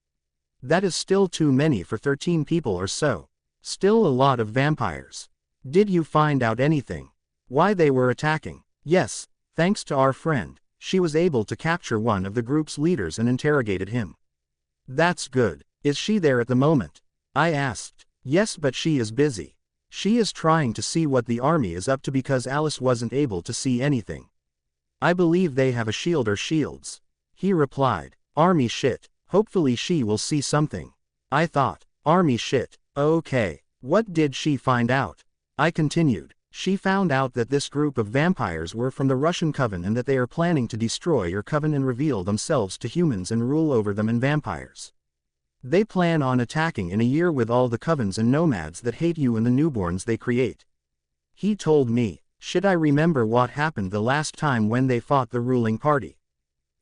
That is still too many for 13 people or so. Still a lot of vampires. Did you find out anything? Why they were attacking? Yes, thanks to our friend, she was able to capture one of the group's leaders and interrogated him. That's good. Is she there at the moment? I asked. Yes, but she is busy. She is trying to see what the army is up to because Alice wasn't able to see anything. I believe they have a shield or shields. He replied. Army shit. Hopefully she will see something. I thought. Army shit. Okay. What did she find out? I continued. She found out that this group of vampires were from the Russian Coven and that they are planning to destroy your coven and reveal themselves to humans and rule over them and vampires. They plan on attacking in a year with all the covens and nomads that hate you and the newborns they create. He told me. Should I remember what happened the last time when they fought the ruling party?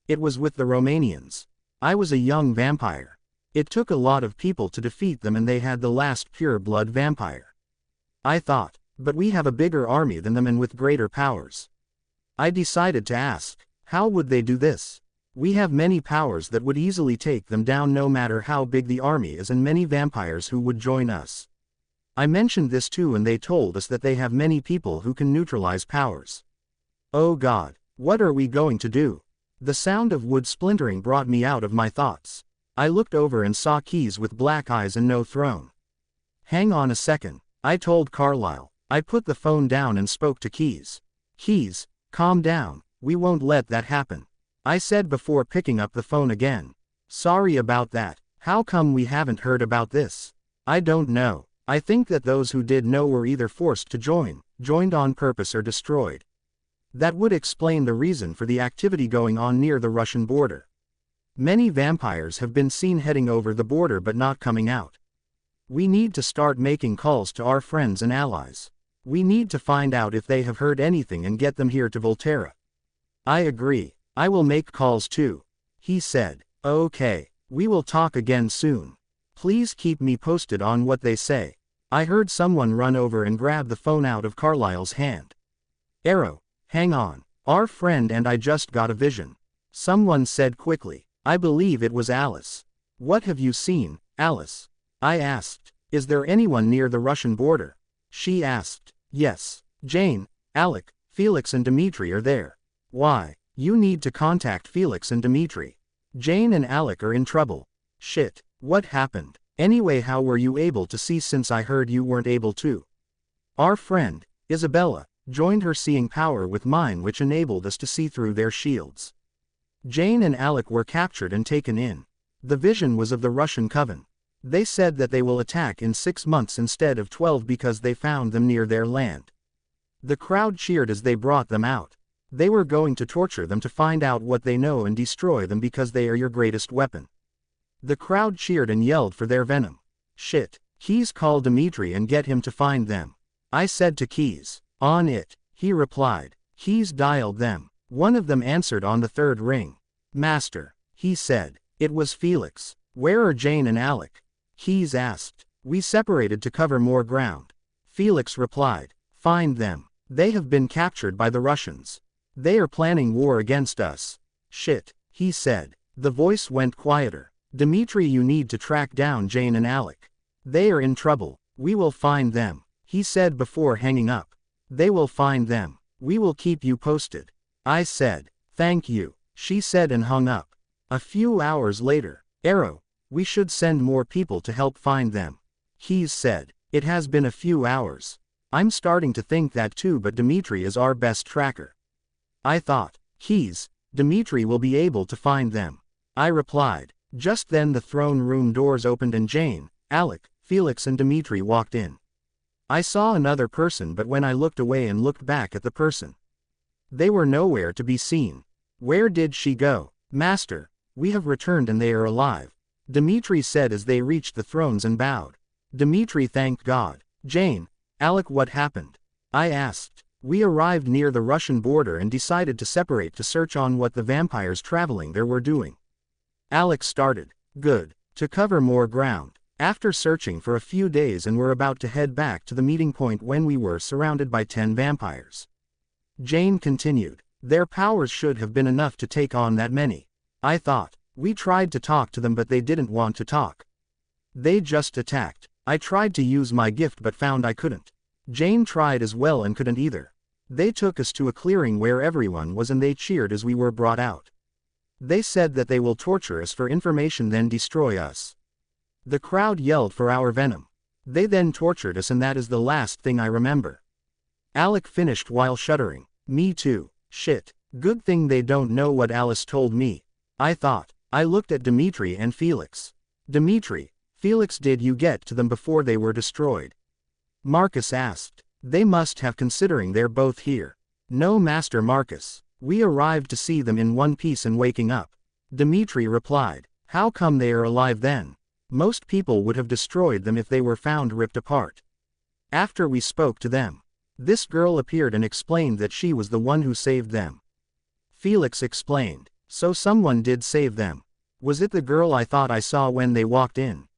It was with the Romanians. I was a young vampire. It took a lot of people to defeat them and they had the last pure-blood vampire. I thought, but we have a bigger army than them and with greater powers. I decided to ask, how would they do this? We have many powers that would easily take them down no matter how big the army is and many vampires who would join us. I mentioned this too and they told us that they have many people who can neutralize powers. Oh god, what are we going to do? The sound of wood splintering brought me out of my thoughts. I looked over and saw Keys with black eyes and no throne. Hang on a second, I told Carlyle. I put the phone down and spoke to Keys. Keys, calm down, we won't let that happen. I said before picking up the phone again. Sorry about that, how come we haven't heard about this? I don't know. I think that those who did know were either forced to joined on purpose or destroyed. That would explain the reason for the activity going on near the Russian border. Many vampires have been seen heading over the border but not coming out. We need to start making calls to our friends and allies. We need to find out if they have heard anything and get them here to Volterra. I agree, I will make calls too. He said. Okay, we will talk again soon. Please keep me posted on what they say. I heard someone run over and grab the phone out of Carlyle's hand. Arrow, hang on, our friend and I just got a vision. Someone said quickly. I believe it was Alice. What have you seen, Alice? I asked. Is there anyone near the Russian border? She asked. Yes, Jane, Alec, Felix and Dmitri are there. Why? You need to contact Felix and Dmitri. Jane and Alec are in trouble. Shit, what happened? Anyway, how were you able to see since I heard you weren't able to? Our friend, Isabella, joined her seeing power with mine which enabled us to see through their shields. Jane and Alec were captured and taken in. The vision was of the Russian Coven. They said that they will attack in 6 months instead of 12 because they found them near their land. The crowd cheered as they brought them out. They were going to torture them to find out what they know and destroy them because they are your greatest weapon. The crowd cheered and yelled for their venom. Shit, Keys, call Dmitri and get him to find them. I said to Keys. On it, he replied. Keys dialed them. One of them answered on the 3rd ring. Master, he said. It was Felix. Where are Jane and Alec? Keys asked. We separated to cover more ground. Felix replied. Find them. They have been captured by the Russians. They are planning war against us. Shit, he said. The voice went quieter. Dmitri, you need to track down Jane and Alec. They are in trouble. We will find them, he said before hanging up. They will find them. We will keep you posted. I said. Thank you, she said and hung up. A few hours later. Arrow, we should send more people to help find them. Keys said. It has been a few hours. I'm starting to think that too, but Dmitri is our best tracker. I thought. Keys, Dmitri will be able to find them. I replied. Just then the throne room doors opened and Jane, Alec, Felix and Dmitri walked in. I saw another person, but when I looked away and looked back at the person, they were nowhere to be seen. Where did she go? Master, we have returned and they are alive, Dmitri said as they reached the thrones and bowed. Dmitri thanked God. Jane, Alec, what happened? I asked. We arrived near the Russian border and decided to separate to search on what the vampires traveling there were doing. Alec started. Good. To cover more ground. After searching for a few days and were about to head back to the meeting point when we were surrounded by 10 vampires. Jane continued. Their powers should have been enough to take on that many. I thought. We tried to talk to them but they didn't want to talk. They just attacked. I tried to use my gift but found I couldn't. Jane tried as well and couldn't either. They took us to a clearing where everyone was and they cheered as we were brought out. They said that they will torture us for information then destroy us. The crowd yelled for our venom. They then tortured us and that is the last thing I remember. Alec finished while shuddering. Me too. Shit. Good thing they don't know what Alice told me. I thought. I looked at Dmitri and Felix. Dmitri, Felix, did you get to them before they were destroyed? Marcus asked. They must have considering they're both here. No, Master Marcus. We arrived to see them in one piece and waking up. Dmitri replied. How come they are alive then? Most people would have destroyed them if they were found ripped apart. After we spoke to them, this girl appeared and explained that she was the one who saved them. Felix explained. So someone did save them. Was it the girl I thought I saw when they walked in?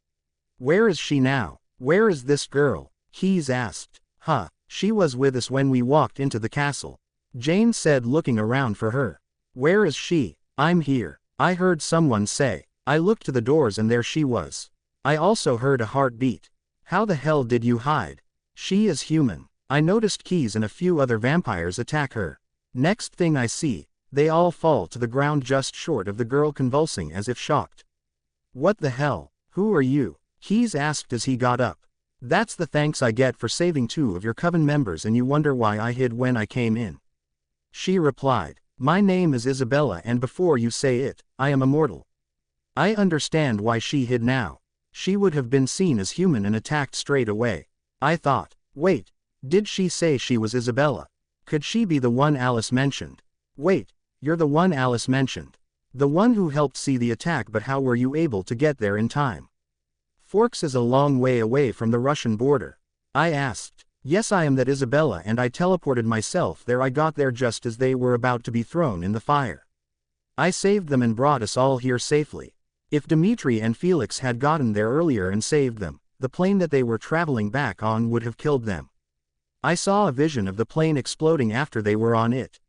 Where is she now? Where is this girl? Keys asked. Huh, she was with us when we walked into the castle. Jane said, looking around for her. Where is she? I'm here. I heard someone say. I looked to the doors and there she was. I also heard a heartbeat. How the hell did you hide? She is human. I noticed Keys and a few other vampires attack her. Next thing I see, they all fall to the ground just short of the girl convulsing as if shocked. What the hell? Who are you? Keys asked as he got up. That's the thanks I get for saving 2 of your coven members and you wonder why I hid when I came in. She replied. My name is Isabella and before you say it, I am immortal. I understand why she hid now. She would have been seen as human and attacked straight away. I thought. Wait. Did she say she was Isabella? Could she be the one Alice mentioned? Wait. You're the one Alice mentioned. The one who helped see the attack, but how were you able to get there in time? Forks is a long way away from the Russian border. I asked. Yes, I am that Isabella and I teleported myself there. I got there just as they were about to be thrown in the fire. I saved them and brought us all here safely. If Dmitri and Felix had gotten there earlier and saved them, the plane that they were traveling back on would have killed them. I saw a vision of the plane exploding after they were on it.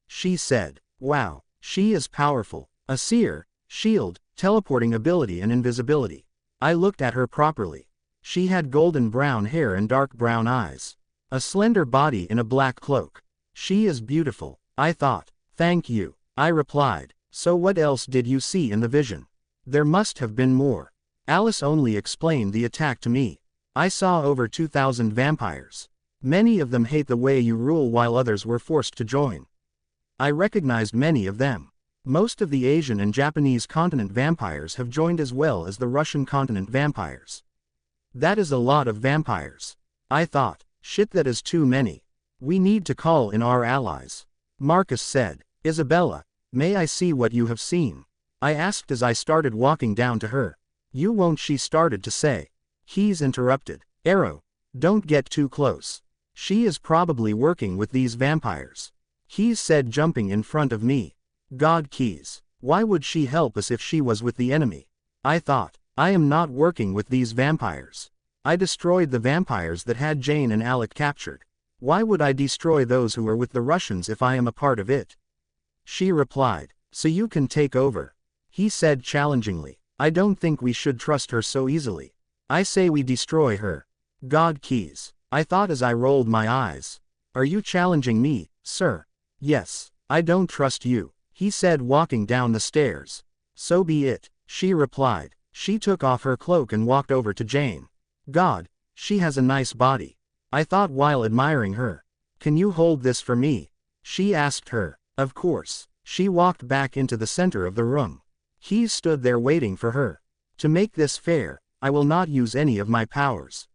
She said. Wow, she is powerful. A seer, shield, teleporting ability and invisibility. I looked at her properly. She had golden brown hair and dark brown eyes. A slender body in a black cloak. She is beautiful, I thought. Thank you, I replied. So what else did you see in the vision? There must have been more. Alice only explained the attack to me. I saw over 2,000 vampires. Many of them hate the way you rule while others were forced to join. I recognized many of them. Most of the Asian and Japanese continent vampires have joined as well as the Russian continent vampires. That is a lot of vampires. I thought, shit, that is too many. We need to call in our allies. Marcus said. Isabella, may I see what you have seen? I asked as I started walking down to her. You won't, she started to say. He's interrupted. Arrow, don't get too close. She is probably working with these vampires. Keys said, jumping in front of me. God, Keys, why would she help us if she was with the enemy? I thought. I am not working with these vampires. I destroyed the vampires that had Jane and Alec captured. Why would I destroy those who are with the Russians if I am a part of it? She replied. So you can take over. He said challengingly. I don't think we should trust her so easily. I say we destroy her. God, Keys, I thought as I rolled my eyes. Are you challenging me, sir? Yes, I don't trust you, he said, walking down the stairs. So be it, she replied. She took off her cloak and walked over to Jane. God, she has a nice body, I thought while admiring her. Can you hold this for me? She asked her. Of course. She walked back into the center of the room. He stood there waiting for her. To make this fair, I will not use any of my powers.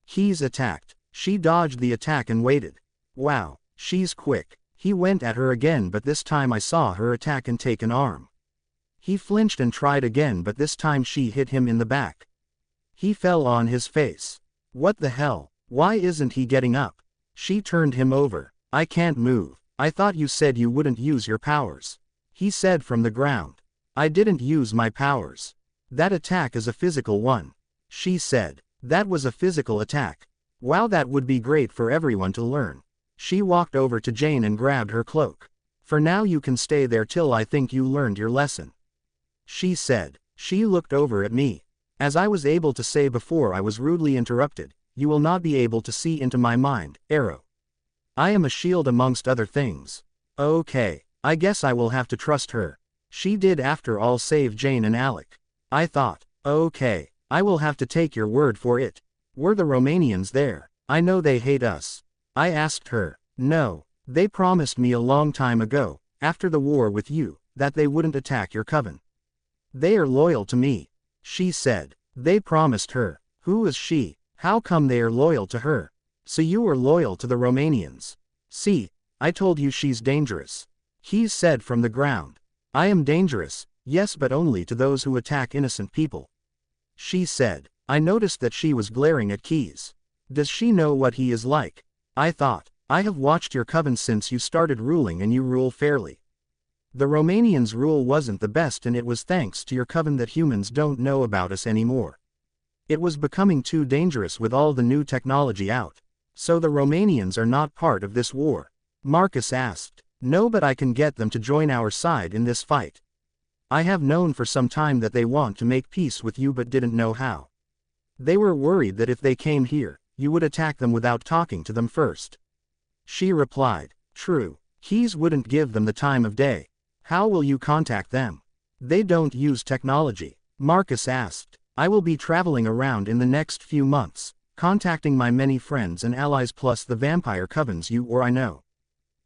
He's attacked. She dodged the attack and waited. Wow, she's quick. He went at her again, but this time I saw her attack and take an arm. He flinched and tried again, but this time she hit him in the back. He fell on his face. What the hell? Why isn't he getting up? She turned him over. I can't move. I thought you said you wouldn't use your powers. He said from the ground. I didn't use my powers. That attack is a physical one. She said. That was a physical attack. Wow, that would be great for everyone to learn. She walked over to Jane and grabbed her cloak. For now you can stay there till I think you learned your lesson. She said. She looked over at me. As I was able to say before I was rudely interrupted, you will not be able to see into my mind, Arrow. I am a shield amongst other things. Okay, I guess I will have to trust her. She did after all save Jane and Alec. I thought, okay, I will have to take your word for it. Were the Romanians there? I know they hate us. I asked her. No, they promised me a long time ago, after the war with you, that they wouldn't attack your coven. They are loyal to me. She said. They promised her. Who is she? How come they are loyal to her? So you are loyal to the Romanians. See, I told you she's dangerous. He said from the ground. I am dangerous, yes, but only to those who attack innocent people. She said. I noticed that she was glaring at Keys. Does she know what he is like? I thought. I have watched your coven since you started ruling and you rule fairly. The Romanians' rule wasn't the best, and it was thanks to your coven that humans don't know about us anymore. It was becoming too dangerous with all the new technology out. So the Romanians are not part of this war? Marcus asked. No, but I can get them to join our side in this fight. I have known for some time that they want to make peace with you but didn't know how. They were worried that if they came here, you would attack them without talking to them first. She replied. True. Keys wouldn't give them the time of day. How will you contact them? They don't use technology. Marcus asked. I will be traveling around in the next few months, contacting my many friends and allies plus the vampire covens you or I know.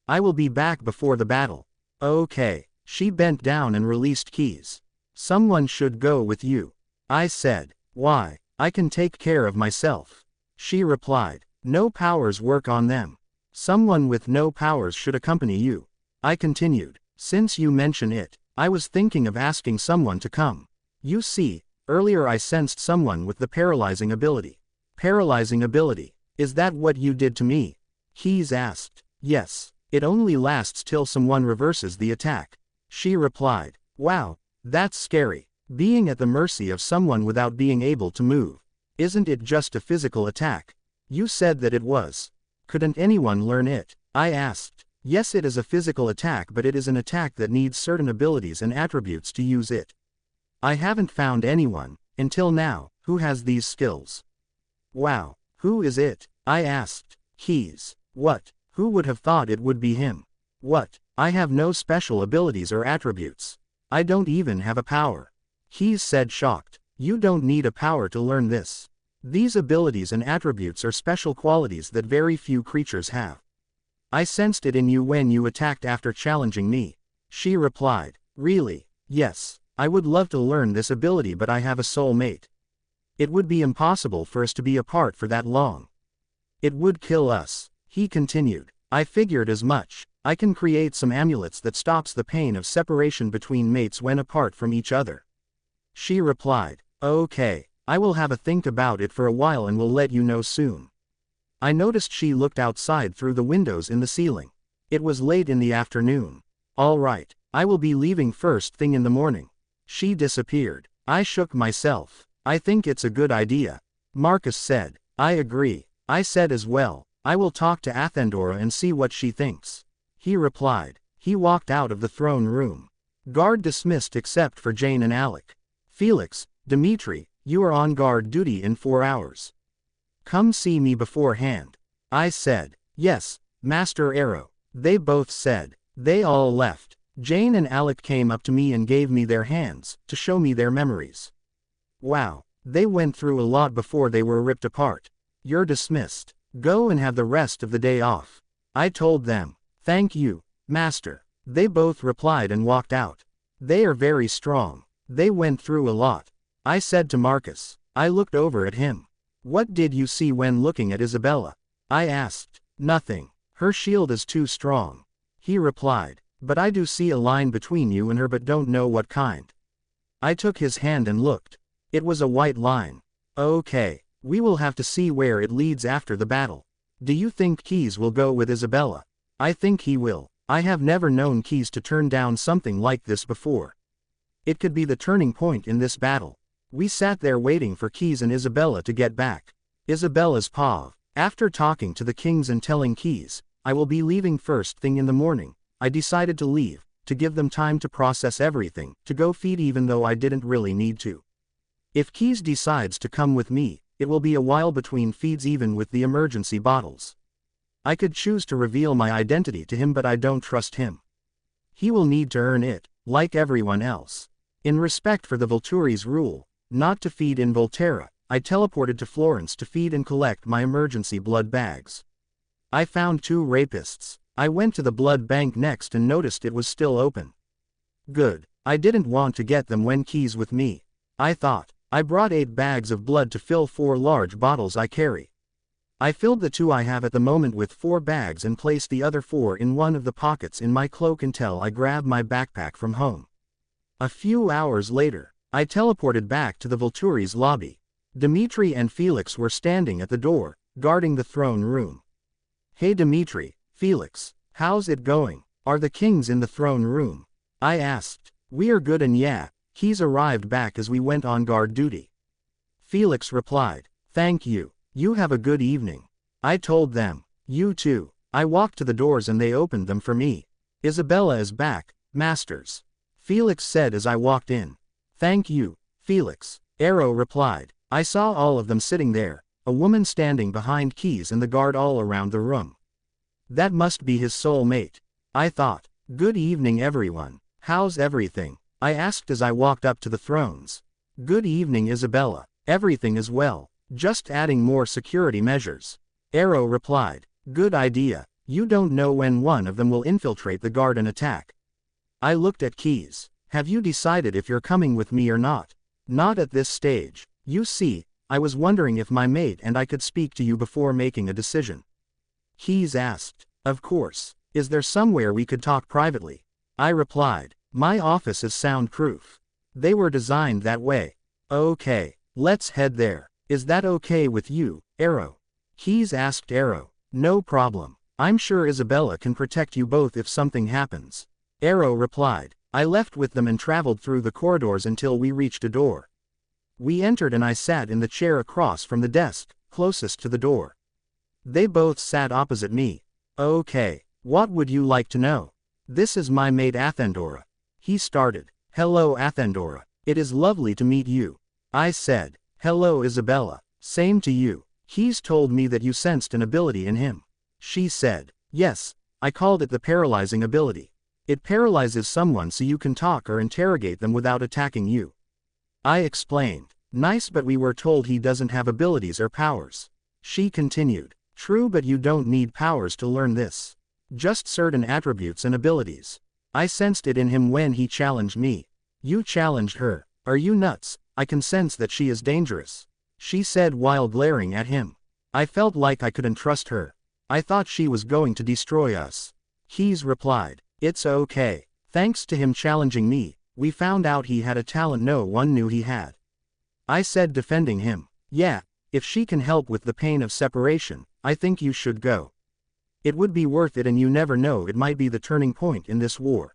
I will be back before the battle. Okay. She bent down and released Keys. Someone should go with you. I said. Why? I can take care of myself. She replied. No powers work on them. Someone with no powers should accompany you. I continued. Since you mention it, I was thinking of asking someone to come. You see, earlier I sensed someone with the paralyzing ability. Paralyzing ability. Is that what you did to me? Keys asked. Yes. It only lasts till someone reverses the attack. She replied. Wow, that's scary. Being at the mercy of someone without being able to move. Isn't it just a physical attack? You said that it was. Couldn't anyone learn it? I asked. Yes, it is a physical attack, but it is an attack that needs certain abilities and attributes to use it. I haven't found anyone, until now, who has these skills. Wow, who is it? I asked. Keys. What? Who would have thought it would be him? What? I have no special abilities or attributes. I don't even have a power. Keys said, shocked. You don't need a power to learn this. These abilities and attributes are special qualities that very few creatures have. I sensed it in you when you attacked after challenging me. She replied. Really? Yes. I would love to learn this ability, but I have a soulmate. It would be impossible for us to be apart for that long. It would kill us. He continued. I figured as much. I can create some amulets that stops the pain of separation between mates when apart from each other. She replied. Okay. I will have a think about it for a while and will let you know soon. I noticed she looked outside through the windows in the ceiling. It was late in the afternoon. All right. I will be leaving first thing in the morning. She disappeared. I shook myself. I think it's a good idea. Marcus said. I agree. I said as well. I will talk to Athendora and see what she thinks. He replied. He walked out of the throne room. Guard dismissed except for Jane and Alec. Felix, Dmitri, you are on guard duty in 4 hours. Come see me beforehand. I said. Yes, Master Arrow. They both said. They all left. Jane and Alec came up to me and gave me their hands, to show me their memories. Wow, they went through a lot before they were ripped apart. You're dismissed. Go and have the rest of the day off. I told them. Thank you, Master. They both replied and walked out. They are very strong. They went through a lot. I said to Marcus. I looked over at him. What did you see when looking at Isabella? I asked. Nothing. Her shield is too strong. He replied. But I do see a line between you and her, but don't know what kind. I took his hand and looked. It was a white line. Okay. We will have to see where it leads after the battle. Do you think Keyes will go with Isabella? I think he will. I have never known Keyes to turn down something like this before. It could be the turning point in this battle. We sat there waiting for Keyes and Isabella to get back. Isabella's pav. After talking to the kings and telling Keyes, I will be leaving first thing in the morning, I decided to leave, to give them time to process everything, to go feed even though I didn't really need to. If Keyes decides to come with me, it will be a while between feeds even with the emergency bottles. I could choose to reveal my identity to him, but I don't trust him. He will need to earn it, like everyone else. In respect for the Volturi's rule, not to feed in Volterra, I teleported to Florence to feed and collect my emergency blood bags. I found 2 rapists. I went to the blood bank next and noticed it was still open. Good. I didn't want to get them when Keyes with me. I thought. I brought 8 bags of blood to fill 4 large bottles I carry. I filled the 2 I have at the moment with 4 bags and placed the other 4 in one of the pockets in my cloak until I grabbed my backpack from home. A few hours later, I teleported back to the Volturi's lobby. Dimitri and Felix were standing at the door, guarding the throne room. Hey Dimitri, Felix, how's it going? Are the kings in the throne room? I asked. We are good, and yeah, Keyes arrived back as we went on guard duty. Felix replied. Thank you. You have a good evening. I told them. You too. I walked to the doors and they opened them for me. Isabella is back, masters. Felix said as I walked in. Thank you, Felix. Arrow replied. I saw all of them sitting there, a woman standing behind Keyes and the guard all around the room. That must be his soul mate. I thought. Good evening everyone. How's everything? I asked as I walked up to the thrones. Good evening Isabella. Everything is well. Just adding more security measures. Arrow replied. Good idea. You don't know when one of them will infiltrate the guard and attack. I looked at Keyes. Have you decided if you're coming with me or not? Not at this stage. You see, I was wondering if my mate and I could speak to you before making a decision. Keyes asked. Of course. Is there somewhere we could talk privately? I replied. My office is soundproof. They were designed that way. Okay. Let's head there. Is that okay with you, Arrow? Keyes asked Arrow. No problem. I'm sure Isabella can protect you both if something happens. Arrow replied. I left with them and traveled through the corridors until we reached a door. We entered and I sat in the chair across from the desk, closest to the door. They both sat opposite me. Okay. What would you like to know? This is my mate Athendora. He started. Hello Athendora. It is lovely to meet you. I said. Hello Isabella. Same to you. He's told me that you sensed an ability in him. She said. Yes, I called it the paralyzing ability. It paralyzes someone so you can talk or interrogate them without attacking you. I explained. Nice, but we were told he doesn't have abilities or powers. She continued. True, but you don't need powers to learn this. Just certain attributes and abilities. I sensed it in him when he challenged me. You challenged her. Are you nuts? I can sense that she is dangerous. She said while glaring at him. I felt like I couldn't trust her. I thought she was going to destroy us. Keyes replied. It's okay. Thanks to him challenging me, we found out he had a talent no one knew he had. I said, defending him. Yeah, if she can help with the pain of separation, I think you should go. It would be worth it, and you never know, it might be the turning point in this war.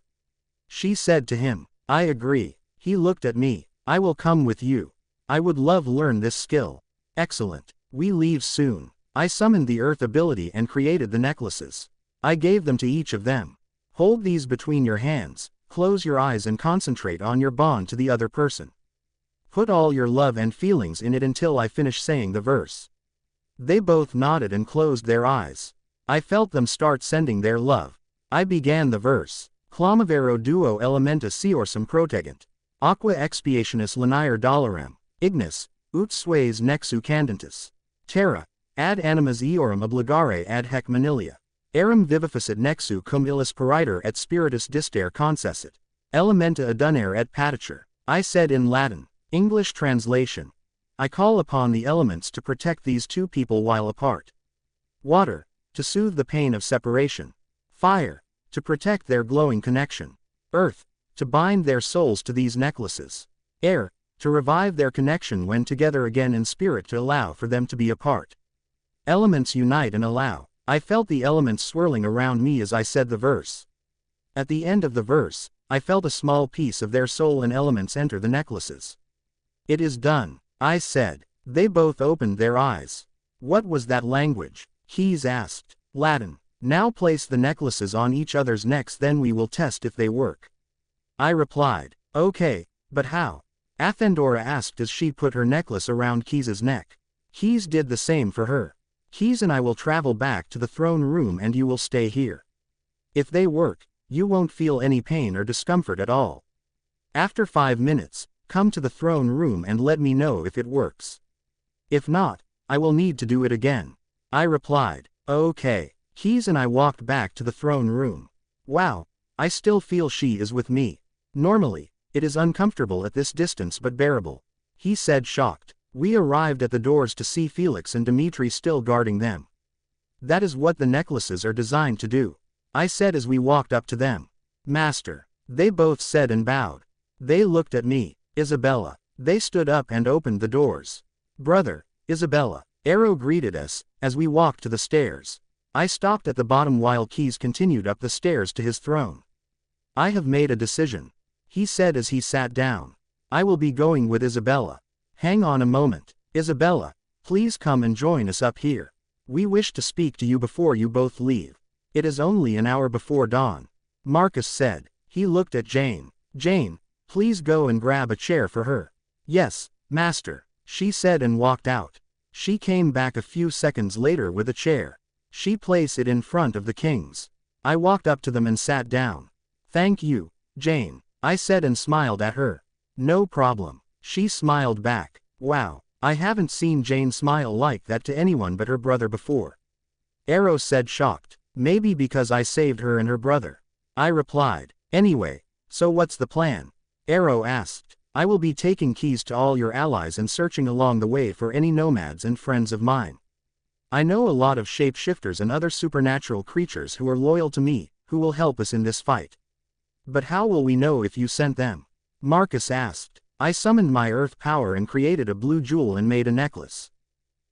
She said to him. I agree. He looked at me. I will come with you. I would love learn this skill. Excellent. We leave soon. I summoned the earth ability and created the necklaces. I gave them to each of them. Hold these between your hands, close your eyes and concentrate on your bond to the other person. Put all your love and feelings in it until I finish saying the verse. They both nodded and closed their eyes. I felt them start sending their love. I began the verse. Clamavero duo elementa seorsum protegant. Aqua expiationis linear dolorem. Ignis, ut sues nexu candentis. Terra, ad animas eorum obligare ad hec manilia. Eram vivificit nexu cum illis pariter et spiritus distere concessit. Elementa adunare et patiture. I said in Latin. English translation. I call upon the elements to protect these two people while apart. Water, to soothe the pain of separation. Fire, to protect their glowing connection. Earth, to bind their souls to these necklaces. Air, to revive their connection when together again in spirit to allow for them to be apart. Elements unite and allow. I felt the elements swirling around me as I said the verse. At the end of the verse, I felt a small piece of their soul and elements enter the necklaces. It is done, I said. They both opened their eyes. What was that language? Keys asked. Latin. Now place the necklaces on each other's necks, then we will test if they work. I replied. Okay, but how? Athendora asked as she put her necklace around Keys's neck. Keys did the same for her. Keys and I will travel back to the throne room and you will stay here. If they work, you won't feel any pain or discomfort at all. After 5 minutes, come to the throne room and let me know if it works. If not, I will need to do it again. I replied. Okay. Keys and I walked back to the throne room. Wow, I still feel she is with me. Normally, it is uncomfortable at this distance but bearable. He said shocked. We arrived at the doors to see Felix and Dimitri still guarding them. That is what the necklaces are designed to do, I said as we walked up to them. Master. They both said and bowed. They looked at me. Isabella. They stood up and opened the doors. Brother, Isabella. Arrow greeted us, as we walked to the stairs. I stopped at the bottom while Keys continued up the stairs to his throne. I have made a decision, he said as he sat down. I will be going with Isabella. Hang on a moment. Isabella, please come and join us up here. We wish to speak to you before you both leave. It is only an hour before dawn. Marcus said. He looked at Jane. Jane, please go and grab a chair for her. Yes, master, she said and walked out. She came back a few seconds later with a chair. She placed it in front of the kings. I walked up to them and sat down. Thank you, Jane, I said and smiled at her. No problem. She smiled back. Wow, I haven't seen Jane smile like that to anyone but her brother before. Arrow said shocked. Maybe because I saved her and her brother. I replied. Anyway, so what's the plan? Arrow asked. I will be taking Keys to all your allies and searching along the way for any nomads and friends of mine. I know a lot of shapeshifters and other supernatural creatures who are loyal to me, who will help us in this fight. But how will we know if you sent them? Marcus asked. I summoned my earth power and created a blue jewel and made a necklace.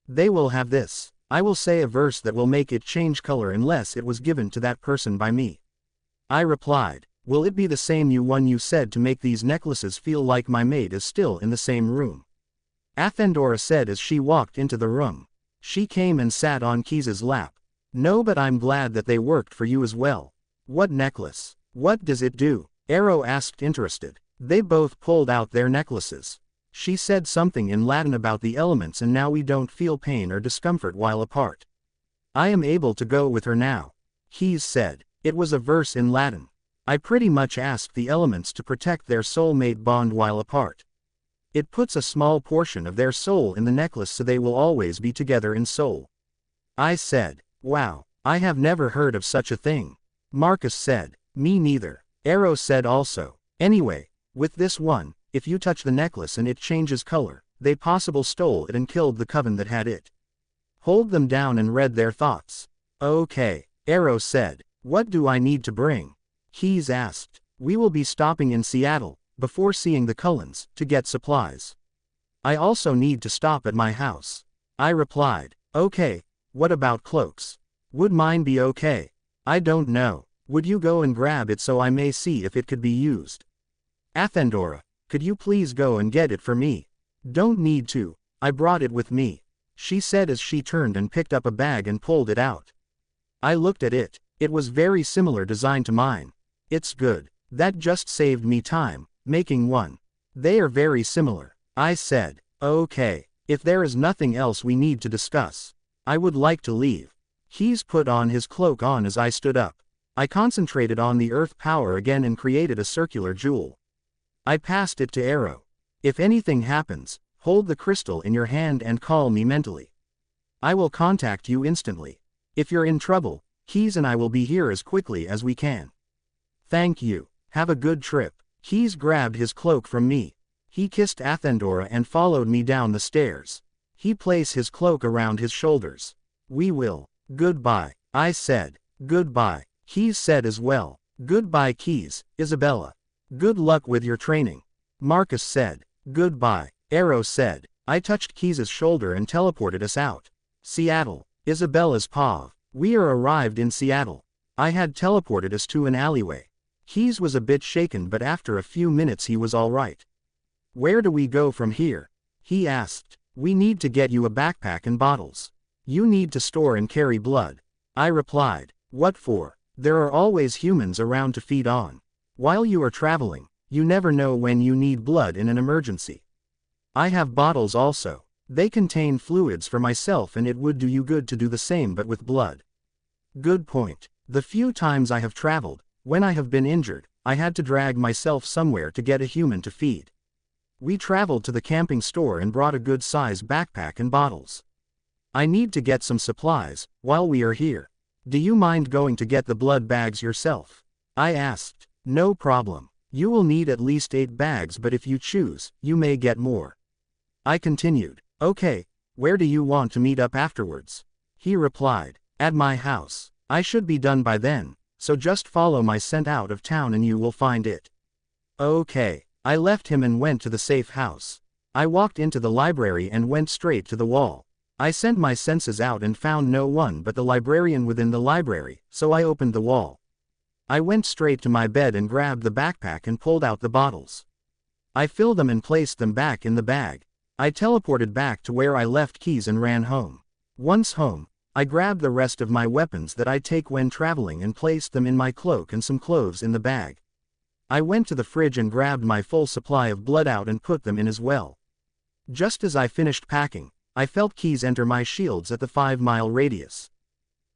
They will have this. I will say a verse that will make it change color unless it was given to that person by me. I replied. Will it be the same one you said to make these necklaces feel like my maid is still in the same room? Athendora said as she walked into the room. She came and sat on Keys's lap. No, but I'm glad that they worked for you as well. What necklace? What does it do? Arrow asked interested. They both pulled out their necklaces. She said something in Latin about the elements and now we don't feel pain or discomfort while apart. I am able to go with her now. Keys said. It was a verse in Latin. I pretty much asked the elements to protect their soulmate bond while apart. It puts a small portion of their soul in the necklace so they will always be together in soul. I said. Wow, I have never heard of such a thing. Marcus said. Me neither. Arrow said also. Anyway, with this one, if you touch the necklace and it changes color, they possible stole it and killed the coven that had it. Hold them down and read their thoughts. Okay, Arrow said. What do I need to bring? Keys asked. We will be stopping in Seattle, before seeing the Cullens, to get supplies. I also need to stop at my house. I replied. Okay, what about cloaks? Would mine be okay? I don't know. Would you go and grab it so I may see if it could be used? Athendora, could you please go and get it for me? Don't need to, I brought it with me, she said as she turned and picked up a bag and pulled it out. I looked at it. It was very similar design to mine. It's good. That just saved me time, making one. They are very similar. I said. Okay, if there is nothing else we need to discuss, I would like to leave. Keys put on his cloak on as I stood up. I concentrated on the earth power again and created a circular jewel. I passed it to Arrow. If anything happens, hold the crystal in your hand and call me mentally. I will contact you instantly. If you're in trouble, Keys and I will be here as quickly as we can. Thank you. Have a good trip. Keys grabbed his cloak from me. He kissed Athendora and followed me down the stairs. He placed his cloak around his shoulders. We will Goodbye. I said. Goodbye. Keys said as well. Goodbye Keys, Isabella. Good luck with your training. Marcus said. Goodbye. Arrow said. I touched Keys's shoulder and teleported us out. Seattle. Isabella's paw. We are arrived in Seattle. I had teleported us to an alleyway. Keys was a bit shaken, but after a few minutes he was all right. Where do we go from here? He asked. We need to get you a backpack and bottles. You need to store and carry blood. I replied. What for? There are always humans around to feed on. While you are traveling, you never know when you need blood in an emergency. I have bottles also. They contain fluids for myself, and it would do you good to do the same but with blood. Good point. The few times I have traveled, when I have been injured, I had to drag myself somewhere to get a human to feed. We traveled to the camping store and brought a good-sized backpack and bottles. I need to get some supplies, while we are here. Do you mind going to get the blood bags yourself? I asked. No problem. You will need at least 8 bags, but if you choose, you may get more. I continued. Okay, where do you want to meet up afterwards? He replied. At my house. I should be done by then, so just follow my scent out of town and you will find it. Okay. I left him and went to the safe house. I walked into the library and went straight to the wall. I sent my senses out and found no one but the librarian within the library, so I opened the wall. I went straight to my bed and grabbed the backpack and pulled out the bottles. I filled them and placed them back in the bag. I teleported back to where I left Keys and ran home. Once home, I grabbed the rest of my weapons that I take when traveling and placed them in my cloak and some clothes in the bag. I went to the fridge and grabbed my full supply of blood out and put them in as well. Just as I finished packing, I felt Keys enter my shields at the 5-mile radius.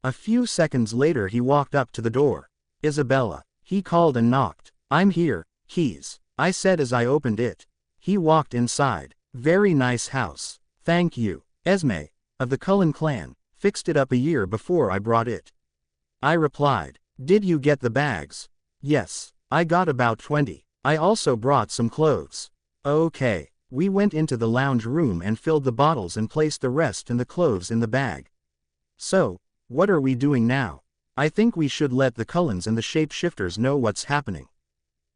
A few seconds later he walked up to the door. Isabella. He called and knocked. I'm here, Keys, I said as I opened it. He walked inside. Very nice house. Thank you. Esme, of the Cullen clan, fixed it up a year before I brought it. I replied. Did you get the bags? Yes, I got about 20. I also brought some clothes. Okay. We went into the lounge room and filled the bottles and placed the rest and the clothes in the bag. So, what are we doing now? I think we should let the Cullens and the shapeshifters know what's happening.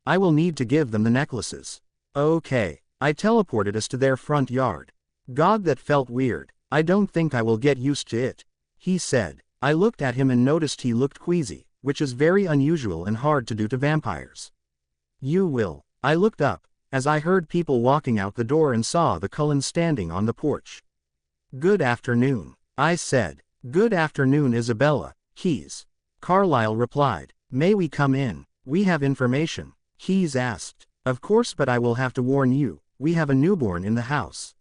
I will need to give them the necklaces. Okay. I teleported us to their front yard. God, that felt weird. I don't think I will get used to it. He said. I looked at him and noticed he looked queasy, which is very unusual and hard to do to vampires. You will. I looked up, as I heard people walking out the door and saw the Cullens standing on the porch. Good afternoon. I said. Good afternoon, Isabella. Keys. Carlyle replied. May we come in? We have information. Keys asked. Of course, but I will have to warn you, we have a newborn in the house.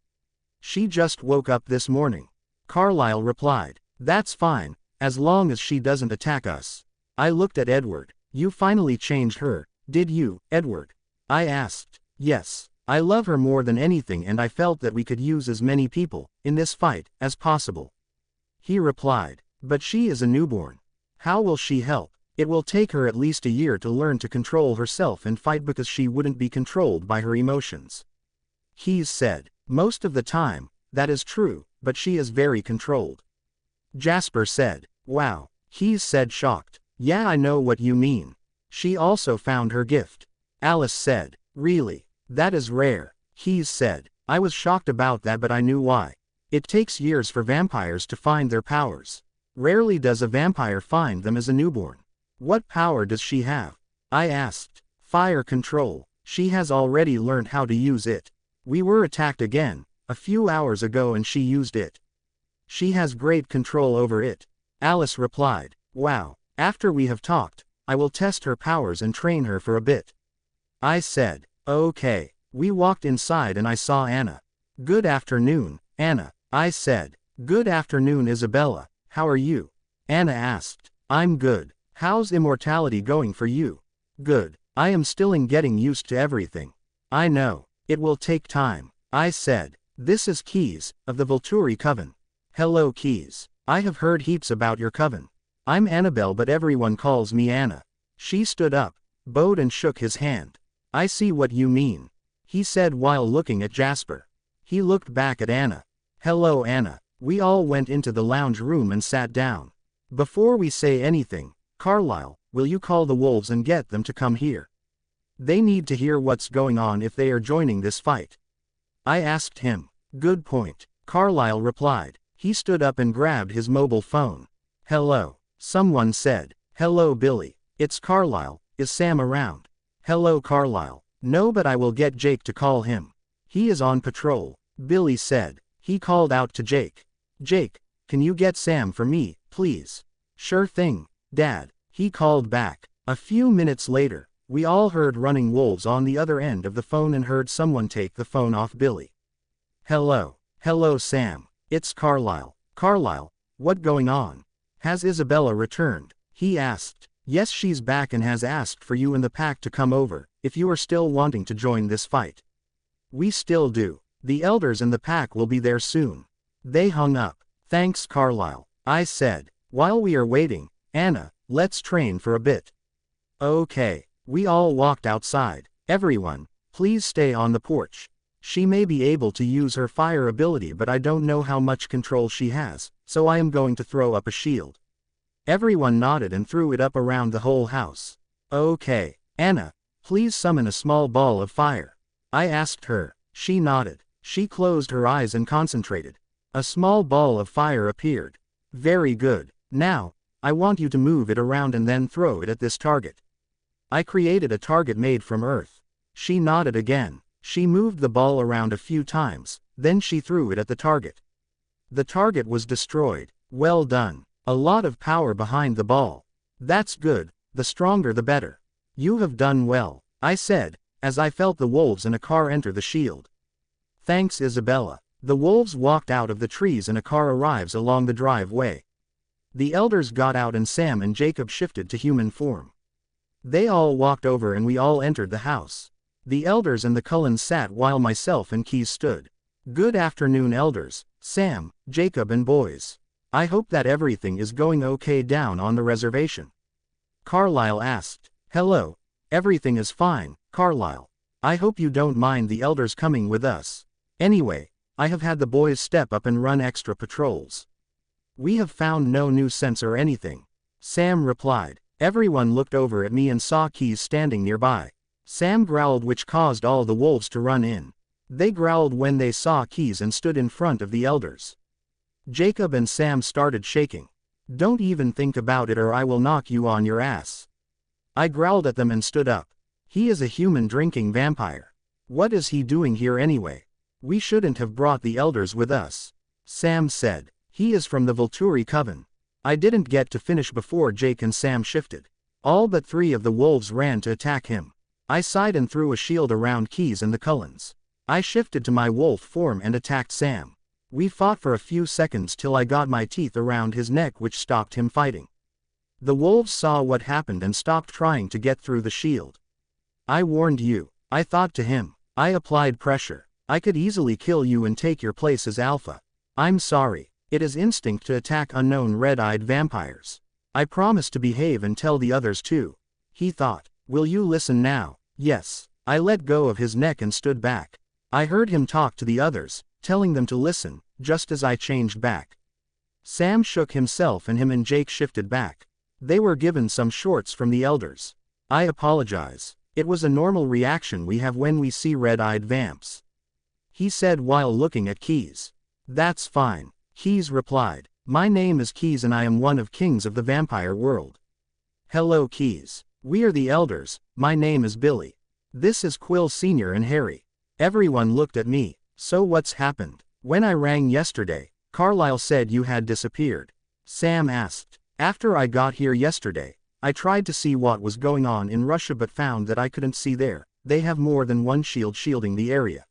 She just woke up this morning. Carlyle replied. That's fine, as long as she doesn't attack us. I looked at Edward. You finally changed her, did you, Edward? I asked. Yes, I love her more than anything and I felt that we could use as many people, in this fight, as possible. He replied. But she is a newborn. How will she help? It will take her at least a year to learn to control herself and fight because she wouldn't be controlled by her emotions. Keys said. Most of the time, that is true, but she is very controlled. Jasper said. Wow. Keys said, shocked. Yeah, I know what you mean. She also found her gift. Alice said. Really? That is rare. Keys said. I was shocked about that, but I knew why. It takes years for vampires to find their powers. Rarely does a vampire find them as a newborn. What power does she have? I asked. Fire control. She has already learned how to use it. We were attacked again, a few hours ago, and she used it. She has great control over it. Alice replied. Wow. After we have talked, I will test her powers and train her for a bit. I said. Okay. We walked inside and I saw Anna. Good afternoon, Anna. I said. Good afternoon, Isabella. How are you? Anna asked. I'm good. How's immortality going for you? Good. I am still getting used to everything. I know. It will take time. I said. This is Keys, of the Volturi Coven. Hello, Keys. I have heard heaps about your coven. I'm Annabelle, but everyone calls me Anna. She stood up, bowed and shook his hand. I see what you mean, he said while looking at Jasper. He looked back at Anna. Hello, Anna. We all went into the lounge room and sat down. Before we say anything, Carlisle, will you call the wolves and get them to come here? They need to hear what's going on if they are joining this fight. I asked him. Good point, Carlisle replied. He stood up and grabbed his mobile phone. Hello, someone said. Hello Billy, it's Carlisle, is Sam around? Hello Carlisle. No, but I will get Jake to call him. He is on patrol, Billy said. He called out to Jake. Jake, can you get Sam for me, please? Sure thing, Dad, he called back. A few minutes later, we all heard running wolves on the other end of the phone and heard someone take the phone off Billy. Hello Sam, it's Carlisle. Carlisle, what going on? Has Isabella returned? He asked. Yes, she's back and has asked for you and the pack to come over, if you are still wanting to join this fight. We still do. The elders and the pack will be there soon. They hung up. Thanks Carlisle, I said. While we are waiting, Anna, let's train for a bit. Okay. We all walked outside. Everyone, please stay on the porch. She may be able to use her fire ability, but I don't know how much control she has, so I am going to throw up a shield. Everyone nodded and threw it up around the whole house. Okay, Anna, please summon a small ball of fire. I asked her. She nodded. She closed her eyes and concentrated. A small ball of fire appeared. Very good. Now, I want you to move it around and then throw it at this target. I created a target made from earth. She nodded again. She moved the ball around a few times, then she threw it at the target. The target was destroyed. Well done. A lot of power behind the ball. That's good, the stronger the better. You have done well, I said, as I felt the wolves in a car enter the shield. Thanks Isabella. The wolves walked out of the trees and a car arrives along the driveway. The elders got out and Sam and Jacob shifted to human form. They all walked over and we all entered the house. The elders and the Cullens sat while myself and Keys stood. Good afternoon elders, Sam, Jacob and boys. I hope that everything is going okay down on the reservation. Carlisle asked. Hello. Everything is fine, Carlisle. I hope you don't mind the elders coming with us. Anyway, I have had the boys step up and run extra patrols. We have found no new scents or anything. Sam replied. Everyone looked over at me and saw Keys standing nearby. Sam growled, which caused all the wolves to run in. They growled when they saw Keys and stood in front of the elders. Jacob and Sam started shaking. Don't even think about it or I will knock you on your ass. I growled at them and stood up. He is a human drinking vampire. What is he doing here anyway? We shouldn't have brought the elders with us. Sam said. He is from the Volturi coven. I didn't get to finish before Jake and Sam shifted. All but 3 of the wolves ran to attack him. I sighed and threw a shield around Keys and the Cullens. I shifted to my wolf form and attacked Sam. We fought for a few seconds till I got my teeth around his neck, which stopped him fighting. The wolves saw what happened and stopped trying to get through the shield. I warned you, I thought to him. I applied pressure. I could easily kill you and take your place as alpha. I'm sorry. It is instinct to attack unknown red-eyed vampires. I promise to behave and tell the others too. He thought. Will you listen now? Yes. I let go of his neck and stood back. I heard him talk to the others, telling them to listen, just as I changed back. Sam shook himself and him and Jake shifted back. They were given some shorts from the elders. I apologize. It was a normal reaction we have when we see red-eyed vamps. He said while looking at Keys. That's fine. Keys replied. My name is Keys and I am one of kings of the vampire world. Hello Keys. We are the elders. My name is Billy. This is Quill Sr. and Harry. Everyone looked at me. So what's happened? When I rang yesterday, Carlisle said you had disappeared. Sam asked. After I got here yesterday, I tried to see what was going on in Russia but found that I couldn't see there. They have more than one shield shielding the area.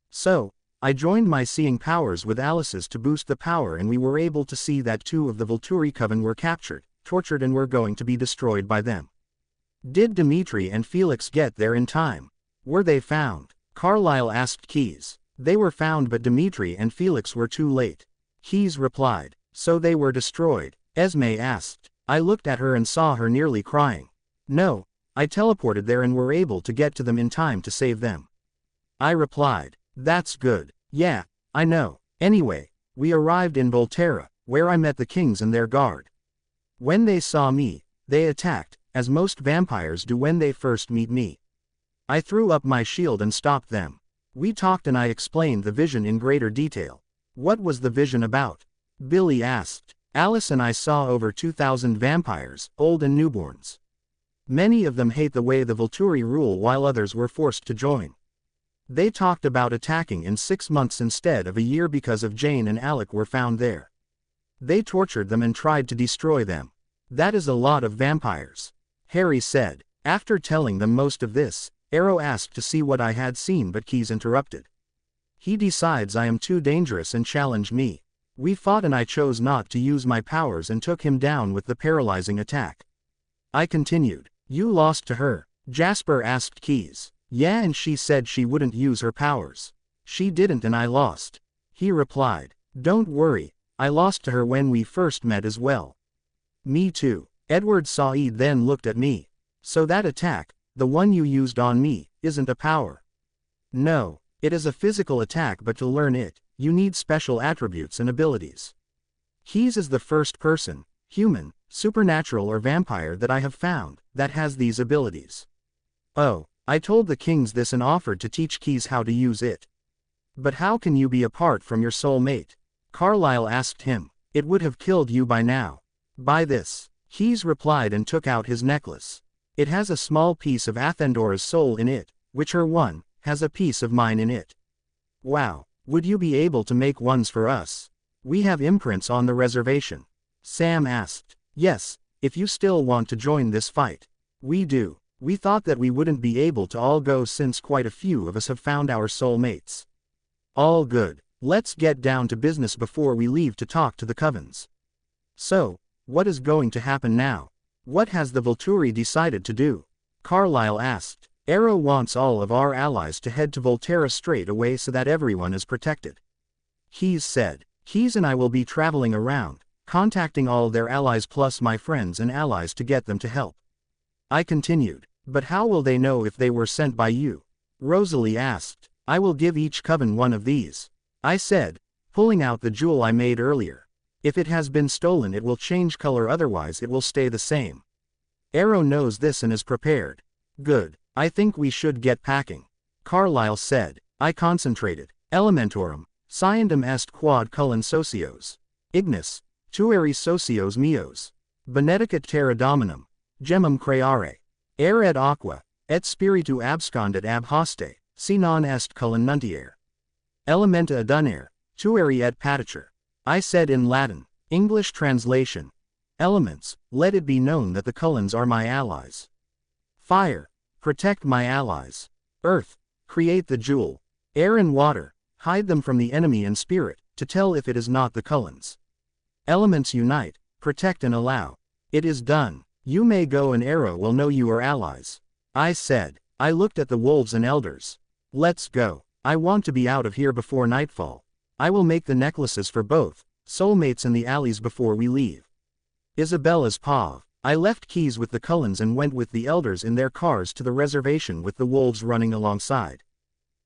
So, I joined my seeing powers with Alice's to boost the power and we were able to see that 2 of the Volturi coven were captured, tortured and were going to be destroyed by them. Did Dimitri and Felix get there in time? Were they found? Carlisle asked Keys. They were found but Dimitri and Felix were too late. Keys replied. So they were destroyed? Esme asked. I looked at her and saw her nearly crying. No, I teleported there and were able to get to them in time to save them. I replied. That's good. Yeah, I know. Anyway, we arrived in Volterra, where I met the kings and their guard. When they saw me, they attacked, as most vampires do when they first meet me. I threw up my shield and stopped them. We talked and I explained the vision in greater detail. What was the vision about? Billy asked. Alice and I saw over 2,000 vampires, old and newborns. Many of them hate the way the Volturi rule while others were forced to join. They talked about attacking in 6 months instead of a year because of Jane and Alec were found there. They tortured them and tried to destroy them. That is a lot of vampires. Harry said. After telling them most of this, Arrow asked to see what I had seen but Keyes interrupted. He decides I am too dangerous and challenged me. We fought and I chose not to use my powers and took him down with the paralyzing attack. I continued. You lost to her? Jasper asked Keyes. Yeah, and she said she wouldn't use her powers. She didn't and I lost. He replied. Don't worry, I lost to her when we first met as well. Me too. Edward Said then looked at me. So that attack, the one you used on me, isn't a power? No, it is a physical attack, but to learn it, you need special attributes and abilities. Keyes is the first person, human, supernatural or vampire that I have found, that has these abilities. Oh, I told the kings this and offered to teach Keyes how to use it. But how can you be apart from your soulmate? Carlyle asked him. It would have killed you by now. By this, Keyes replied and took out his necklace. It has a small piece of Athendora's soul in it, which her one, has a piece of mine in it. Wow, would you be able to make ones for us? We have imprints on the reservation. Sam asked. Yes, if you still want to join this fight. We do. We thought that we wouldn't be able to all go since quite a few of us have found our soulmates. All good. Let's get down to business before we leave to talk to the covens. So, what is going to happen now? What has the Volturi decided to do? Carlyle asked. Arrow wants all of our allies to head to Volterra straight away so that everyone is protected. Keyes said. Keyes and I will be traveling around, contacting all their allies plus my friends and allies to get them to help. I continued. But how will they know if they were sent by you? Rosalie asked. I will give each coven one of these. I said, pulling out the jewel I made earlier. If it has been stolen it will change color, otherwise it will stay the same. Arrow knows this and is prepared. Good. I think we should get packing. Carlyle said. I concentrated. Elementorum, sciendum est quod cullen socios. Ignis, tueri socios meos. Benedicat terra dominum, gemum creare. Aer et aqua, et spiritu abscondet ab hoste, si non est cullen nuntier. Elementa adunere, tueri et paticer. I said in Latin. English translation. Elements, let it be known that the Cullens are my allies. Fire, protect my allies. Earth, create the jewel. Air and water, hide them from the enemy, and spirit, to tell if it is not the Cullens. Elements unite, protect and allow. It is done. You may go and Arrow will know you are allies. I said. I looked at the wolves and elders. Let's go. I want to be out of here before nightfall. I will make the necklaces for both, soulmates and the allies before we leave. Isabella's paw. I left Keyes with the Cullens and went with the elders in their cars to the reservation with the wolves running alongside.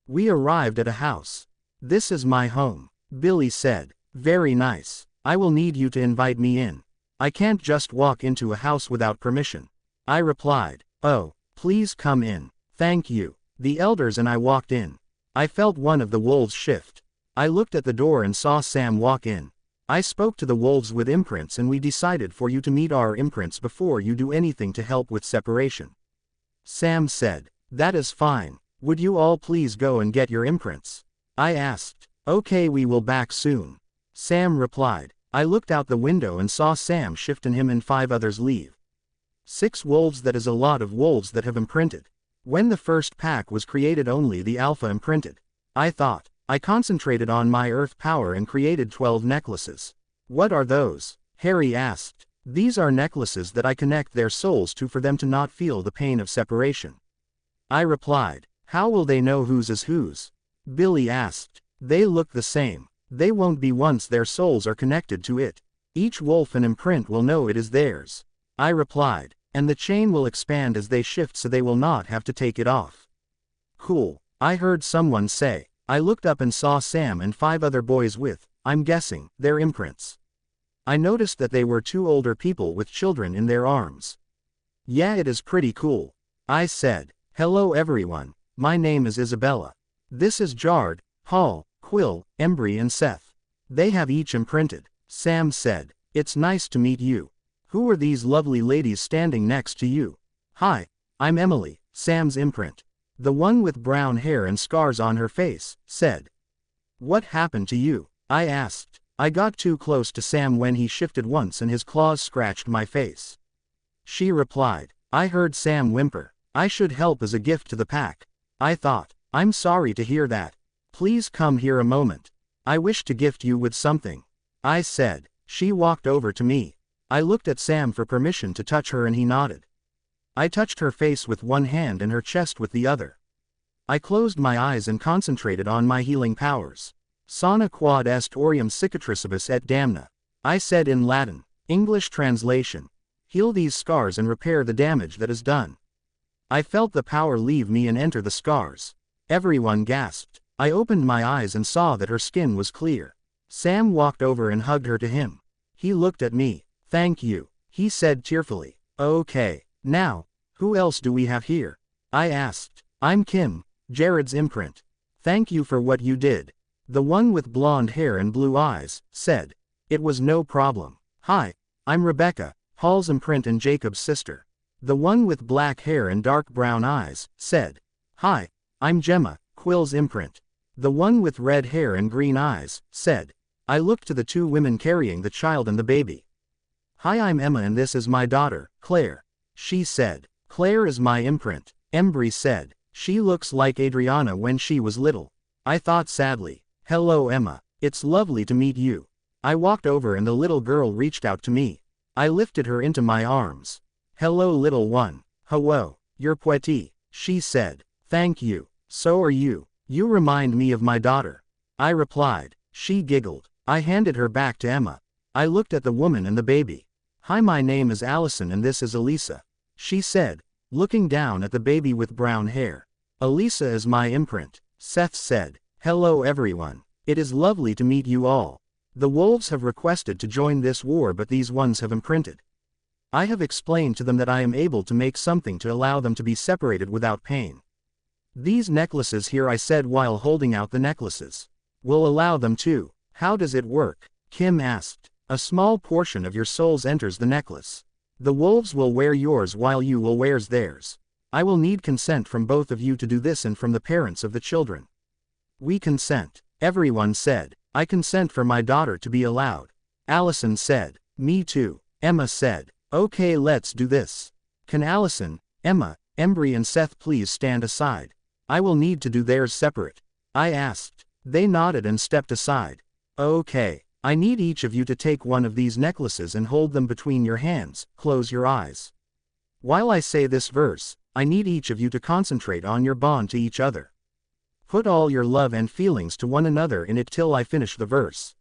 We arrived at a house. This is my home, Billy said. Very nice. I will need you to invite me in. I can't just walk into a house without permission. I replied. Oh, please come in. Thank you. The elders and I walked in. I felt one of the wolves shift. I looked at the door and saw Sam walk in. I spoke to the wolves with imprints and we decided for you to meet our imprints before you do anything to help with separation. Sam said. That is fine. Would you all please go and get your imprints? I asked. Okay, we will back soon. Sam replied. I looked out the window and saw Sam shift and him and 5 others leave. 6 wolves, that is a lot of wolves that have imprinted. When the first pack was created only the alpha imprinted. I thought. I concentrated on my earth power and created 12 necklaces. What are those? Harry asked. These are necklaces that I connect their souls to for them to not feel the pain of separation. I replied. How will they know whose is whose? Billy asked. They look the same. They won't be once their souls are connected to it. Each wolf and imprint will know it is theirs. I replied. And the chain will expand as they shift so they will not have to take it off. Cool. I heard someone say. I looked up and saw Sam and 5 other boys with, I'm guessing, their imprints. I noticed that they were two older people with children in their arms. Yeah, it is pretty cool. I said. Hello everyone, my name is Isabella. This is Jard, Paul, Quill, Embry and Seth. They have each imprinted. Sam said. It's nice to meet you. Who are these lovely ladies standing next to you? Hi, I'm Emily, Sam's imprint. The one with brown hair and scars on her face, said. What happened to you? I asked. I got too close to Sam when he shifted once and his claws scratched my face. She replied. I heard Sam whimper. I should help as a gift to the pack. I thought. I'm sorry to hear that. Please come here a moment. I wish to gift you with something. I said. She walked over to me. I looked at Sam for permission to touch her and he nodded. I touched her face with one hand and her chest with the other. I closed my eyes and concentrated on my healing powers. Sana quod est orium cicatricibus et damna. I said in Latin. English translation. Heal these scars and repair the damage that is done. I felt the power leave me and enter the scars. Everyone gasped. I opened my eyes and saw that her skin was clear. Sam walked over and hugged her to him. He looked at me. Thank you, he said tearfully. Okay, now, who else do we have here? I asked. I'm Kim, Jared's imprint. Thank you for what you did. The one with blonde hair and blue eyes, said. It was no problem. Hi, I'm Rebecca, Paul's imprint and Jacob's sister. The one with black hair and dark brown eyes, said. Hi, I'm Gemma, Quill's imprint. The one with red hair and green eyes, said. I looked to the two women carrying the child and the baby. Hi, I'm Emma and this is my daughter, Claire. She said. Claire is my imprint, Embry said. She looks like Adriana when she was little. I thought sadly. Hello Emma, it's lovely to meet you. I walked over and the little girl reached out to me. I lifted her into my arms. Hello little one. Hello, you're pretty, she said. Thank you, so are you. You remind me of my daughter. I replied. She giggled. I handed her back to Emma. I looked at the woman and the baby. Hi, my name is Allison and this is Elisa. She said, looking down at the baby with brown hair. Elisa is my imprint. Seth said. Hello everyone. It is lovely to meet you all. The wolves have requested to join this war but these ones have imprinted. I have explained to them that I am able to make something to allow them to be separated without pain. These necklaces here, I said while holding out the necklaces, will allow them to. How does it work? Kim asked. A small portion of your souls enters the necklace. The wolves will wear yours while you will wear theirs. I will need consent from both of you to do this and from the parents of the children. We consent. Everyone said. I consent for my daughter to be allowed. Allison said. Me too. Emma said. Okay, let's do this. Can Allison, Emma, Embry and Seth please stand aside? I will need to do theirs separate. I asked. They nodded and stepped aside. Okay. I need each of you to take one of these necklaces and hold them between your hands, close your eyes. While I say this verse, I need each of you to concentrate on your bond to each other. Put all your love and feelings to one another in it till I finish the verse.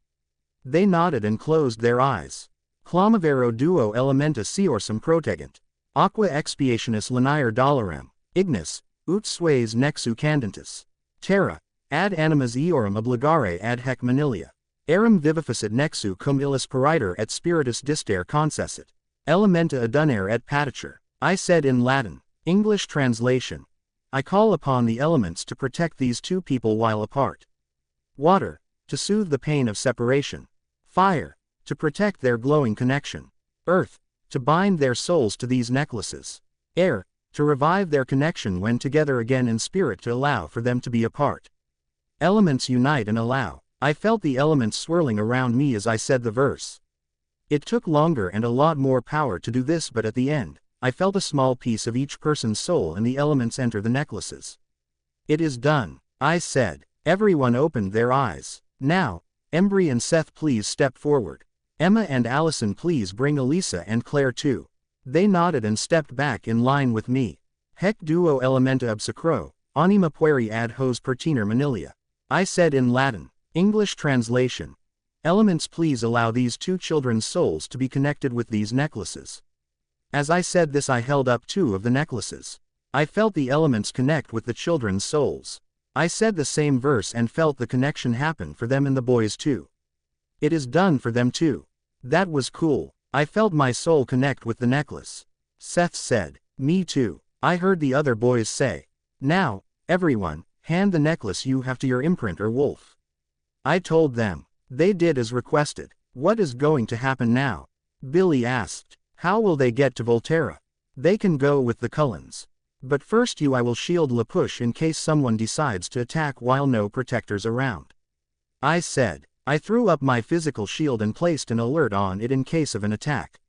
They nodded and closed their eyes. Clamavero duo elementa seorsum protegant. Aqua expiationis linear dolorem. Ignis, ut sues nexu candentis. Terra, ad animas eorum obligare ad hec manilia. Eram vivificit nexu cum illis pariter et spiritus distere concessit. Elementa adunare et patiture. I said in Latin. English translation. I call upon the elements to protect these two people while apart. Water, to soothe the pain of separation. Fire, to protect their glowing connection. Earth, to bind their souls to these necklaces. Air, to revive their connection when together again in spirit to allow for them to be apart. Elements unite and allow. I felt the elements swirling around me as I said the verse. It took longer and a lot more power to do this, but at the end, I felt a small piece of each person's soul and the elements enter the necklaces. It is done, I said. Everyone opened their eyes. Now, Embry and Seth please step forward. Emma and Allison please bring Elisa and Claire too. They nodded and stepped back in line with me. Hec duo elementa obsecro, anima pueri ad hos pertiner manilia. I said in Latin. English translation. Elements please allow these two children's souls to be connected with these necklaces. As I said this I held up two of the necklaces. I felt the elements connect with the children's souls. I said the same verse and felt the connection happen for them and the boys too. It is done for them too. That was cool. I felt my soul connect with the necklace. Seth said, "Me too," I heard the other boys say. "Now, everyone, hand the necklace you have to your imprint or wolf." I told them. They did as requested. "What is going to happen now?" Billy asked. "How will they get to Volterra?" "They can go with the Cullens. But first I will shield Lapush in case someone decides to attack while no protectors around," I said. I threw up my physical shield and placed an alert on it in case of an attack.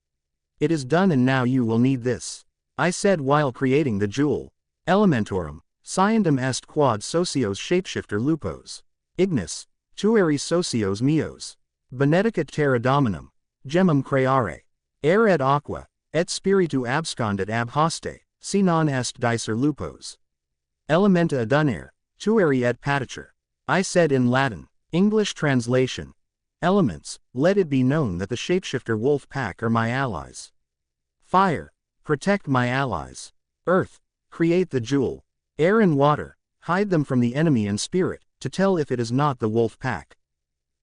"It is done and now you will need this," I said while creating the jewel. Elementorum, Sciendum est quod socios shapeshifter lupos. Ignis, tueri socios meos. Benedicat terra dominum, gemum creare. Air et aqua, et spiritu abscondet ab hoste, si non est dicer lupos. Elementa adunare, tueri et paticer. I said in Latin. English translation. Elements, let it be known that the shapeshifter wolf pack are my allies. Fire, protect my allies. Earth, create the jewel. Air and water, hide them from the enemy, and spirit, to tell if it is not the wolf pack.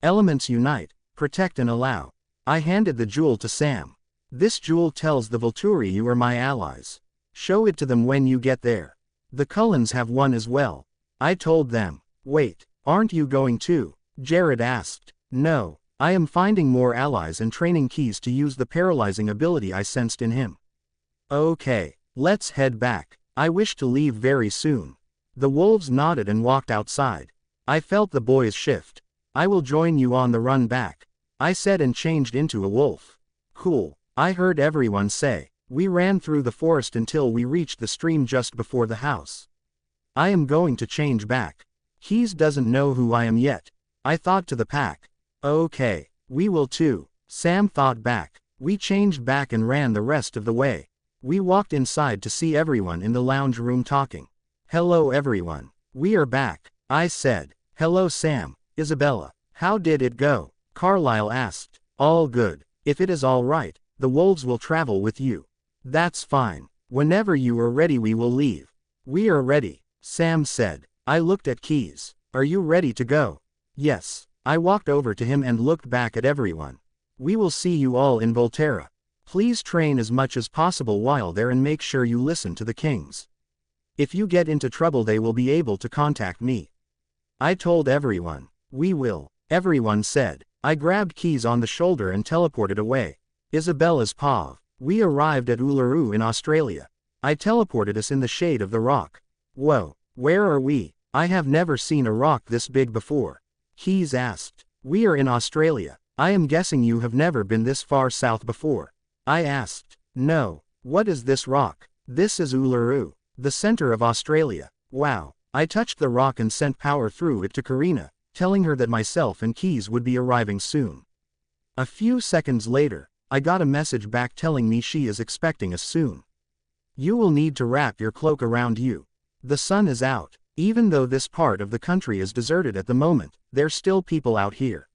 Elements unite, protect and allow. I handed the jewel to Sam. This jewel tells the Volturi you are my allies. Show it to them when you get there. The Cullens have one as well, I told them. Wait, aren't you going too? Jared asked. No, I am finding more allies and training Keys to use the paralyzing ability I sensed in him. Okay, let's head back. I wish to leave very soon. The wolves nodded and walked outside. I felt the boys shift. I will join you on the run back, I said and changed into a wolf. Cool, I heard everyone say. We ran through the forest until we reached the stream just before the house. I am going to change back. Keys doesn't know who I am yet, I thought to the pack. Okay, we will too, Sam thought back. We changed back and ran the rest of the way. We walked inside to see everyone in the lounge room talking. Hello everyone, we are back, I said. Hello Sam, Isabella, how did it go? Carlisle asked. All good. If it is all right, the wolves will travel with you. That's fine. Whenever you are ready we will leave. We are ready, Sam said. I looked at Keys. Are you ready to go? Yes. I walked over to him and looked back at everyone. We will see you all in Volterra. Please train as much as possible while there and make sure you listen to the kings. If you get into trouble they will be able to contact me. I told everyone. We will, everyone said. I grabbed Keys on the shoulder and teleported away. Isabella's paw. We arrived at Uluru in Australia. I teleported us in the shade of the rock. Whoa, where are we? I have never seen a rock this big before. Keys asked. We are in Australia. I am guessing you have never been this far south before. I asked. No. What is this rock? This is Uluru, the center of Australia. Wow. I touched the rock and sent power through it to Karina, telling her that myself and Keys would be arriving soon. A few seconds later, I got a message back telling me she is expecting us soon. You will need to wrap your cloak around you. The sun is out. Even though this part of the country is deserted at the moment, there's still people out here,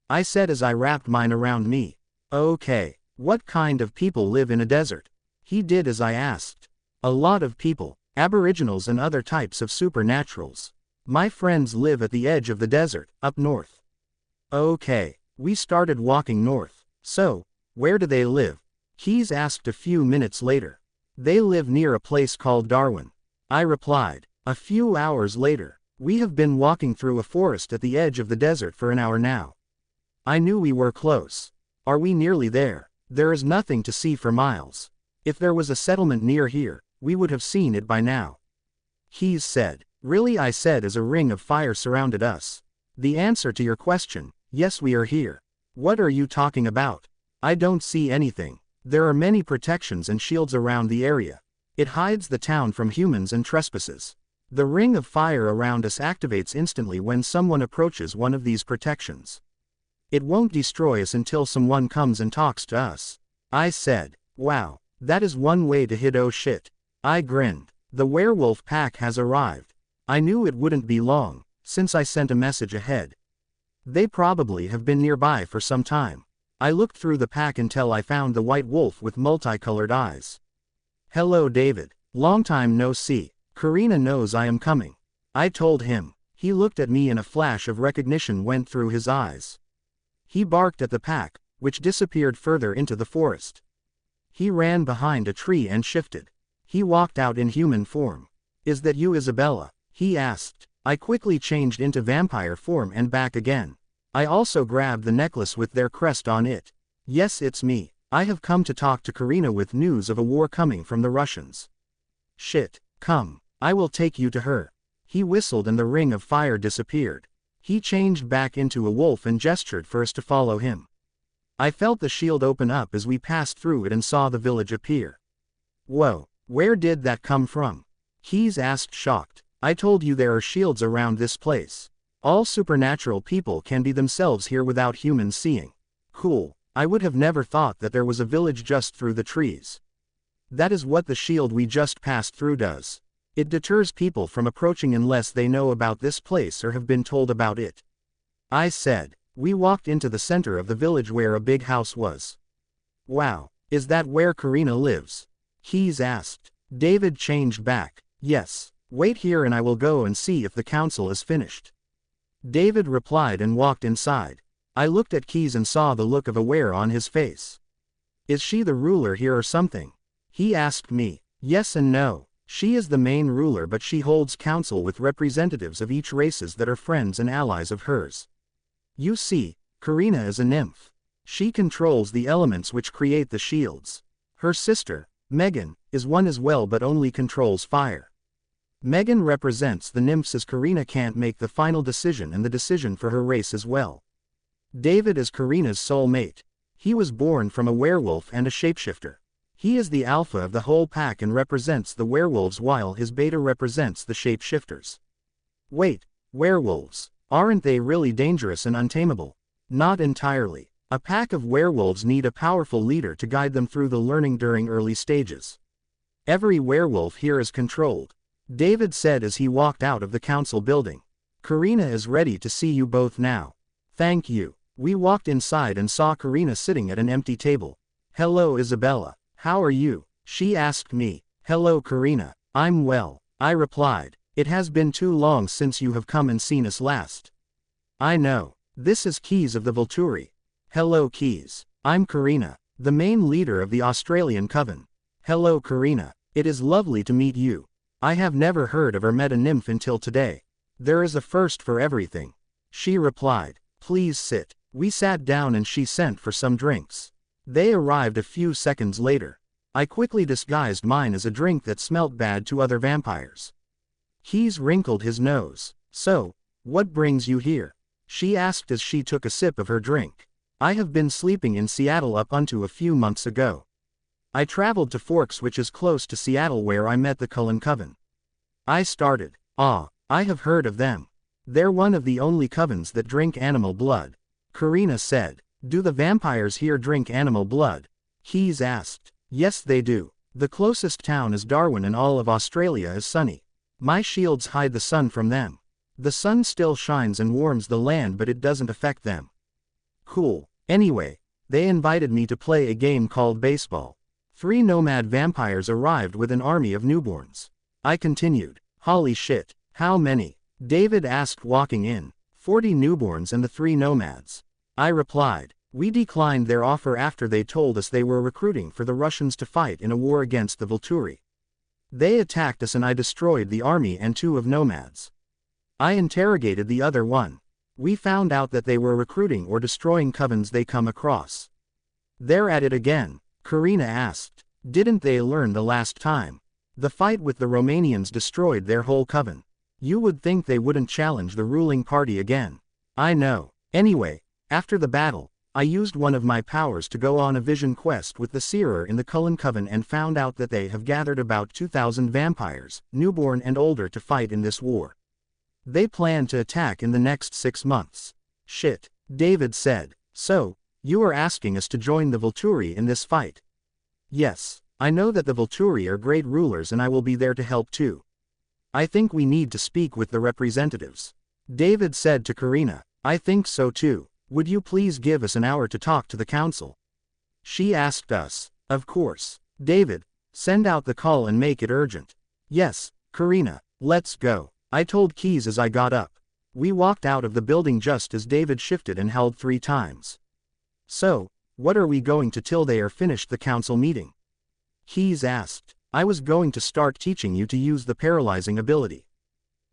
I said as I wrapped mine around me. Okay, what kind of people live in a desert? He did as I asked. A lot of people, aboriginals and other types of supernaturals. My friends live at the edge of the desert, up north. Okay, we started walking north. So, where do they live? Keys asked a few minutes later. They live near a place called Darwin, I replied. A few hours later, we have been walking through a forest at the edge of the desert for an hour now. I knew we were close. Are we nearly there? There is nothing to see for miles. If there was a settlement near here, we would have seen it by now. Keys said. Really, I said as a ring of fire surrounded us. The answer to your question, yes, we are here. What are you talking about? I don't see anything. There are many protections and shields around the area. It hides the town from humans and trespasses. The ring of fire around us activates instantly when someone approaches one of these protections. It won't destroy us until someone comes and talks to us. I said. Wow, that is one way to hit. Oh shit. I grinned. The werewolf pack has arrived. I knew it wouldn't be long, since I sent a message ahead. They probably have been nearby for some time. I looked through the pack until I found the white wolf with multicolored eyes. Hello David. Long time no see. Karina knows I am coming, I told him. He looked at me and a flash of recognition went through his eyes. He barked at the pack, which disappeared further into the forest. He ran behind a tree and shifted. He walked out in human form. "Is that you, Isabella?" he asked. I quickly changed into vampire form and back again. I also grabbed the necklace with their crest on it. "Yes, it's me. I have come to talk to Karina with news of a war coming from the Russians." "Shit, come. I will take you to her." He whistled and the ring of fire disappeared. He changed back into a wolf and gestured for us to follow him. I felt the shield open up as we passed through it and saw the village appear. "Whoa, where did that come from?" Keys asked, shocked. "I told you there are shields around this place. All supernatural people can be themselves here without humans seeing." "Cool. I would have never thought that there was a village just through the trees." "That is what the shield we just passed through does. It deters people from approaching unless they know about this place or have been told about it," I said. We walked into the center of the village where a big house was. "Wow, is that where Karina lives?" Keys asked. David changed back. "Yes. Wait here and I will go and see if the council is finished." David replied and walked inside. I looked at Keys and saw the look of aware on his face. "Is she the ruler here or something?" he asked me. "Yes and no. She is the main ruler, but she holds council with representatives of each races that are friends and allies of hers. You see, Karina is a nymph. She controls the elements which create the shields. Her sister, Megan, is one as well but only controls fire. Megan represents the nymphs as Karina can't make the final decision and the decision for her race as well. David is Karina's soulmate. He was born from a werewolf and a shapeshifter. He is the alpha of the whole pack and represents the werewolves while his beta represents the shapeshifters." "Wait, werewolves, aren't they really dangerous and untamable?" "Not entirely. A pack of werewolves need a powerful leader to guide them through the learning during early stages. Every werewolf here is controlled," David said as he walked out of the council building. "Karina is ready to see you both now." "Thank you." We walked inside and saw Karina sitting at an empty table. "Hello Isabella, how are you?" she asked me. "Hello Karina, I'm well," I replied. "It has been too long since you have come and seen us last." "I know. This is Keys of the Volturi." "Hello Keys. I'm Karina, the main leader of the Australian Coven." "Hello Karina. It is lovely to meet you. I have never heard of or met a nymph until today. There is a first for everything," she replied. "Please sit." We sat down and she sent for some drinks. They arrived a few seconds later. I quickly disguised mine as a drink that smelt bad to other vampires. Keys wrinkled his nose. "So, what brings you here?" she asked as she took a sip of her drink. "I have been sleeping in Seattle up until a few months ago. I traveled to Forks, which is close to Seattle, where I met the Cullen Coven." I started. "Ah, I have heard of them. They're one of the only covens that drink animal blood," Karina said. "Do the vampires here drink animal blood?" Keys asked. "Yes they do. The closest town is Darwin and all of Australia is sunny. My shields hide the sun from them. The sun still shines and warms the land but it doesn't affect them." "Cool. Anyway, they invited me to play a game called baseball. 3 nomad vampires arrived with an army of newborns." I continued. "Holy shit, how many?" David asked walking in. 40 newborns and the 3 nomads." I replied. "We declined their offer after they told us they were recruiting for the Russians to fight in a war against the Volturi. They attacked us and I destroyed the army and 2 of nomads. I interrogated the other one. We found out that they were recruiting or destroying covens they come across." "They're at it again?" Karina asked. "Didn't they learn the last time? The fight with the Romanians destroyed their whole coven. You would think they wouldn't challenge the ruling party again." "I know. Anyway, after the battle, I used one of my powers to go on a vision quest with the Seerer in the Cullen Coven and found out that they have gathered about 2,000 vampires, newborn and older, to fight in this war. They plan to attack in the next 6 months." "Shit," David said. "So, you are asking us to join the Volturi in this fight?" "Yes, I know that the Volturi are great rulers and I will be there to help too. I think we need to speak with the representatives," David said to Karina. "I think so too. Would you please give us an hour to talk to the council?" she asked us. "Of course. David, send out the call and make it urgent." "Yes, Karina, let's go," I told Keys as I got up. We walked out of the building just as David shifted and held 3 times. "So, What are we going to till they are finished the council meeting? Keys asked. I was going to start teaching you to use the paralyzing ability.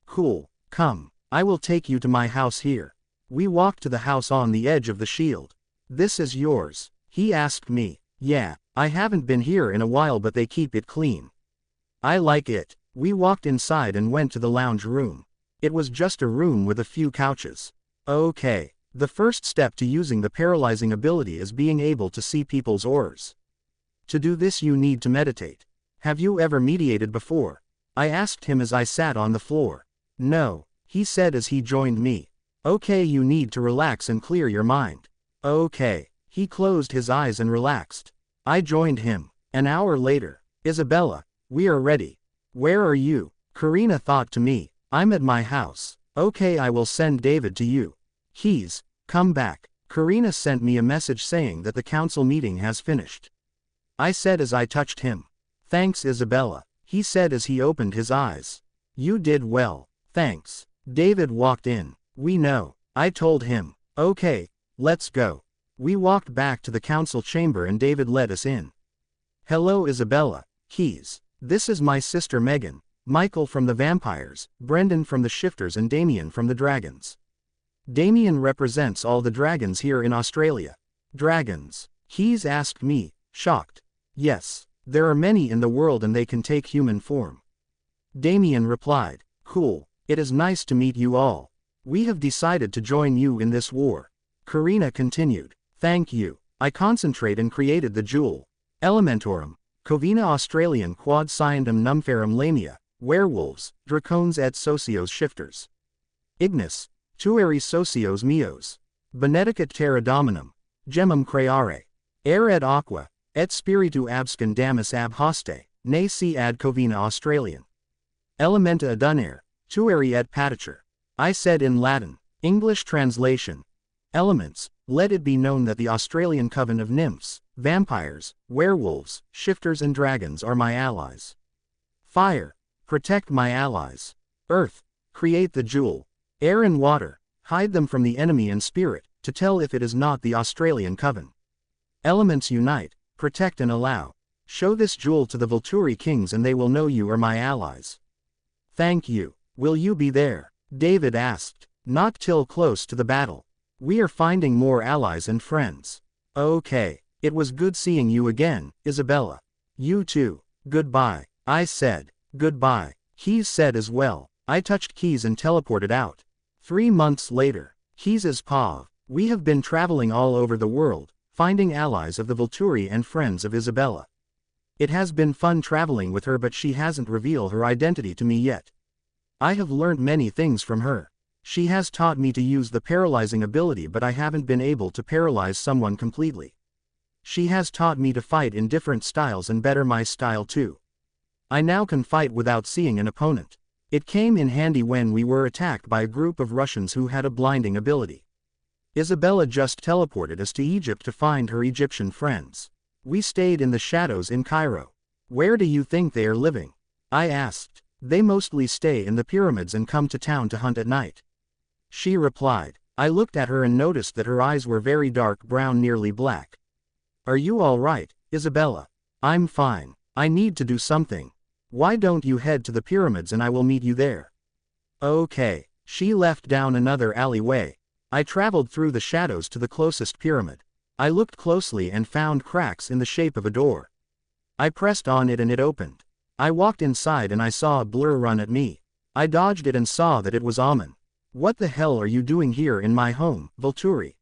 Cool, come, I will take you to my house here. We walked to the house on the edge of the shield. This is yours, he asked me. Yeah, I haven't been here in a while but they keep it clean. I like it. We walked inside and went to the lounge room. It was just a room with a few couches. Okay, the first step to using the paralyzing ability is being able to see people's auras. To do this you need to meditate. Have you ever meditated before? I asked him as I sat on the floor. No, he said as he joined me. Okay, you need to relax and clear your mind. Okay, he closed his eyes and relaxed. I joined him. An hour later. Isabella, we are ready. Where are you? Karina thought to me. I'm at my house. Okay, I will send David to you. Keys, come back. Karina sent me a message saying that the council meeting has finished. I said as I touched him. Thanks, Isabella, he said as he opened his eyes. You did well, thanks. David walked in. We know. I told him. Okay, let's go. We walked back to the council chamber and David let us in. Hello Isabella, Keys. This is my sister Megan, Michael from the vampires, Brendan from the shifters and Damien from the dragons. Damien represents all the dragons here in Australia. Dragons? Keys asked me, shocked. Yes, there are many in the world and they can take human form. Damien replied, cool, it is nice to meet you all. We have decided to join you in this war. Karina continued, thank you. I concentrate and created the jewel. Elementorum, Covina Australian Quad Sciendum Numferum Lamia, Werewolves, Dracones et Socios Shifters. Ignis, Tueri Socios Meos. Benedicat Terra Dominum, Gemum Creare. Air et Aqua, et Spiritu Abscondamus ab Hoste, ne si ad Covina Australian. Elementa Adunare, Tueri et Patiture. I said in Latin. English translation. Elements, let it be known that the Australian coven of nymphs, vampires, werewolves, shifters and dragons are my allies. Fire, protect my allies. Earth, create the jewel. Air and water, hide them from the enemy and spirit, to tell if it is not the Australian coven. Elements unite, protect and allow. Show this jewel to the Volturi kings and they will know you are my allies. Thank you. Will you be there? David asked. Not till close to the battle. We are finding more allies and friends. Okay, it was good seeing you again, Isabella. You too. Goodbye. I said. Goodbye. Keys said as well. I touched Keys and teleported out. 3 months later. Keys' Pav. We have been traveling all over the world, finding allies of the Volturi and friends of Isabella. It has been fun traveling with her but she hasn't revealed her identity to me yet. I have learned many things from her. She has taught me to use the paralyzing ability but I haven't been able to paralyze someone completely. She has taught me to fight in different styles and better my style too. I now can fight without seeing an opponent. It came in handy when we were attacked by a group of Russians who had a blinding ability. Isabella just teleported us to Egypt to find her Egyptian friends. We stayed in the shadows in Cairo. Where do you think they are living? I asked. They mostly stay in the pyramids and come to town to hunt at night. She replied. I looked at her and noticed that her eyes were very dark brown, nearly black. Are you all right, Isabella? I'm fine. I need to do something. Why don't you head to the pyramids and I will meet you there? Okay. She left down another alleyway. I traveled through the shadows to the closest pyramid. I looked closely and found cracks in the shape of a door. I pressed on it and it opened. I walked inside and I saw a blur run at me. I dodged it and saw that it was Amen. What the hell are you doing here in my home, Volturi?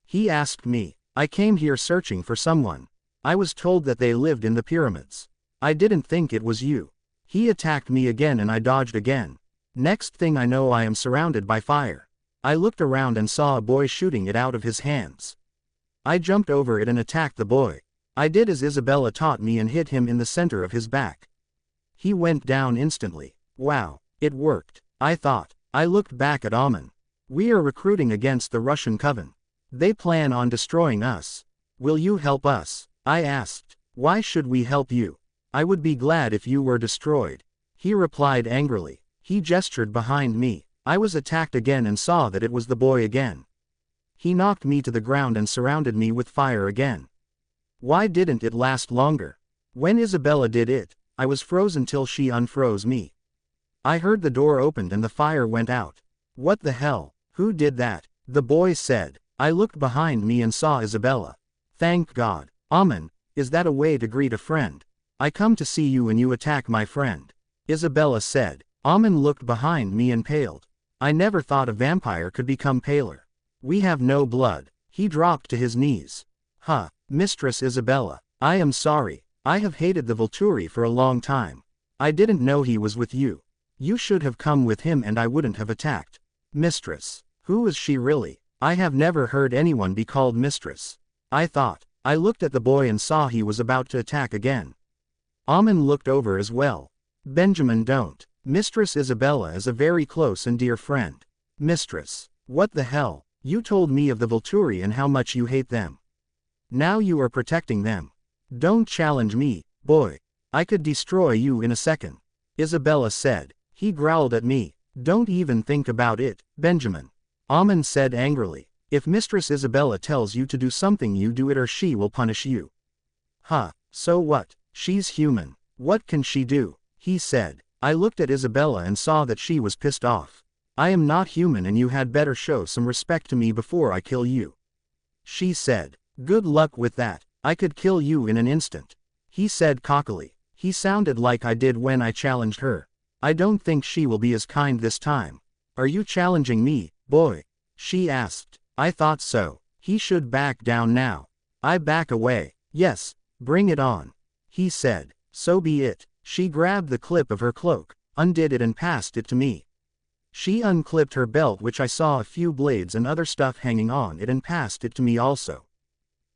He asked me. I came here searching for someone. I was told that they lived in the pyramids. I didn't think it was you. He attacked me again and I dodged again. Next thing I know I am surrounded by fire. I looked around and saw a boy shooting it out of his hands. I jumped over it and attacked the boy. I did as Isabella taught me and hit him in the center of his back. He went down instantly. Wow, it worked, I thought. I looked back at Amen. We are recruiting against the Russian coven. They plan on destroying us. Will you help us? I asked. Why should we help you? I would be glad if you were destroyed. He replied angrily. He gestured behind me. I was attacked again and saw that it was the boy again. He knocked me to the ground and surrounded me with fire again. Why didn't it last longer? When Isabella did it, I was frozen till she unfroze me. I heard the door opened and the fire went out. What the hell? Who did that? The boy said. I looked behind me and saw Isabella. Thank God. Amen, is that a way to greet a friend? I come to see you and you attack my friend. Isabella said. Amen looked behind me and paled. I never thought a vampire could become paler. We have no blood. He dropped to his knees. Huh, Mistress Isabella, I am sorry. I have hated the Volturi for a long time. I didn't know he was with you. You should have come with him and I wouldn't have attacked. Mistress. Who is she really? I have never heard anyone be called mistress. I thought. I looked at the boy and saw he was about to attack again. Amen looked over as well. Benjamin, don't. Mistress Isabella is a very close and dear friend. Mistress. What the hell? You told me of the Volturi and how much you hate them. Now you are protecting them. Don't challenge me, boy. I could destroy you in a second. Isabella said. He growled at me. Don't even think about it, Benjamin. Amen said angrily. If Mistress Isabella tells you to do something, you do it or she will punish you. Huh, so what? She's human. What can she do? He said. I looked at Isabella and saw that she was pissed off. I am not human and you had better show some respect to me before I kill you. She said. Good luck with that. I could kill you in an instant. He said cockily. He sounded like I did when I challenged her. I don't think she will be as kind this time. Are you challenging me, boy? She asked. I thought so. He should back down now. I back away. Yes, bring it on. He said. So be it. She grabbed the clip of her cloak, undid it and passed it to me. She unclipped her belt, which I saw a few blades and other stuff hanging on it, and passed it to me also.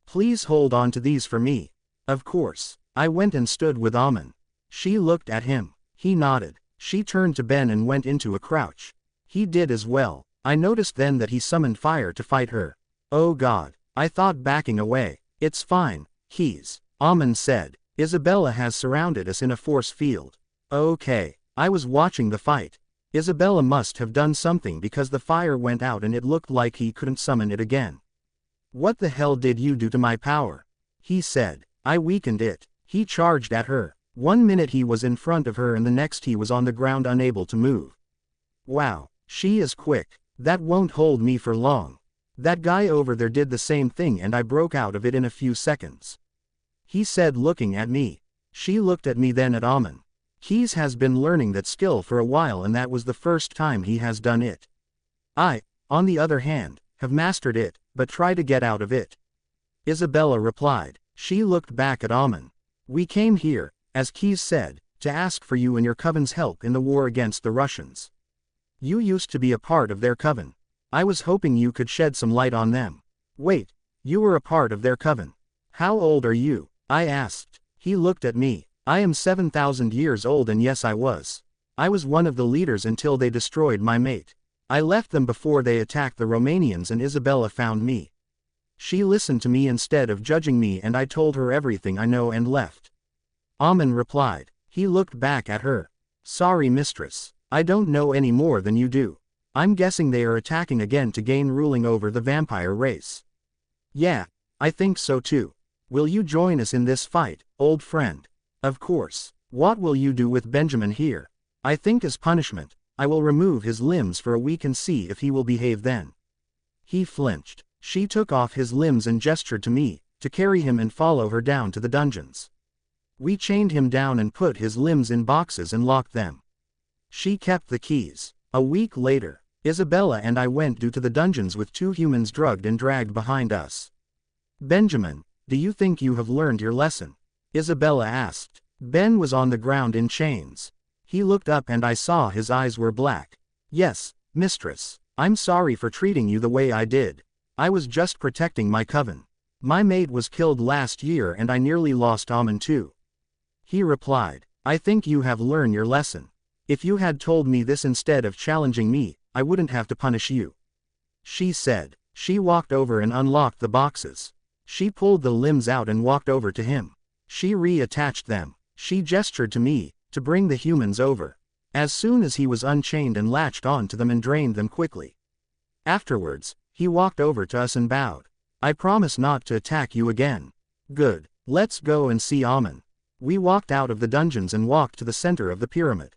Please hold on to these for me. Of course. I went and stood with Amen. She looked at him. He nodded. She turned to Ben and went into a crouch. He did as well. I noticed then that he summoned fire to fight her. Oh God. I thought backing away. It's fine, Keys. Amen said. Isabella has surrounded us in a force field. Okay. I was watching the fight. Isabella must have done something because the fire went out and it looked like he couldn't summon it again. What the hell did you do to my power? He said. I weakened it. He charged at her. 1 minute he was in front of her and the next he was on the ground unable to move. Wow, she is quick. That won't hold me for long. That guy over there did the same thing and I broke out of it in a few seconds. He said, looking at me. She looked at me, then at Amen. Keys has been learning that skill for a while and that was the first time he has done it. I, on the other hand, have mastered it, but try to get out of it. Isabella replied. She looked back at Amen. We came here, as Keys said, to ask for you and your coven's help in the war against the Russians. You used to be a part of their coven. I was hoping you could shed some light on them. Wait, you were a part of their coven. How old are you? I asked. He looked at me. I am 7,000 years old and yes I was. I was one of the leaders until they destroyed my mate. I left them before they attacked the Romanians and Isabella found me. She listened to me instead of judging me and I told her everything I know and left. Amen replied. He looked back at her. Sorry mistress. I don't know any more than you do. I'm guessing they are attacking again to gain ruling over the vampire race. Yeah, I think so too. Will you join us in this fight, old friend? Of course. What will you do with Benjamin here? I think as punishment, I will remove his limbs for a week and see if he will behave then. He flinched. She took off his limbs and gestured to me, to carry him and follow her down to the dungeons. We chained him down and put his limbs in boxes and locked them. She kept the keys. A week later, Isabella and I went to the dungeons with 2 humans drugged and dragged behind us. Benjamin, do you think you have learned your lesson? Isabella asked. Ben was on the ground in chains. He looked up and I saw his eyes were black. Yes, mistress. I'm sorry for treating you the way I did. I was just protecting my coven. My mate was killed last year and I nearly lost Amen too. He replied. I think you have learned your lesson. If you had told me this instead of challenging me, I wouldn't have to punish you. She said. She walked over and unlocked the boxes. She pulled the limbs out and walked over to him. She reattached them. She gestured to me, to bring the humans over. As soon as he was unchained and latched on to them and drained them quickly. Afterwards, He walked over to us and bowed. I promise not to attack you again. Good. Let's go and see Amun. We walked out of the dungeons and walked to the center of the pyramid.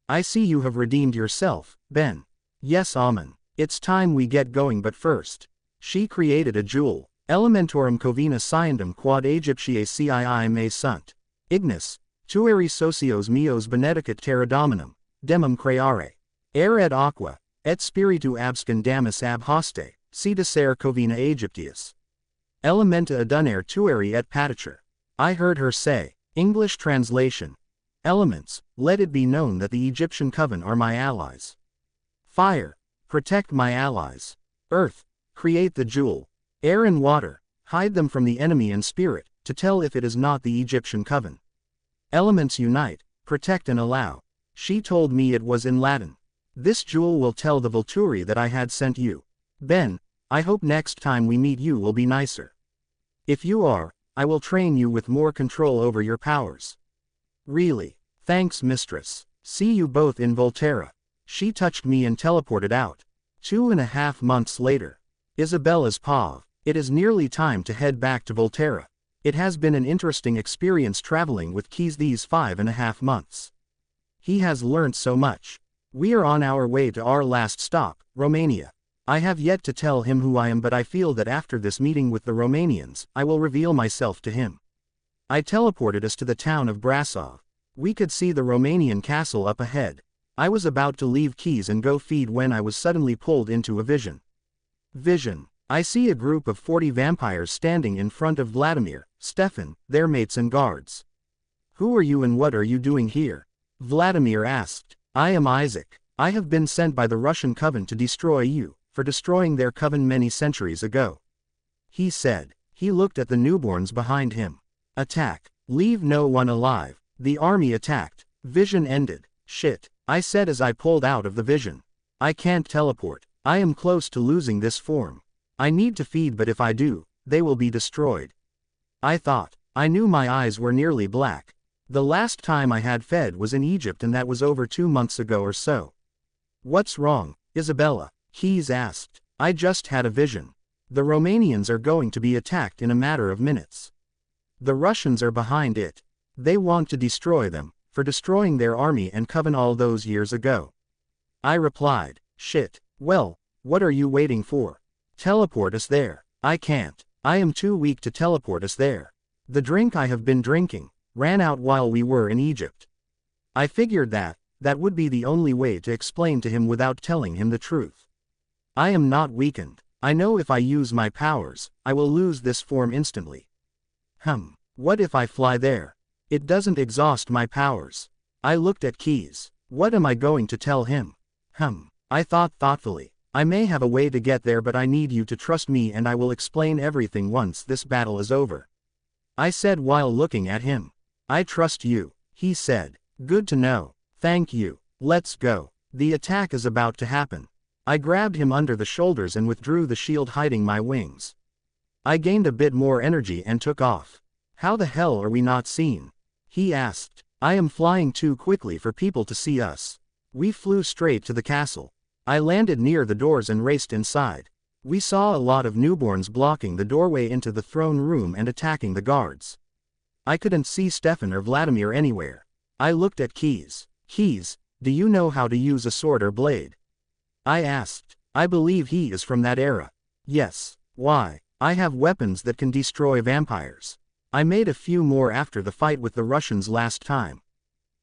I see you have redeemed yourself, Ben. Yes, Amun. It's time we get going, but first. She created a jewel. Elementorum covina sciendum quad Aegyptiae cii me sunt. Ignis. Tueri socios meos benedicat terra dominum. Demum creare. Air et aqua. Et spiritu abscondamus ab hoste. Si decer covina Aegyptius. Elementa adunare tueri et patiture. I heard her say. English translation. Elements, let it be known that the Egyptian coven are my allies. Fire, protect my allies. Earth, create the jewel. Air and water, hide them from the enemy, and spirit, to tell if it is not the Egyptian coven. Elements unite, protect and allow. She told me it was in Latin. This jewel will tell the Volturi that I had sent you. Ben, I hope next time we meet you will be nicer. If you are, I will train you with more control over your powers. Really? Thanks, mistress. See you both in Volterra. She touched me and teleported out. 2.5 months later. Isabella's Pav. It is nearly time to head back to Volterra. It has been an interesting experience traveling with Keys these 5.5 months. He has learnt so much. We are on our way to our last stop, Romania. I have yet to tell him who I am, but I feel that after this meeting with the Romanians, I will reveal myself to him. I teleported us to the town of Brasov. We could see the Romanian castle up ahead. I was about to leave Keys and go feed when I was suddenly pulled into a vision. I see a group of 40 vampires standing in front of Vladimir, Stefan, their mates and guards. Who are you and what are you doing here? Vladimir asked. I am Isaac. I have been sent by the Russian coven to destroy you, for destroying their coven many centuries ago. He said. He looked at the newborns behind him. Attack. Leave no one alive. The army attacked. Vision ended. Shit, I said as I pulled out of the vision. I can't teleport. I am close to losing this form. I need to feed, but if I do, they will be destroyed. I thought. I knew my eyes were nearly black. The last time I had fed was in Egypt, and that was over 2 months ago or so. What's wrong, Isabella? Keys asked. I just had a vision. The Romanians are going to be attacked in a matter of minutes. The Russians are behind it. They want to destroy them, for destroying their army and coven all those years ago. I replied. Shit. Well, what are you waiting for? Teleport us there. I can't. I am too weak to teleport us there. The drink I have been drinking ran out while we were in Egypt. I figured that would be the only way to explain to him without telling him the truth. I am not weakened. I know if I use my powers, I will lose this form instantly. What if I fly there? It doesn't exhaust my powers. I looked at Keys. What am I going to tell him? I thought thoughtfully. I may have a way to get there, but I need you to trust me and I will explain everything once this battle is over. I said while looking at him. I trust you, he said. Good to know. Thank you. Let's go. The attack is about to happen. I grabbed him under the shoulders and withdrew the shield hiding my wings. I gained a bit more energy and took off. How the hell are we not seen? He asked. I am flying too quickly for people to see us. We flew straight to the castle. I landed near the doors and raced inside. We saw a lot of newborns blocking the doorway into the throne room and attacking the guards. I couldn't see Stefan or Vladimir anywhere. I looked at Keys. Keys, do you know how to use a sword or blade? I asked. I believe he is from that era. Yes. Why? I have weapons that can destroy vampires. I made a few more after the fight with the Russians last time.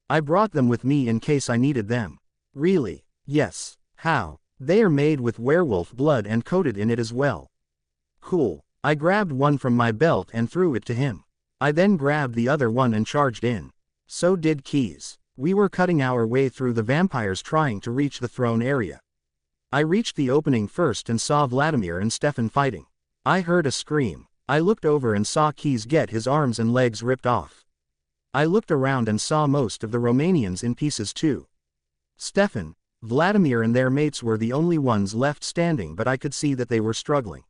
I brought them with me in case I needed them. Really? Yes. How? They are made with werewolf blood and coated in it as well. Cool. I grabbed one from my belt and threw it to him. I then grabbed the other one and charged in. So did Keys. We were cutting our way through the vampires trying to reach the throne area. I reached the opening first and saw Vladimir and Stefan fighting. I heard a scream. I looked over and saw Keys get his arms and legs ripped off. I looked around and saw most of the Romanians in pieces too. Stefan, Vladimir and their mates were the only ones left standing, but I could see that they were struggling.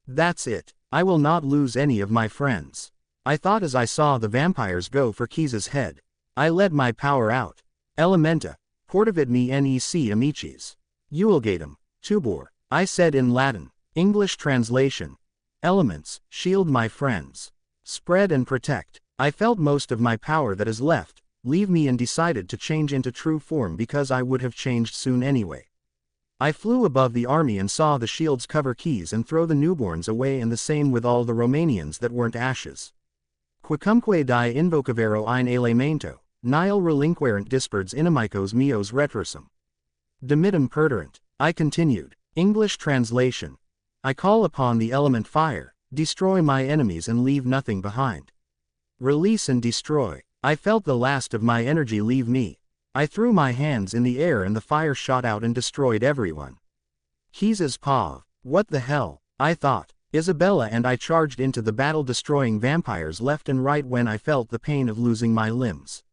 That's it. I will not lose any of my friends. I thought as I saw the vampires go for Keys's head. I let my power out. Elementa, portavid me nec amicis. Uelgatum, tubor, I said in Latin. English translation. Elements, shield my friends. Spread and protect. I felt most of my power that is left, leave me and decided to change into true form because I would have changed soon anyway. I flew above the army and saw the shields cover keys and throw the newborns away, and the same with all the Romanians that weren't ashes. Quicumque die invocavero in elemento, nihil relinquerent disperds inimicos meos retrosum. Dimitum perderant. I continued. English translation. I call upon the element fire, destroy my enemies and leave nothing behind. Release and destroy. I felt the last of my energy leave me. I threw my hands in the air and the fire shot out and destroyed everyone. Jesus Pav. What the hell? I thought. Isabella and I charged into the battle, destroying vampires left and right when I felt the pain of losing my limbs.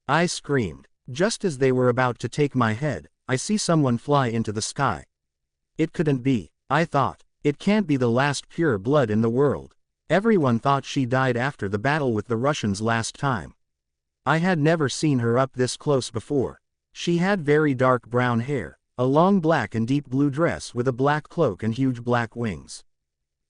I screamed. Just as they were about to take my head, I see someone fly into the sky. It couldn't be, I thought. It can't be the last pure blood in the world. Everyone thought she died after the battle with the Russians last time. I had never seen her up this close before. She had very dark brown hair, a long black and deep blue dress with a black cloak and huge black wings.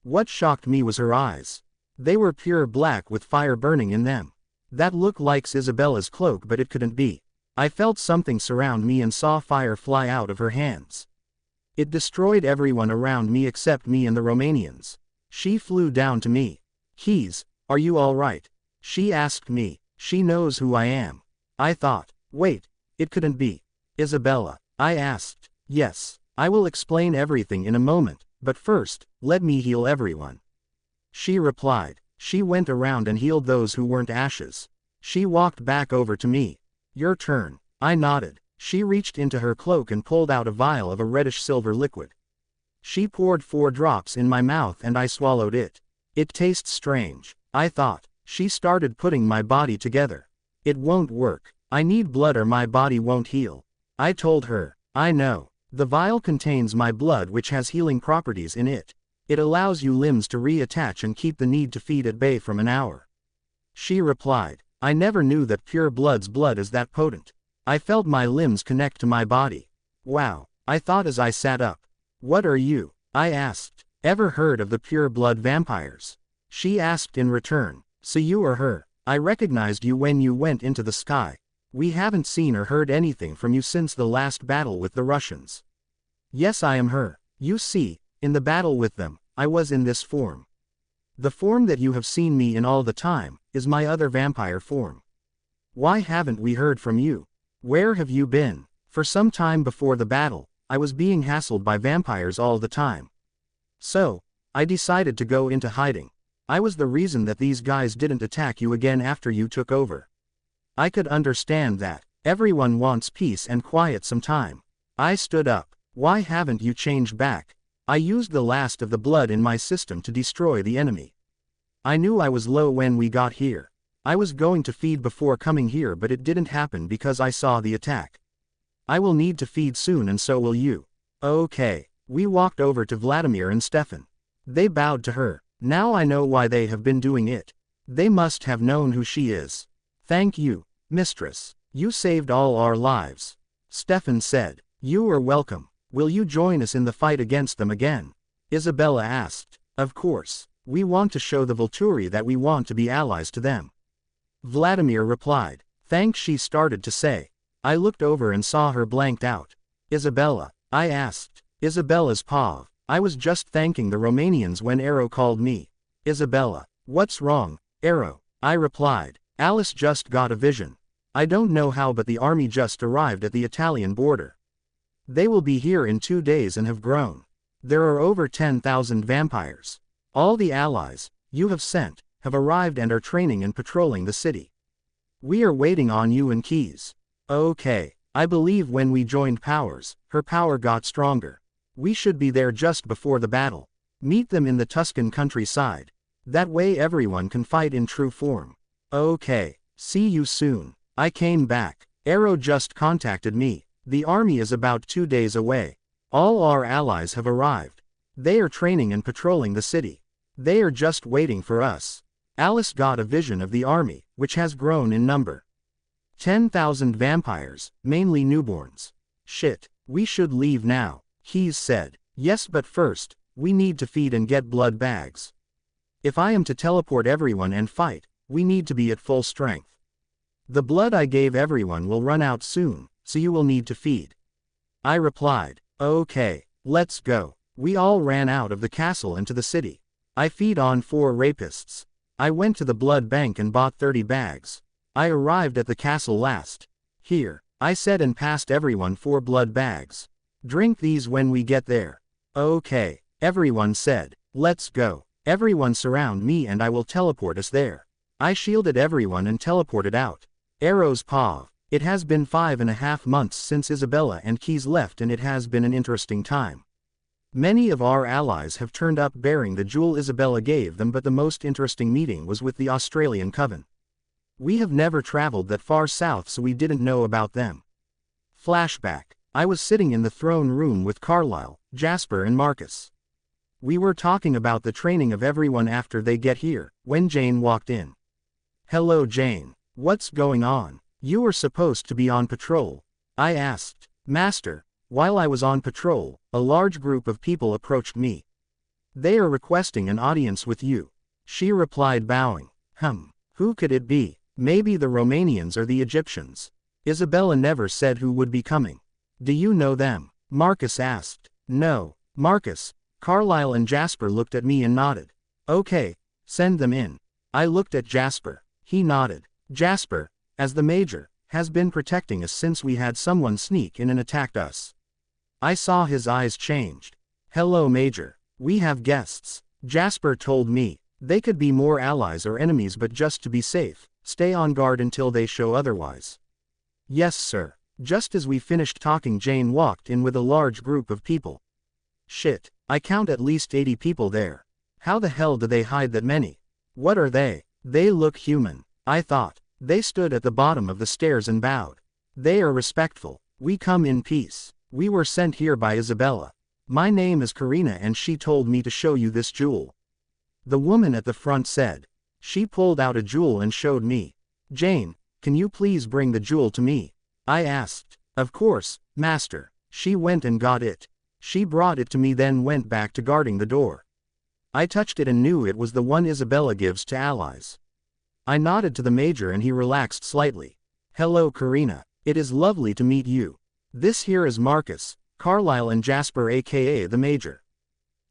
What shocked me was her eyes. They were pure black with fire burning in them. That looked like Isabella's cloak, but it couldn't be. I felt something surround me and saw fire fly out of her hands. It destroyed everyone around me except me and the Romanians. She flew down to me. Keys, are you all right? She asked me. She knows who I am. I thought. Wait, it couldn't be. Isabella. I asked. Yes, I will explain everything in a moment, but first, let me heal everyone. She replied. She went around and healed those who weren't ashes. She walked back over to me. Your turn. I nodded. She reached into her cloak and pulled out a vial of a reddish-silver liquid. She poured 4 drops in my mouth and I swallowed it. It tastes strange, I thought. She started putting my body together. It won't work. I need blood or my body won't heal. I told her. I know. The vial contains my blood, which has healing properties in it. It allows you limbs to reattach and keep the need to feed at bay from an hour. She replied. I never knew that pure blood's blood is that potent. I felt my limbs connect to my body. Wow, I thought as I sat up. What are you? I asked. Ever heard of the pure blood vampires? She asked in return. So you are her. I recognized you when you went into the sky. We haven't seen or heard anything from you since the last battle with the Russians. Yes, I am her. You see, in the battle with them, I was in this form. The form that you have seen me in all the time, is my other vampire form. Why haven't we heard from you? Where have you been? For some time before the battle, I was being hassled by vampires all the time. So, I decided to go into hiding. I was the reason that these guys didn't attack you again after you took over. I could understand that. Everyone wants peace and quiet some time. I stood up. Why haven't you changed back? I used the last of the blood in my system to destroy the enemy. I knew I was low when we got here. I was going to feed before coming here, but it didn't happen because I saw the attack. I will need to feed soon and so will you. Okay. We walked over to Vladimir and Stefan. They bowed to her. Now I know why they have been doing it. They must have known who she is. Thank you, mistress. You saved all our lives. Stefan said. You are welcome. Will you join us in the fight against them again? Isabella asked. Of course. We want to show the Volturi that we want to be allies to them. Vladimir replied. Thanks, she started to say. I looked over and saw her blanked out. Isabella. I asked. Isabella's Pav. I was just thanking the Romanians when Arrow called me. Isabella. What's wrong, Arrow? I replied. Alice just got a vision. I don't know how, but the army just arrived at the Italian border. They will be here in 2 days and have grown. There are over 10,000 vampires. All the allies you have sent have arrived and are training and patrolling the city. We are waiting on you and Keys. Okay. I believe when we joined powers, her power got stronger. We should be there just before the battle. Meet them in the Tuscan countryside. That way everyone can fight in true form. Okay. See you soon. I came back. Arrow just contacted me. The army is about 2 days away. All our allies have arrived. They are training and patrolling the city. They are just waiting for us. Alice got a vision of the army, which has grown in number. 10,000 vampires, mainly newborns. Shit, we should leave now. Keys said. Yes, but first, we need to feed and get blood bags. If I am to teleport everyone and fight, we need to be at full strength. The blood I gave everyone will run out soon, so you will need to feed. I replied, okay, let's go. We all ran out of the castle into the city. I feed on 4 rapists. I went to the blood bank and bought 30 bags. I arrived at the castle last. Here, I said and passed everyone 4 blood bags. Drink these when we get there. Okay, everyone said, let's go. Everyone surround me and I will teleport us there. I shielded everyone and teleported out. Arrows Pav. It has been 5.5 months since Isabella and Keys left and it has been an interesting time. Many of our allies have turned up bearing the jewel Isabella gave them, but the most interesting meeting was with the Australian Coven. We have never traveled that far south, so we didn't know about them. Flashback. I was sitting in the throne room with Carlisle, Jasper and Marcus. We were talking about the training of everyone after they get here, when Jane walked in. Hello Jane. What's going on? You were supposed to be on patrol. I asked. Master, while I was on patrol, a large group of people approached me. They are requesting an audience with you. She replied bowing. Who could it be? Maybe the Romanians or the Egyptians. Isabella never said who would be coming. Do you know them? Marcus asked. No, Marcus. Carlisle and Jasper looked at me and nodded. Okay, send them in. I looked at Jasper. He nodded. Jasper, as the Major, has been protecting us since we had someone sneak in and attacked us. I saw his eyes changed. Hello Major. We have guests. Jasper told me. They could be more allies or enemies, but just to be safe, stay on guard until they show otherwise. Yes sir. Just as we finished talking, Jane walked in with a large group of people. Shit, I count at least 80 people there. How the hell do they hide that many? What are they? They look human. I thought. They stood at the bottom of the stairs and bowed. They are respectful. We come in peace. We were sent here by Isabella. My name is Karina and she told me to show you this jewel. The woman at the front said. She pulled out a jewel and showed me. Jane, can you please bring the jewel to me? I asked. Of course, master. She went and got it. She brought it to me, then went back to guarding the door. I touched it and knew it was the one Isabella gives to allies. I nodded to the Major and he relaxed slightly. Hello Karina. It is lovely to meet you. This here is Marcus, Carlisle and Jasper aka the Major.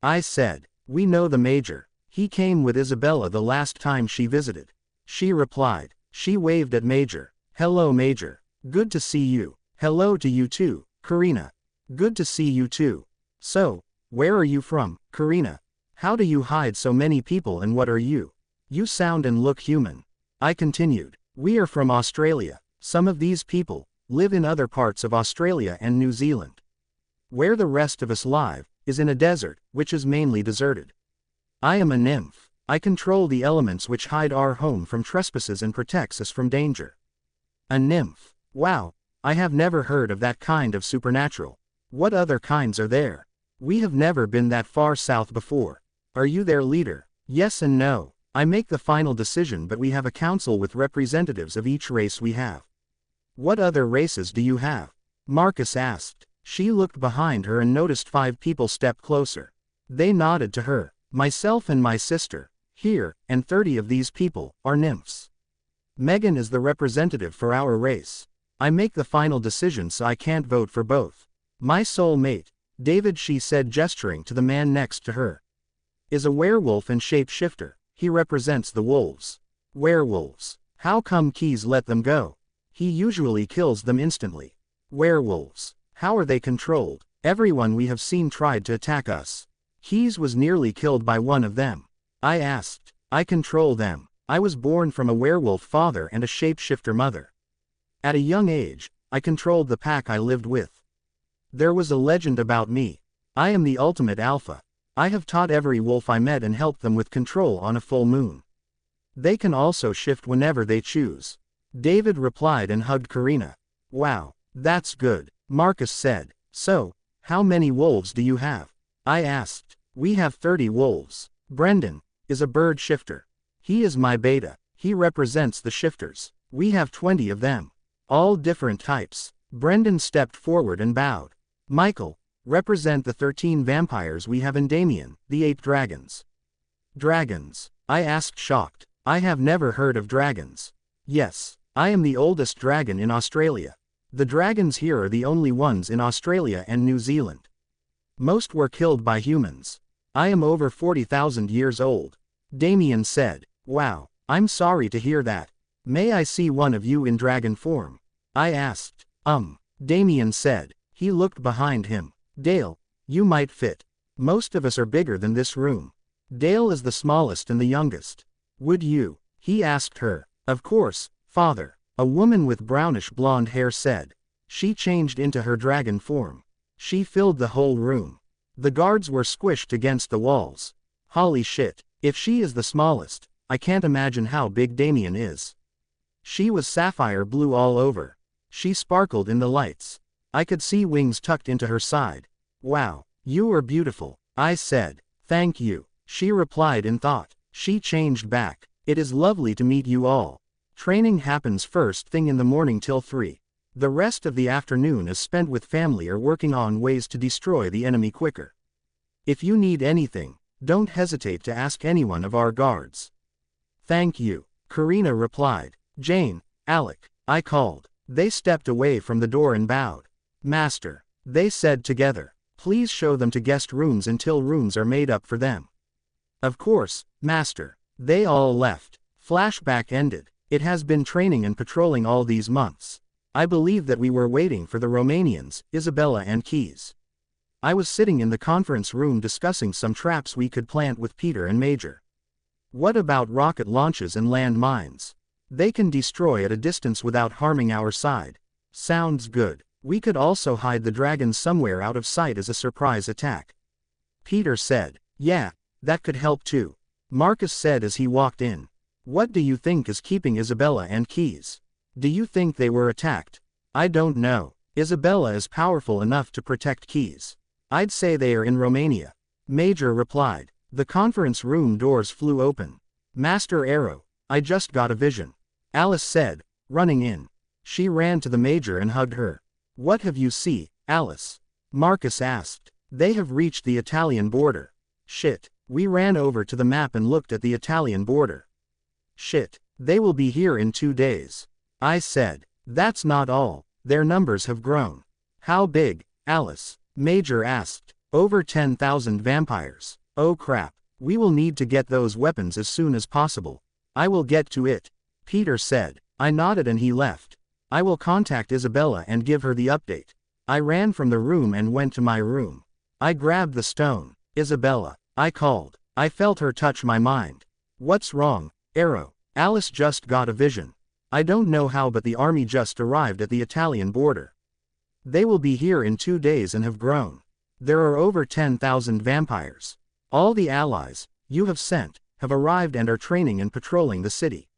I said. We know the Major. He came with Isabella the last time she visited. She replied. She waved at Major. Hello Major. Good to see you. Hello to you too, Karina. Good to see you too. So, where are you from, Karina? How do you hide so many people and what are you? You sound and look human. I continued. We are from Australia. Some of these people live in other parts of Australia and New Zealand. Where the rest of us live is in a desert, which is mainly deserted. I am a nymph. I control the elements which hide our home from trespasses and protects us from danger. A nymph. Wow, I have never heard of that kind of supernatural. What other kinds are there? We have never been that far south before. Are you their leader? Yes and no. I make the final decision, but we have a council with representatives of each race we have. What other races do you have? Marcus asked. She looked behind her and noticed 5 people step closer. They nodded to her. Myself and my sister, here, and 30 of these people, are nymphs. Megan is the representative for our race. I make the final decision, so I can't vote for both. My soul mate, David, she said, gesturing to the man next to her, is a werewolf and shapeshifter. He represents the wolves. Werewolves. How come Keys let them go? He usually kills them instantly. Werewolves. How are they controlled? Everyone we have seen tried to attack us. Keys was nearly killed by one of them. I asked. I control them. I was born from a werewolf father and a shapeshifter mother. At a young age, I controlled the pack I lived with. There was a legend about me. I am the ultimate alpha. I have taught every wolf I met and helped them with control on a full moon. They can also shift whenever they choose. David replied and hugged Karina. Wow, that's good, Marcus said. So, how many wolves do you have? I asked. We have 30 wolves. Brendan is a bird shifter. He is my beta. He represents the shifters. We have 20 of them. All different types. Brendan stepped forward and bowed. Michael represent the 13 vampires we have in Damien, the 8 dragons. Dragons? I asked shocked. I have never heard of dragons. Yes, I am the oldest dragon in Australia. The dragons here are the only ones in Australia and New Zealand. Most were killed by humans. I am over 40,000 years old. Damien said. Wow, I'm sorry to hear that. May I see one of you in dragon form? I asked. Damien said. He looked behind him. Dale, you might fit. Most of us are bigger than this room. Dale is the smallest and the youngest. Would you? He asked her. Of course, father. A woman with brownish blonde hair said. She changed into her dragon form. She filled the whole room. The guards were squished against the walls. Holy shit, if she is the smallest, I can't imagine how big Damien is. She was sapphire blue all over. She sparkled in the lights. I could see wings tucked into her side. Wow, you are beautiful, I said. Thank you, she replied in thought. She changed back. It is lovely to meet you all. Training happens first thing in the morning till 3. The rest of the afternoon is spent with family or working on ways to destroy the enemy quicker. If you need anything, don't hesitate to ask anyone of our guards. Thank you, Karina replied. Jane, Alec, I called. They stepped away from the door and bowed. Master, they said together, please show them to guest rooms until rooms are made up for them. Of course, Master. They all left. Flashback ended. It has been training and patrolling all these months. I believe that we were waiting for the Romanians, Isabella and Keys. I was sitting in the conference room discussing some traps we could plant with Peter and Major. What about rocket launches and land mines? They can destroy at a distance without harming our side. Sounds good. We could also hide the dragons somewhere out of sight as a surprise attack. Peter said. Yeah, that could help too. Marcus said as he walked in. What do you think is keeping Isabella and Keys? Do you think they were attacked? I don't know. Isabella is powerful enough to protect Keys. I'd say they are in Romania. Major replied. The conference room doors flew open. Master Arrow, I just got a vision. Alice said, running in. She ran to the Major and hugged her. What have you seen, Alice? Marcus asked. They have reached the Italian border. Shit. We ran over to the map and looked at the Italian border. Shit. They will be here in 2 days. I said. That's not all. Their numbers have grown. How big, Alice? Major asked. Over 10,000 vampires. Oh crap. We will need to get those weapons as soon as possible. I will get to it. Peter said. I nodded and he left. I will contact Isabella and give her the update. I ran from the room and went to my room. I grabbed the stone. Isabella, I called. I felt her touch my mind. What's wrong, Arrow? Alice just got a vision. I don't know how, but the army just arrived at the Italian border. They will be here in 2 days and have grown. There are over 10,000 vampires. All the allies you have sent have arrived and are training and patrolling the city.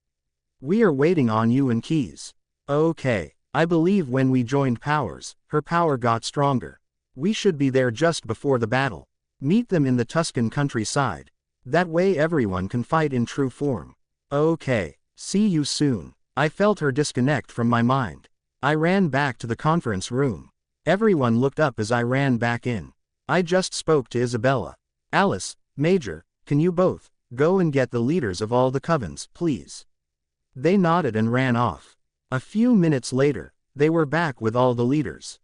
We are waiting on you and Keys. Okay, I believe when we joined powers, her power got stronger. We should be there just before the battle. Meet them in the Tuscan countryside. That way everyone can fight in true form. Okay, see you soon. I felt her disconnect from my mind. I ran back to the conference room. Everyone looked up as I ran back in. I just spoke to Isabella. Alice, Major, can you both go and get the leaders of all the covens, please? They nodded and ran off. A few minutes later, they were back with all the leaders.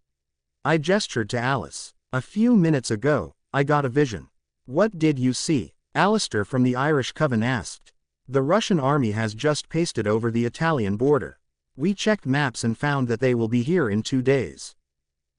I gestured to Alice. A few minutes ago, I got a vision. What did you see? Alistair from the Irish Coven asked. The Russian army has just pasted over the Italian border. We checked maps and found that they will be here in 2 days.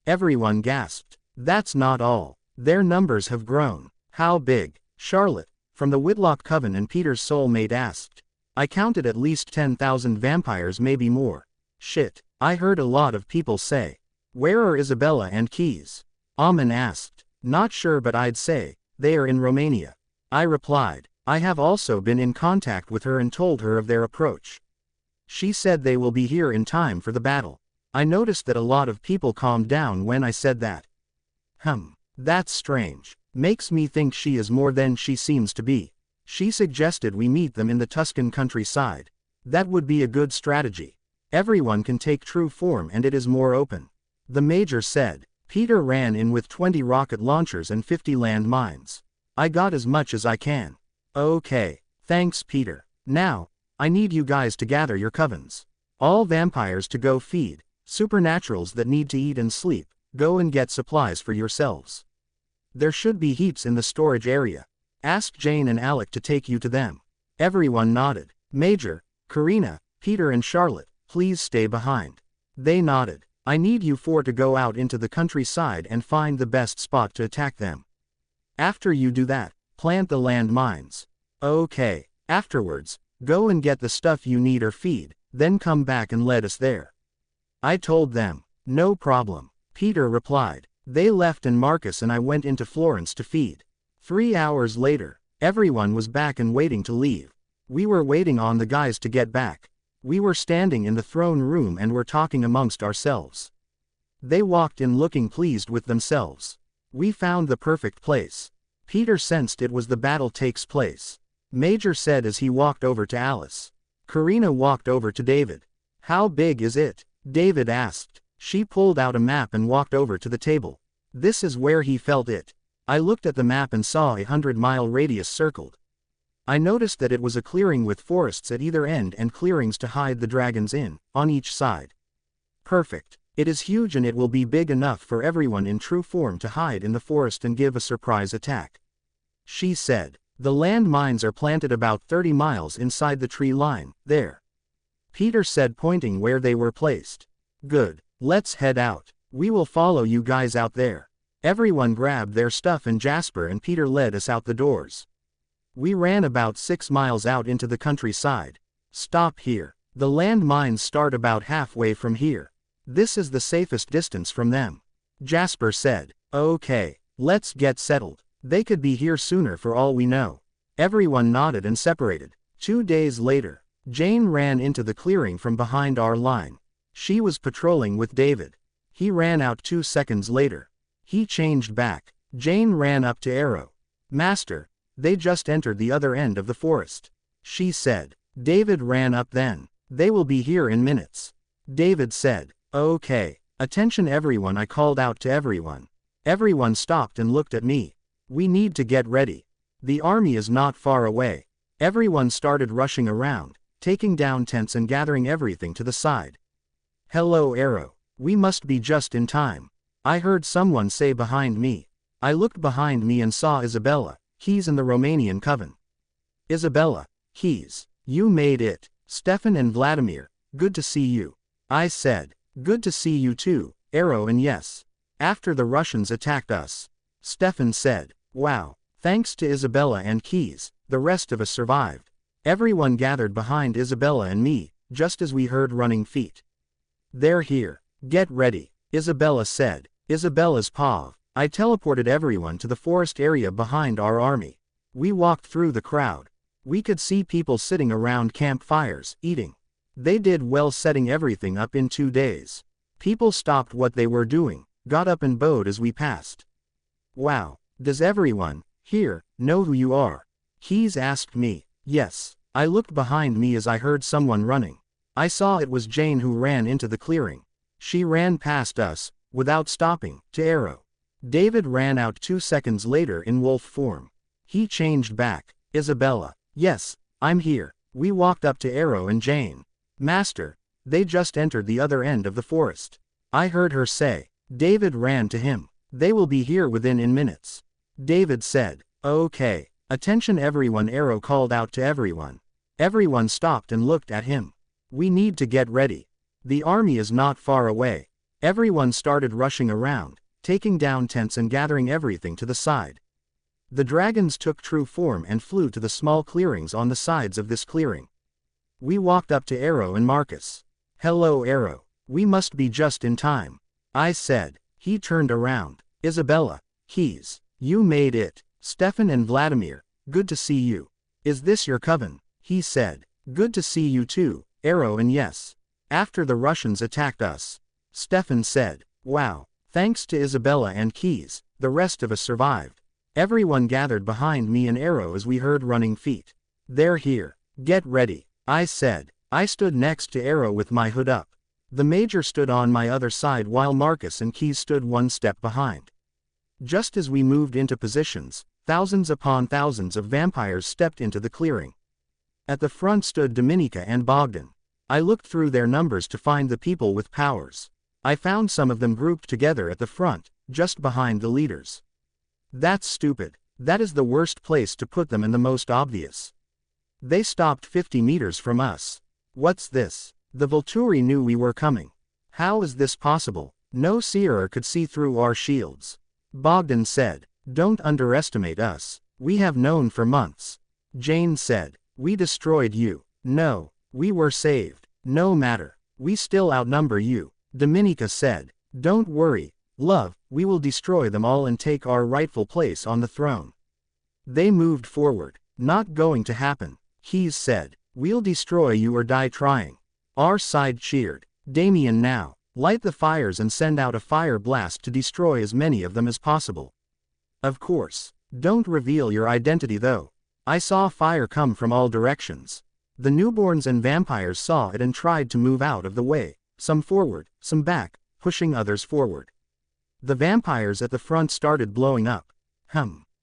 Everyone gasped. That's not all. Their numbers have grown. How big? Charlotte, from the Whitlock Coven and Peter's soulmate asked. I counted at least 10,000 vampires, maybe more. Shit, I heard a lot of people say. Where are Isabella and Keys? Amen asked. Not sure, but I'd say they are in Romania. I replied. I have also been in contact with her and told her of their approach. She said they will be here in time for the battle. I noticed that a lot of people calmed down when I said that. That's strange. Makes me think she is more than she seems to be. She suggested we meet them in the Tuscan countryside. That would be a good strategy. Everyone can take true form and it is more open. The Major said. Peter ran in with 20 rocket launchers and 50 land mines. I got as much as I can. Okay. Thanks, Peter. Now, I need you guys to gather your covens. All vampires to go feed. Supernaturals that need to eat and sleep, go and get supplies for yourselves. There should be heaps in the storage area. Ask Jane and Alec to take you to them. Everyone nodded. Major, Karina, Peter and Charlotte, please stay behind. They nodded. I need you four to go out into the countryside and find the best spot to attack them. After you do that, plant the land mines. Okay. Afterwards, go and get the stuff you need or feed, then come back and let us there. I told them. No problem. Peter replied. They left and Marcus and I went into Florence to feed. 3 hours later, everyone was back and waiting to leave. We were waiting on the guys to get back. We were standing in the throne room and were talking amongst ourselves. They walked in looking pleased with themselves. We found the perfect place. Peter sensed it was the battle takes place. Major said as he walked over to Alice. Karina walked over to David. How big is it? David asked. She pulled out a map and walked over to the table. This is where he felt it. I looked at the map and saw a 100-mile radius circled. I noticed that it was a clearing with forests at either end and clearings to hide the dragons in, on each side. Perfect. It is huge and it will be big enough for everyone in true form to hide in the forest and give a surprise attack. She said. The land mines are planted about 30 miles inside the tree line, there. Peter said, pointing where they were placed. Good. Let's head out. We will follow you guys out there. Everyone grabbed their stuff and Jasper and Peter led us out the doors. We ran about 6 miles out into the countryside. Stop here. The land mines start about halfway from here. This is the safest distance from them. Jasper said. Okay. Let's get settled. They could be here sooner for all we know. Everyone nodded and separated. 2 days later, Jane ran into the clearing from behind our line. She was patrolling with David. He ran out 2 seconds later. He changed back. Jane ran up to Arrow. Master, they just entered the other end of the forest. She said. David ran up then. They will be here in minutes. David said. Okay. Attention everyone, I called out to everyone. Everyone stopped and looked at me. We need to get ready. The army is not far away. Everyone started rushing around, taking down tents and gathering everything to the side. Hello Arrow. We must be just in time. I heard someone say behind me. I looked behind me and saw Isabella, Keys and the Romanian coven. Isabella, Keys, you made it. Stefan and Vladimir, good to see you. I said. Good to see you too, Arrow, and yes. After the Russians attacked us. Stefan said. Wow. Thanks to Isabella and Keys, the rest of us survived. Everyone gathered behind Isabella and me, just as we heard running feet. They're here. Get ready, Isabella said. Isabella's paw. I teleported everyone to the forest area behind our army. We walked through the crowd. We could see people sitting around campfires, eating. They did well setting everything up in 2 days. People stopped what they were doing, got up and bowed as we passed. Wow. Does everyone here know who you are? Keys asked me. Yes. I looked behind me as I heard someone running. I saw it was Jane who ran into the clearing. She ran past us, without stopping, to Arrow. David ran out 2 seconds later in wolf form. He changed back. Isabella. Yes, I'm here. We walked up to Arrow and Jane. Master, they just entered the other end of the forest. I heard her say. David ran to him. They will be here within minutes. David said. Okay. Attention everyone, Arrow called out to everyone. Everyone stopped and looked at him. We need to get ready. The army is not far away. Everyone started rushing around, taking down tents and gathering everything to the side. The dragons took true form and flew to the small clearings on the sides of this clearing. We walked up to Arrow and Marcus. Hello Arrow. We must be just in time. I said. He turned around. Isabella. Keys. You made it. Stefan and Vladimir. Good to see you. Is this your coven? He said. Good to see you too, Arrow, and yes. After the Russians attacked us. Stefan said. Wow. Thanks to Isabella and Keys, the rest of us survived. Everyone gathered behind me and Arrow as we heard running feet. They're here. Get ready. I said. I stood next to Arrow with my hood up. The Major stood on my other side while Marcus and Keys stood one step behind. Just as we moved into positions, thousands upon thousands of vampires stepped into the clearing. At the front stood Dominika and Bogdan. I looked through their numbers to find the people with powers. I found some of them grouped together at the front, just behind the leaders. That's stupid. That is the worst place to put them and the most obvious. They stopped 50 meters from us. What's this? The Volturi knew we were coming. How is this possible? No seer could see through our shields. Bogdan said, "Don't underestimate us. We have known for months." Jane said, "We destroyed you." "No, we were saved." "No matter. We still outnumber you." Dominika said, "Don't worry, love, we will destroy them all and take our rightful place on the throne." They moved forward. "Not going to happen." Keys said, "We'll destroy you or die trying." Our side cheered. "Damien, now, light the fires and send out a fire blast to destroy as many of them as possible." "Of course. Don't reveal your identity though." I saw fire come from all directions. The newborns and vampires saw it and tried to move out of the way, some forward, some back, pushing others forward. The vampires at the front started blowing up.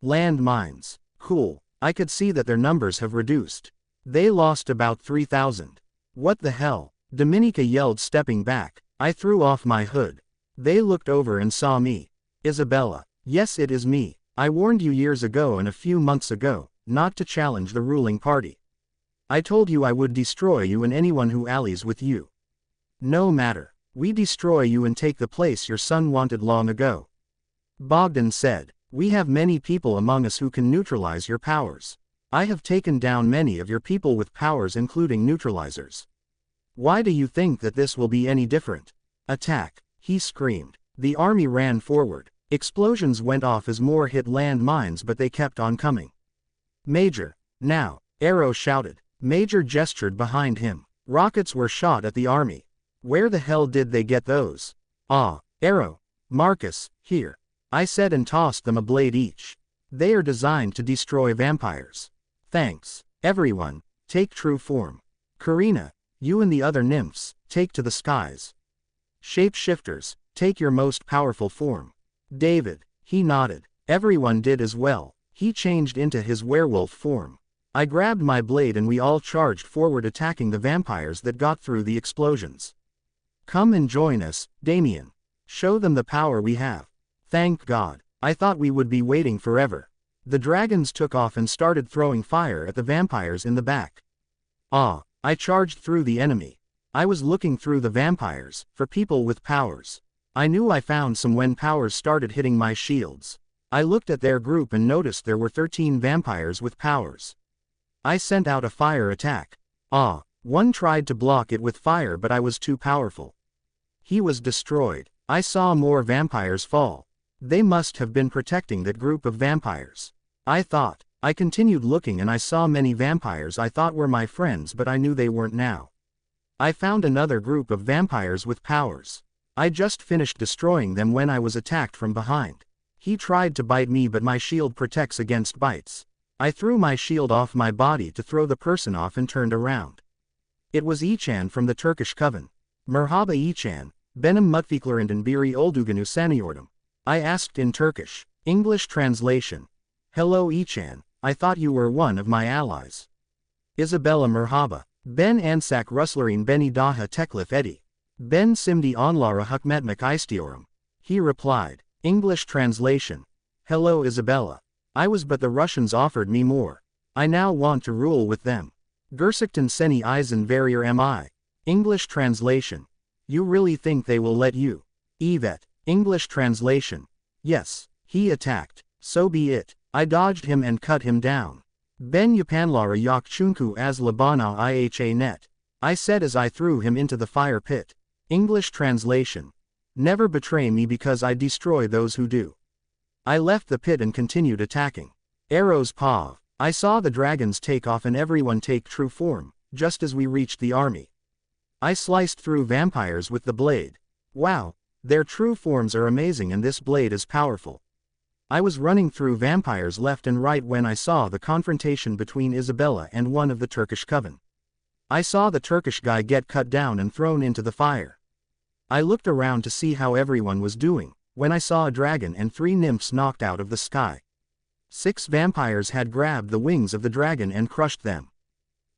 Land mines. Cool. I could see that their numbers have reduced. They lost about 3,000. What the hell? Dominika yelled, stepping back. I threw off my hood. They looked over and saw me. "Isabella." "Yes, it is me. I warned you years ago and a few months ago, not to challenge the ruling party. I told you I would destroy you and anyone who allies with you. No matter. We destroy you and take the place your son wanted long ago." Bogdan said, "We have many people among us who can neutralize your powers. I have taken down many of your people with powers including neutralizers. Why do you think that this will be any different?" "Attack!" he screamed. The army ran forward. Explosions went off as more hit land mines, but they kept on coming. "Major, now!" Arrow shouted. Major gestured behind him. Rockets were shot at the army. "Where the hell did they get those?" "Ah, Arrow. Marcus, here." I said and tossed them a blade each. "They are designed to destroy vampires." "Thanks. Everyone, take true form. Karina, you and the other nymphs, take to the skies. Shapeshifters, take your most powerful form." David, he nodded. Everyone did as well. He changed into his werewolf form. I grabbed my blade and we all charged forward, attacking the vampires that got through the explosions. "Come and join us, Damien. Show them the power we have." Thank God. I thought we would be waiting forever. The dragons took off and started throwing fire at the vampires in the back. I charged through the enemy. I was looking through the vampires, for people with powers. I knew I found some when powers started hitting my shields. I looked at their group and noticed there were 13 vampires with powers. I sent out a fire attack. One tried to block it with fire, but I was too powerful. He was destroyed. I saw more vampires fall. They must have been protecting that group of vampires. I thought. I continued looking and I saw many vampires I thought were my friends, but I knew they weren't now. I found another group of vampires with powers. I just finished destroying them when I was attacked from behind. He tried to bite me, but my shield protects against bites. I threw my shield off my body to throw the person off and turned around. It was Ichan from the Turkish coven. "Merhaba Ichan, benim mutfiklarından biri olduğunu sanıyordum." I asked in Turkish. English translation. "Hello Ichan, I thought you were one of my allies." "Isabella merhaba. Ben ansak Ruslarine beni daha teklif etti. Ben simdi onlara hükmetmek istiyorum." He replied. English translation. "Hello Isabella. I was, but the Russians offered me more. I now want to rule with them. Gerçekten seni izin veriyor mi?" English translation. "You really think they will let you?" Evet. English translation. "Yes." He attacked. So be it. I dodged him and cut him down. "Ben yapanlara yok çünkü az labana iha net." I said as I threw him into the fire pit. English translation. "Never betray me because I destroy those who do." I left the pit and continued attacking. Arrows paw. I saw the dragons take off and everyone take true form, just as we reached the army. I sliced through vampires with the blade. Wow, their true forms are amazing and this blade is powerful. I was running through vampires left and right when I saw the confrontation between Isabella and one of the Turkish coven. I saw the Turkish guy get cut down and thrown into the fire. I looked around to see how everyone was doing, when I saw a dragon and 3 nymphs knocked out of the sky. 6 vampires had grabbed the wings of the dragon and crushed them.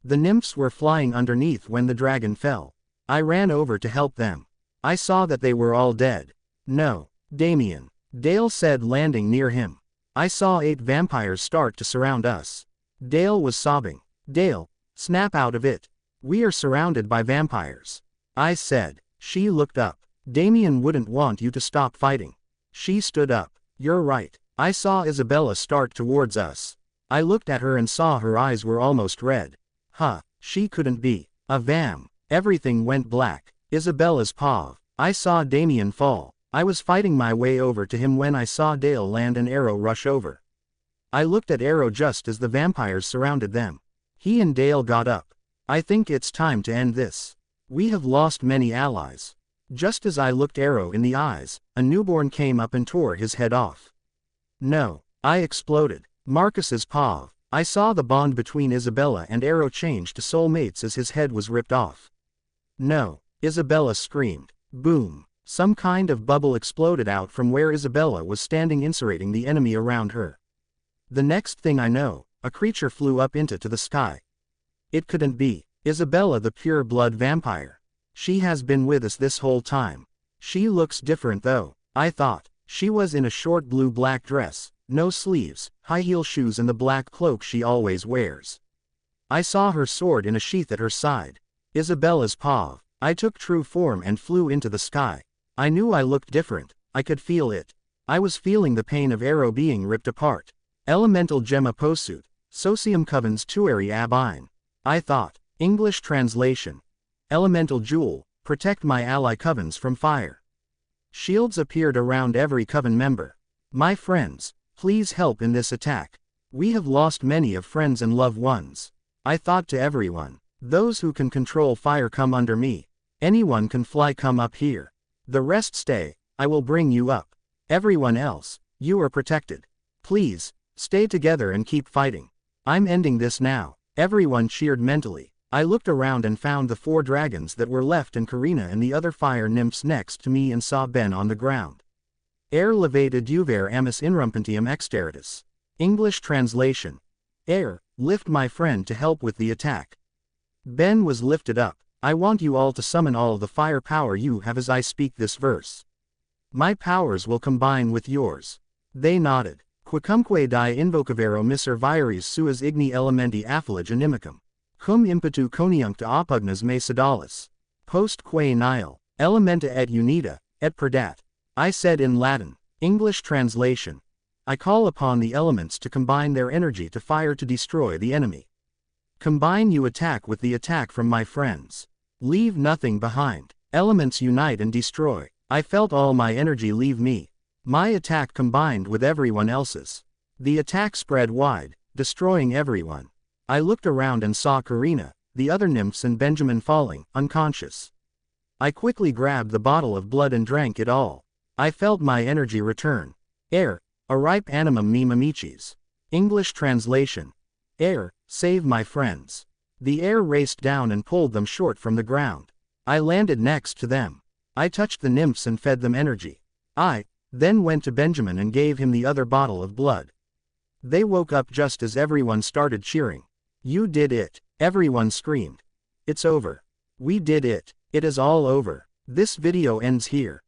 The nymphs were flying underneath when the dragon fell. I ran over to help them. I saw that they were all dead. No, Damien, Dale said, landing near him. I saw 8 vampires start to surround us. Dale was sobbing. Dale, snap out of it. We are surrounded by vampires. I said. She looked up. Damien wouldn't want you to stop fighting. She stood up. You're right. I saw Isabella start towards us. I looked at her and saw her eyes were almost red. Huh, she couldn't be a vam. Everything went black. Isabella's paw. I saw Damien fall. I was fighting my way over to him when I saw Dale land an arrow rush over. I looked at Arrow just as the vampires surrounded them. He and Dale got up. I think it's time to end this. We have lost many allies. Just as I looked Arrow in the eyes, a newborn came up and tore his head off. No, I exploded. Marcus's paw. I saw the bond between Isabella and Arrow change to soulmates as his head was ripped off. No, Isabella screamed. Boom. Some kind of bubble exploded out from where Isabella was standing, incinerating the enemy around her. The next thing I know, a creature flew up into the sky. It couldn't be Isabella, the pure-blood vampire. She has been with us this whole time. She looks different though, I thought. She was in a short blue-black dress, no sleeves, high-heel shoes and the black cloak she always wears. I saw her sword in a sheath at her side. Isabella's paw. I took true form and flew into the sky. I knew I looked different, I could feel it. I was feeling the pain of Arrow being ripped apart. Elemental Gemma Posut, Socium Covens Tueri Abine. I thought. English translation. Elemental Jewel, protect my ally covens from fire. Shields appeared around every coven member. My friends, please help in this attack. We have lost many of friends and loved ones. I thought to everyone. Those who can control fire come under me. Anyone can fly, come up here. The rest stay, I will bring you up. Everyone else, you are protected. Please, stay together and keep fighting. I'm ending this now. Everyone cheered mentally. I looked around and found the 4 dragons that were left and Karina and the other fire nymphs next to me and saw Ben on the ground. Air levate duver amis inrumpentium exteritus. English translation. Air, lift my friend to help with the attack. Ben was lifted up. I want you all to summon all the fire power you have as I speak this verse. My powers will combine with yours. They nodded. Quicumque die invocavero miser vires suas igni elementi afflige animicum. Cum impetu coniuncta opugnas me sedalis. Post quae nihil, elementa et unita, et perdat. I said in Latin. English translation. I call upon the elements to combine their energy to fire to destroy the enemy. Combine you attack with the attack from my friends. Leave nothing behind. Elements unite and destroy. I felt all my energy leave me. My attack combined with everyone else's. The attack spread wide, destroying everyone. I looked around and saw Karina, the other nymphs and Benjamin falling, unconscious. I quickly grabbed the bottle of blood and drank it all. I felt my energy return. Air, a ripe animum me mamichis. English translation. Air, save my friends. The air raced down and pulled them short from the ground. I landed next to them. I touched the nymphs and fed them energy. I then went to Benjamin and gave him the other bottle of blood. They woke up just as everyone started cheering. You did it, everyone screamed. It's over. We did it. It is all over. This video ends here.